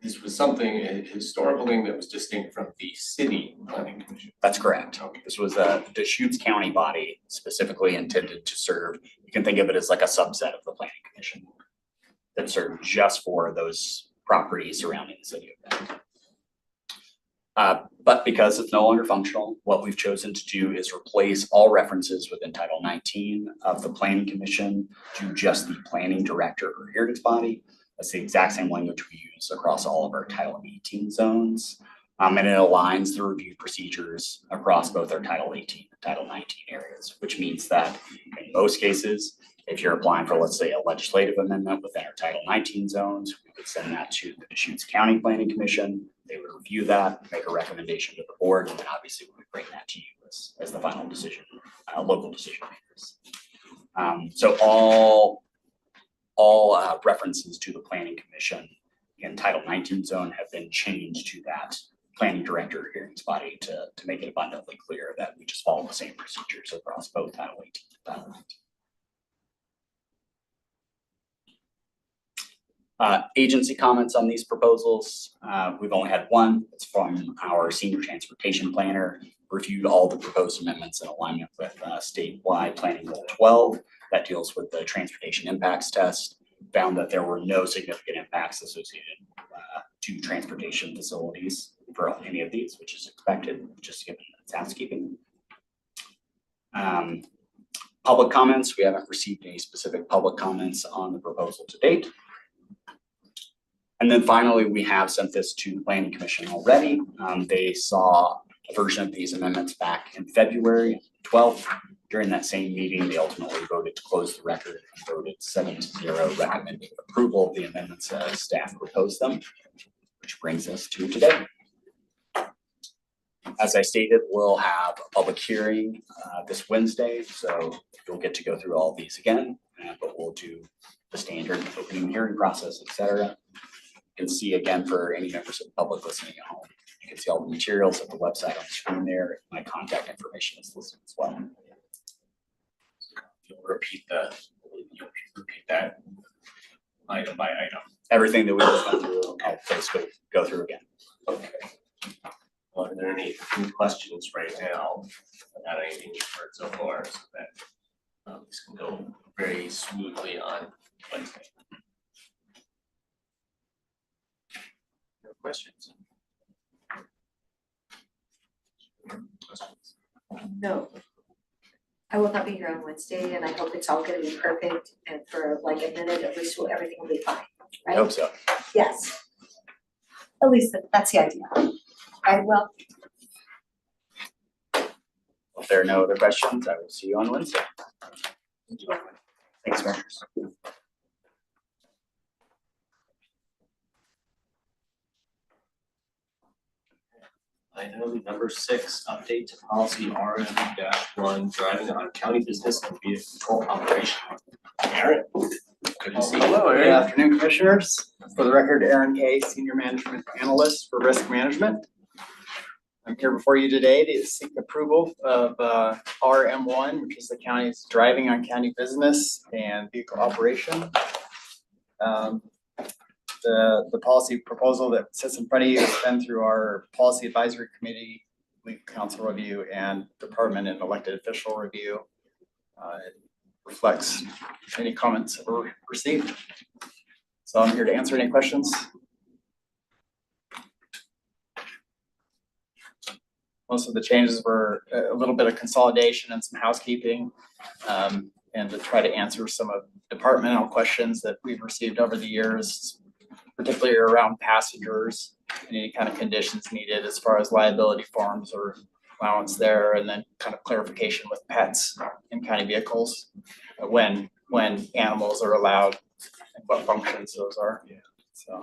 This was something, a historical thing that was distinct from the city planning commission. That's correct. Okay. This was a Deschutes County body specifically intended to serve, you can think of it as like a subset of the planning commission that served just for those properties surrounding the city of Bend. But because it's no longer functional, what we've chosen to do is replace all references within Title 19 of the Planning Commission to just the planning director or hearings body. That's the exact same language we use across all of our Title 18 zones. And it aligns the review procedures across both our Title 18 and Title 19 areas, which means that in most cases, if you're applying for, let's say, a legislative amendment within our Title 19 zones, we could send that to the Deschutes County Planning Commission. They would review that, make a recommendation to the board, and then obviously we would bring that to you as the final decision, local decision makers. So all references to the Planning Commission in Title 19 zone have been changed to that planning director hearings body to make it abundantly clear that we just follow the same procedures across both Title 18 and Title 19. Agency comments on these proposals. We've only had one. It's from our senior transportation planner, reviewed all the proposed amendments in alignment with statewide planning goal 12 that deals with the transportation impacts test, found that there were no significant impacts associated to transportation facilities for any of these, which is expected, just given its housekeeping. Public comments, we haven't received any specific public comments on the proposal to date. And then finally, we have sent this to the Planning Commission already. They saw a version of these amendments back in February 12th. During that same meeting, they ultimately voted to close the record and voted 7-0 recommending approval of the amendments as staff proposed them, which brings us to today. As I stated, we'll have a public hearing this Wednesday, so you'll get to go through all of these again, but we'll do the standard opening hearing process, et cetera. You can see again for any members of the public listening at home, you can see all the materials at the website on the screen there. My contact information is listed as well. You'll repeat that item by item. Everything that we just went through, I'll basically go through again. Okay. Well, are there any questions right now about anything you've heard so far, so that this can go very smoothly on Wednesday? No questions? No. I will not be here on Wednesday, and I hope it's all gonna be perfect, and for like a minute, at least everything will be fine, I right? hope so. Yes. At least that's the idea. I will. If there are no other questions, I will see you on Wednesday. Thanks, Commissioners. item number 6, update to policy RM-1, driving on county business and vehicle operation. Aaron, good to see you. Hello, Good Aaron. afternoon, Commissioners. For the record, Aaron Kay, Senior Management Analyst for Risk Management. I'm here before you today to seek approval of RM1, which is the county's driving on county business and vehicle operation. The policy proposal that sits in front of you has been through our Policy Advisory Committee, Legal Counsel review, and Department and Elected Official review. It reflects any comments that were received. So I'm here to answer any questions. Most of the changes were a little bit of consolidation and some housekeeping, and to try to answer some of departmental questions that we've received over the years, particularly around passengers and any kind of conditions needed as far as liability forms or allowance there, and then kind of clarification with pets in county vehicles, when animals are allowed and what functions those are. Yeah. So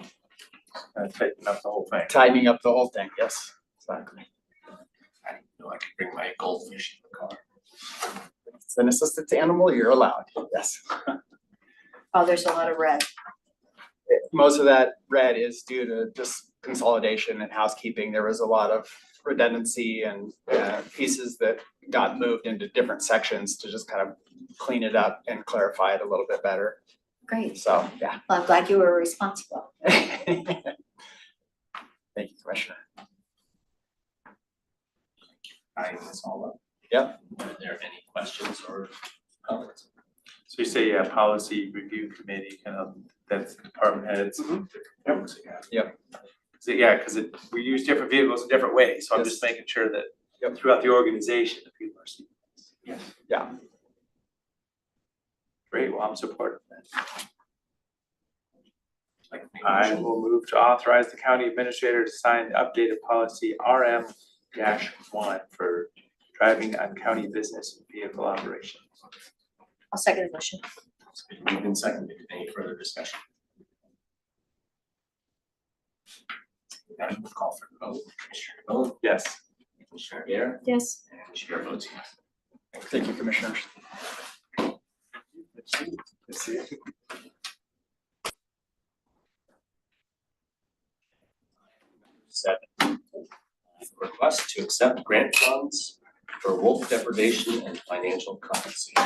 Tightening up the whole thing. tightening up the whole thing, yes, exactly. I didn't know I could bring my goldfish in the car. If it's an assisted animal, you're allowed, yes. Oh, there's a lot of red. Most of that red is due to just consolidation and housekeeping. There was a lot of redundancy and pieces that got moved into different sections to just kind of clean it up and clarify it a little bit better. Great. So, yeah. Well, I'm glad you were responsible. Thank you, Commissioner. Eyeing this all up. Yep. Are there any questions or comments? So you say, yeah, policy review committee, kind of, that's the department heads. Yep. So, yeah, because we use different vehicles in different ways, so I'm just making sure that throughout the organization, the people are seeing this. Yes. Yeah. Great, well, I'm supportive of that. I will move to authorize the county administrator to sign the updated policy RM-1 for driving on county business and vehicle operations. I'll second the motion. It's been moved and seconded. Any further discussion? Now we'll call for the vote. Commissioner DeBonne? Yes. Commissioner Adair? Yes. And Chair votes yes. Thank you, Commissioners. Good to see you. Seven. Request to accept grant funds for wolf depredation and financial compensation.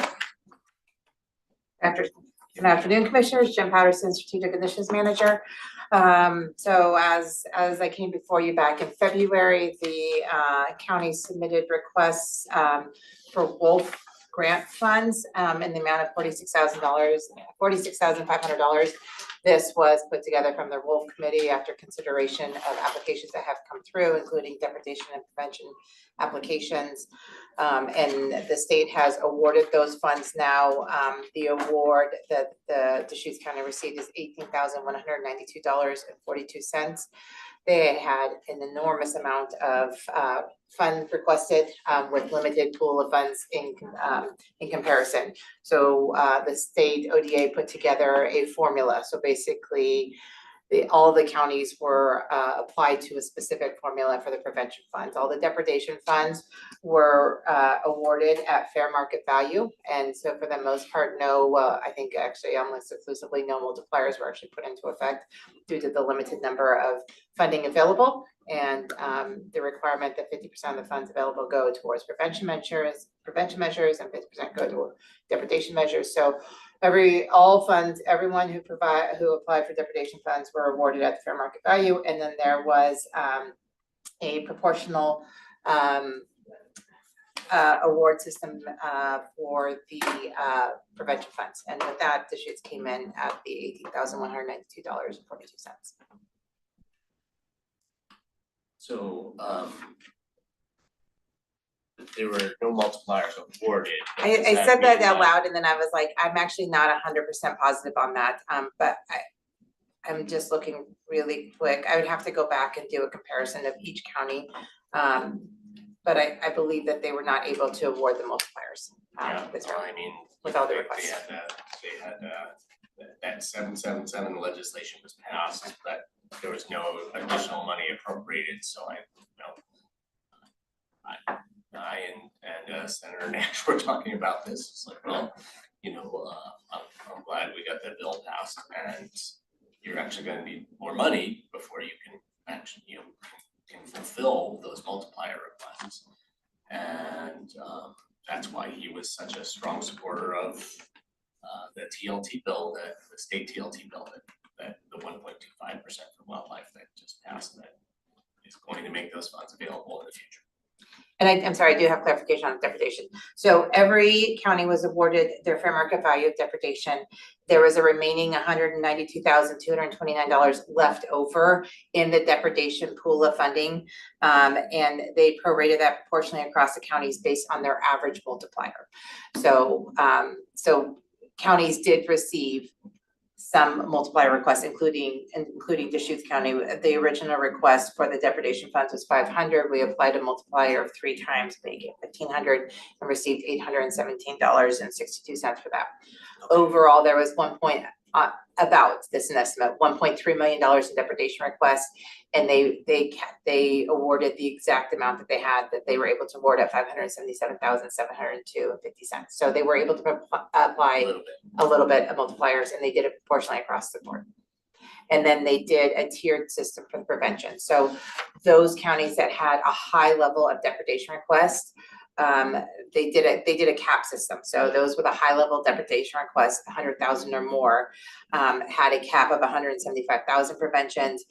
Good afternoon, Commissioners. Jim Patterson, Strategic Initiatives Manager. So as I came before you back in February, the county submitted requests for wolf grant funds in the amount of $46,500. This was put together from the Wolf Committee after consideration of applications that have come through, including depredation and prevention applications. And the state has awarded those funds now. The award that the Deschutes County received is $18,192.42. They had an enormous amount of fund requested with limited pool of funds in comparison. So the state ODA put together a formula. So basically, all the counties were applied to a specific formula for the prevention funds. All the depredation funds were awarded at fair market value. And so for the most part, I think actually almost exclusively no multipliers were actually put into effect due to the limited number of funding available and the requirement that 50% of the funds available go towards prevention measures and 50% go to depredation measures. So everyone who applied for depredation funds were awarded at the fair market value, and then there was a proportional award system for the prevention funds, and with that, the Deschutes came in at the $18,192.42. So, there were no multipliers awarded. I said that out loud, and then I was like, I'm actually not 100% positive on that, but I'm just looking really quick. I would have to go back and do a comparison of each county. But I believe that they were not able to award the multipliers. With all the requests. They had that 777 legislation was passed, but there was no additional money appropriated, so Senator Nash were talking about this, it's like, well, I'm glad we got that bill passed, and you're actually gonna need more money before you can actually, can fulfill those multiplier requests. And that's why he was such a strong supporter of the TLT bill, the state TLT bill, that the 1.25% for wildlife that just passed, that is going to make those funds available in the future. And I'm sorry, I do have clarification on depredation. So every county was awarded their fair market value of depredation. There was a remaining $192,229 left over in the depredation pool of funding. And they prorated that proportionally across the counties based on their average multiplier. So counties did receive some multiplier requests, including Deschutes County. The original request for the depredation funds was 500. We applied a multiplier of 3 times, making it 1,500, and received $817.62 for that. Overall, there was this is an estimate, $1.3 million in depredation requests, and they awarded the exact amount that they had, that they were able to award at $577,702.50. So they were able to apply a little bit of multipliers, and they did it proportionally across the board. And then they did a tiered system for the prevention. So those counties that had a high level of depredation requests, they did a cap system. So those with a high level depredation request, 100,000 or more, had a cap of 175,000 preventions.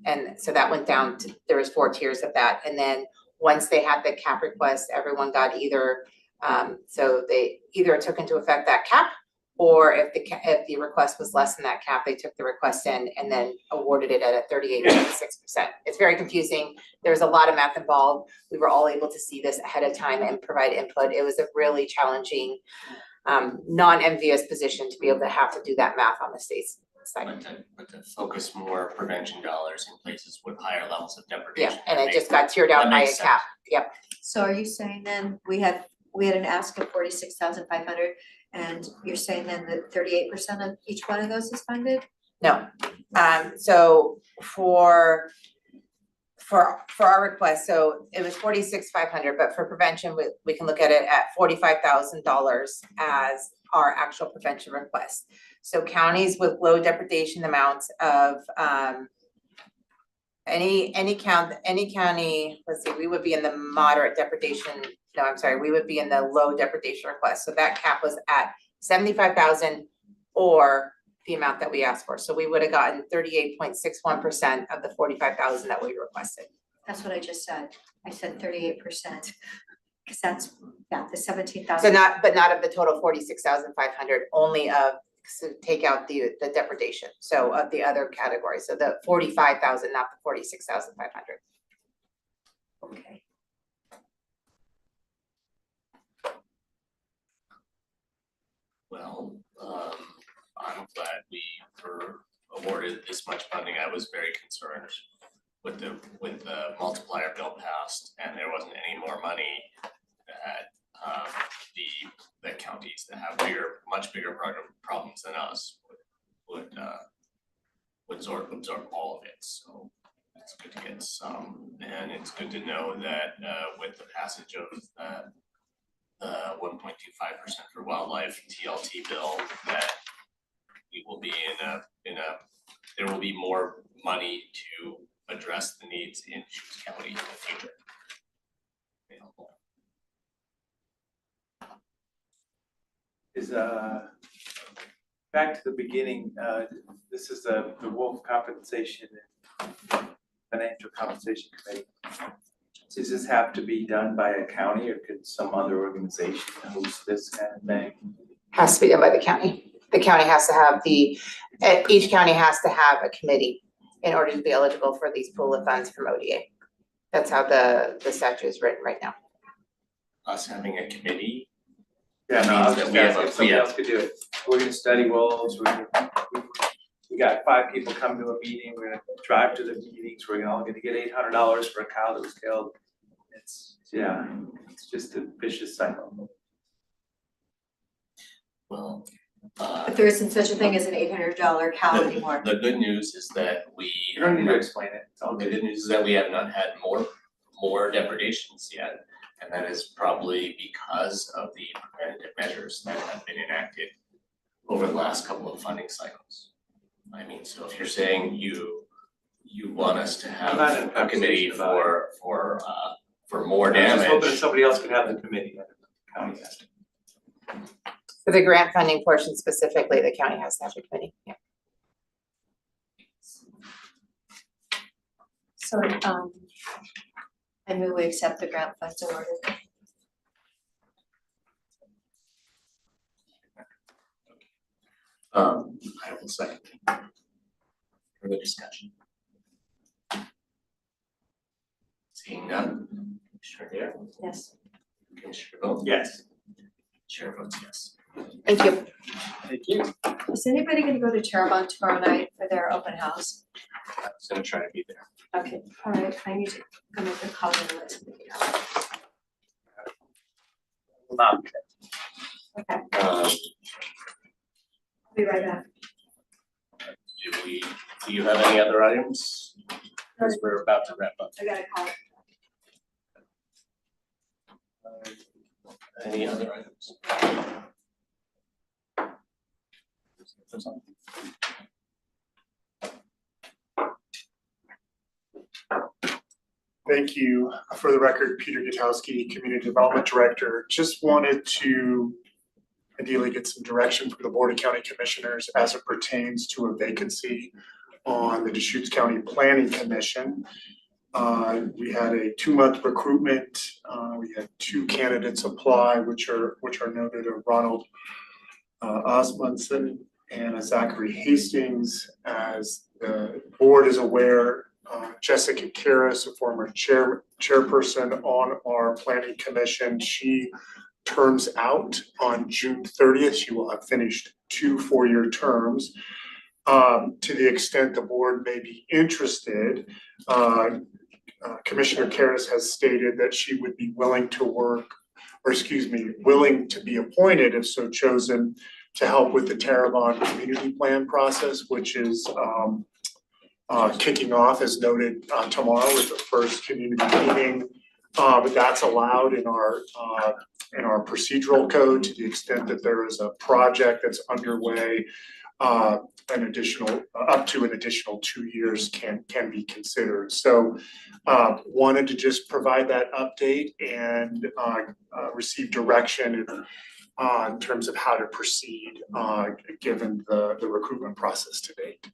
And so that went down to, there was 4 tiers of that. And then once they had the cap request, everyone got either, so they either took into effect that cap, or if the request was less than that cap, they took the request in and then awarded it at a 38.6%. It's very confusing. There's a lot of math involved. We were all able to see this ahead of time and provide input. It was a really challenging, non-envious position to be able to have to do that math on the state's side. But to focus more prevention dollars in places with higher levels of depredation. Yeah, and it just got tiered out by a cap. Yep. So are you saying then we had an ask of 46,500, and you're saying then that 38% of each one of those is funded? No. So for our request, so it was 46,500, but for prevention, we can look at it at $45,000 as our actual prevention request. So counties with low depredation amounts of any county, let's see, we would be in the moderate depredation. No, I'm sorry, we would be in the low depredation request. So that cap was at 75,000 or the amount that we asked for. So we would have gotten 38.61% of the 45,000 that we requested. That's what I just said. I said 38%. Because that's, the 17,000. So but not of the total 46,500, only of, so take out the depredation. So of the other category. So the 45,000, not the 46,500. Okay. Well, I'm glad we were awarded this much funding. I was very concerned with the multiplier bill passed, and there wasn't any more money that the counties that have much bigger problems than us would absorb all of it. So it's good to get some, and it's good to know that with the passage of the 1.25% for wildlife TLT bill, that we will be there will be more money to address the needs in Deschutes County in the future. Available. Is back to the beginning, this is the Wolf Compensation and Financial Compensation Committee. Does this have to be done by a county, or could some other organization host this kind of thing? Has to be done by the county. The county has to have each county has to have a committee in order to be eligible for these pool of funds from ODA. That's how the statute is written right now. Us having a committee. Yeah, no, I was just asking if somebody else could do it. We're gonna study wolves, we got 5 people come to a meeting, we're gonna drive to the meetings, we're all gonna get $800 for a cow that was killed. It's just a vicious cycle. Well, If there isn't such a thing as an $800 cow anymore. The good news is that we. You don't need to explain it. It's all The good. good news is that we have not had more depredations yet. And that is probably because of the preventative measures that have been enacted over the last couple of funding cycles. I mean, so if you're saying you want us to have I'm not in a committee conversation for more I was just hoping damage. somebody else could have the committee, that the county has to. For the grant funding portion specifically, the county has to have a committee, yeah. So, I move we accept the grant funds awarded. I will second. Further discussion? Seeing none, Commissioner Dare, Yes. Commissioner Vogt. Yes. Chair votes yes. Thank you. Thank you. Is anybody gonna go to Terrebonne tomorrow night for their open house? I was gonna try to be there. Okay, all right, I need to go make a call and let somebody know. Okay, Um, I'll be right back. do you have any other items? Because we're about to wrap up. I gotta call. Any other items? Thank you. For the record, Peter Gutowski, Community Development Director. Just wanted to ideally get some direction from the Board of County Commissioners as it pertains to a vacancy on the Deschutes County Planning Commission. We had a 2-month recruitment. We had 2 candidates apply, which are noted, are Ronald Osmundson and Zachary Hastings. As the board is aware, Jessica Karas, a former chairperson on our planning commission, she terms out on June 30th. She will have finished 2 4-year terms. To the extent the board may be interested, Commissioner Karas has stated that she would be willing to willing to be appointed if so chosen to help with the Terrebonne Community Plan process, which is kicking off as noted tomorrow with the first community meeting. But that's allowed in our procedural code to the extent that there is a project that's underway. An additional, up to an additional 2 years can be considered. So wanted to just provide that update and receive direction in terms of how to proceed given the recruitment process to date.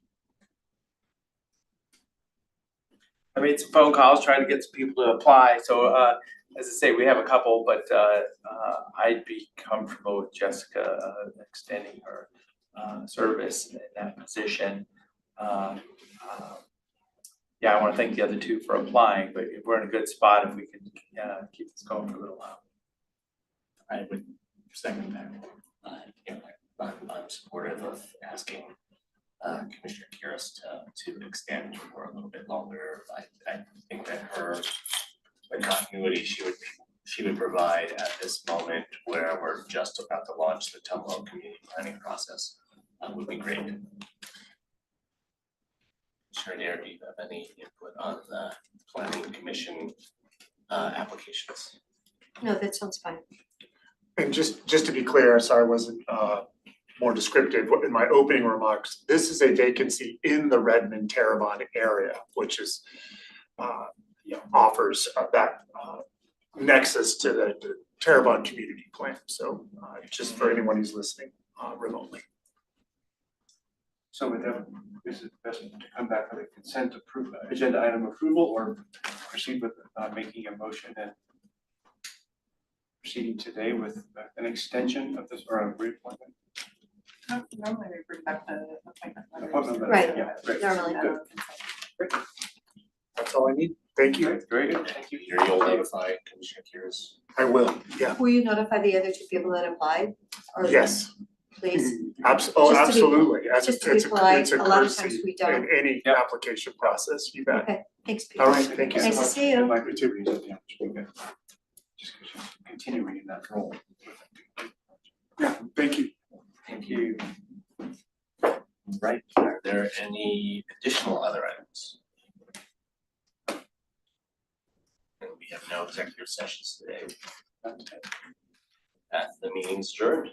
I made some phone calls, trying to get some people to apply, so as I say, we have a couple, but I'd be comfortable with Jessica extending her service in that position. Yeah, I wanna thank the other 2 for applying, but we're in a good spot if we can keep this going for a little while. I would second that. I'm supportive of asking Commissioner Karas to extend for a little bit longer. I think that the continuity she would provide at this moment where we're just about to launch the Tumalo community planning process would be great. Commissioner Dare, do you have any input on the planning commission applications? No, that sounds fine. And just to be clear, sorry, I wasn't more descriptive in my opening remarks. This is a vacancy in the Redmond Terrebonne area, which is offers that nexus to the Terrebonne community plan. So just for anyone who's listening remotely. So with that, is it best to come back with a consent agenda item approval or proceed with making a motion and proceeding today with an extension of this or a reappointment? Normally we bring back the appointment letters. Appointment letters, Right, yeah, right. normally. Good. That's all I need. Thank you. Very good, thank you. You'll notify Commissioner Karas. I will, yeah. Will you notify the other 2 people that applied? Or Yes. Please? Just to be- Absolutely. As just to it's be polite, it's a a lot of times courtesy we don't. in any application process, you bet. Okay, thanks, Peter. All right, thank you so Nice to much. see you. My activities, yeah, should be good. Just continuing in that role. Yeah, thank you. Thank you. Right, are there any additional other items? And we We have no executive sessions today. The meeting's adjourned.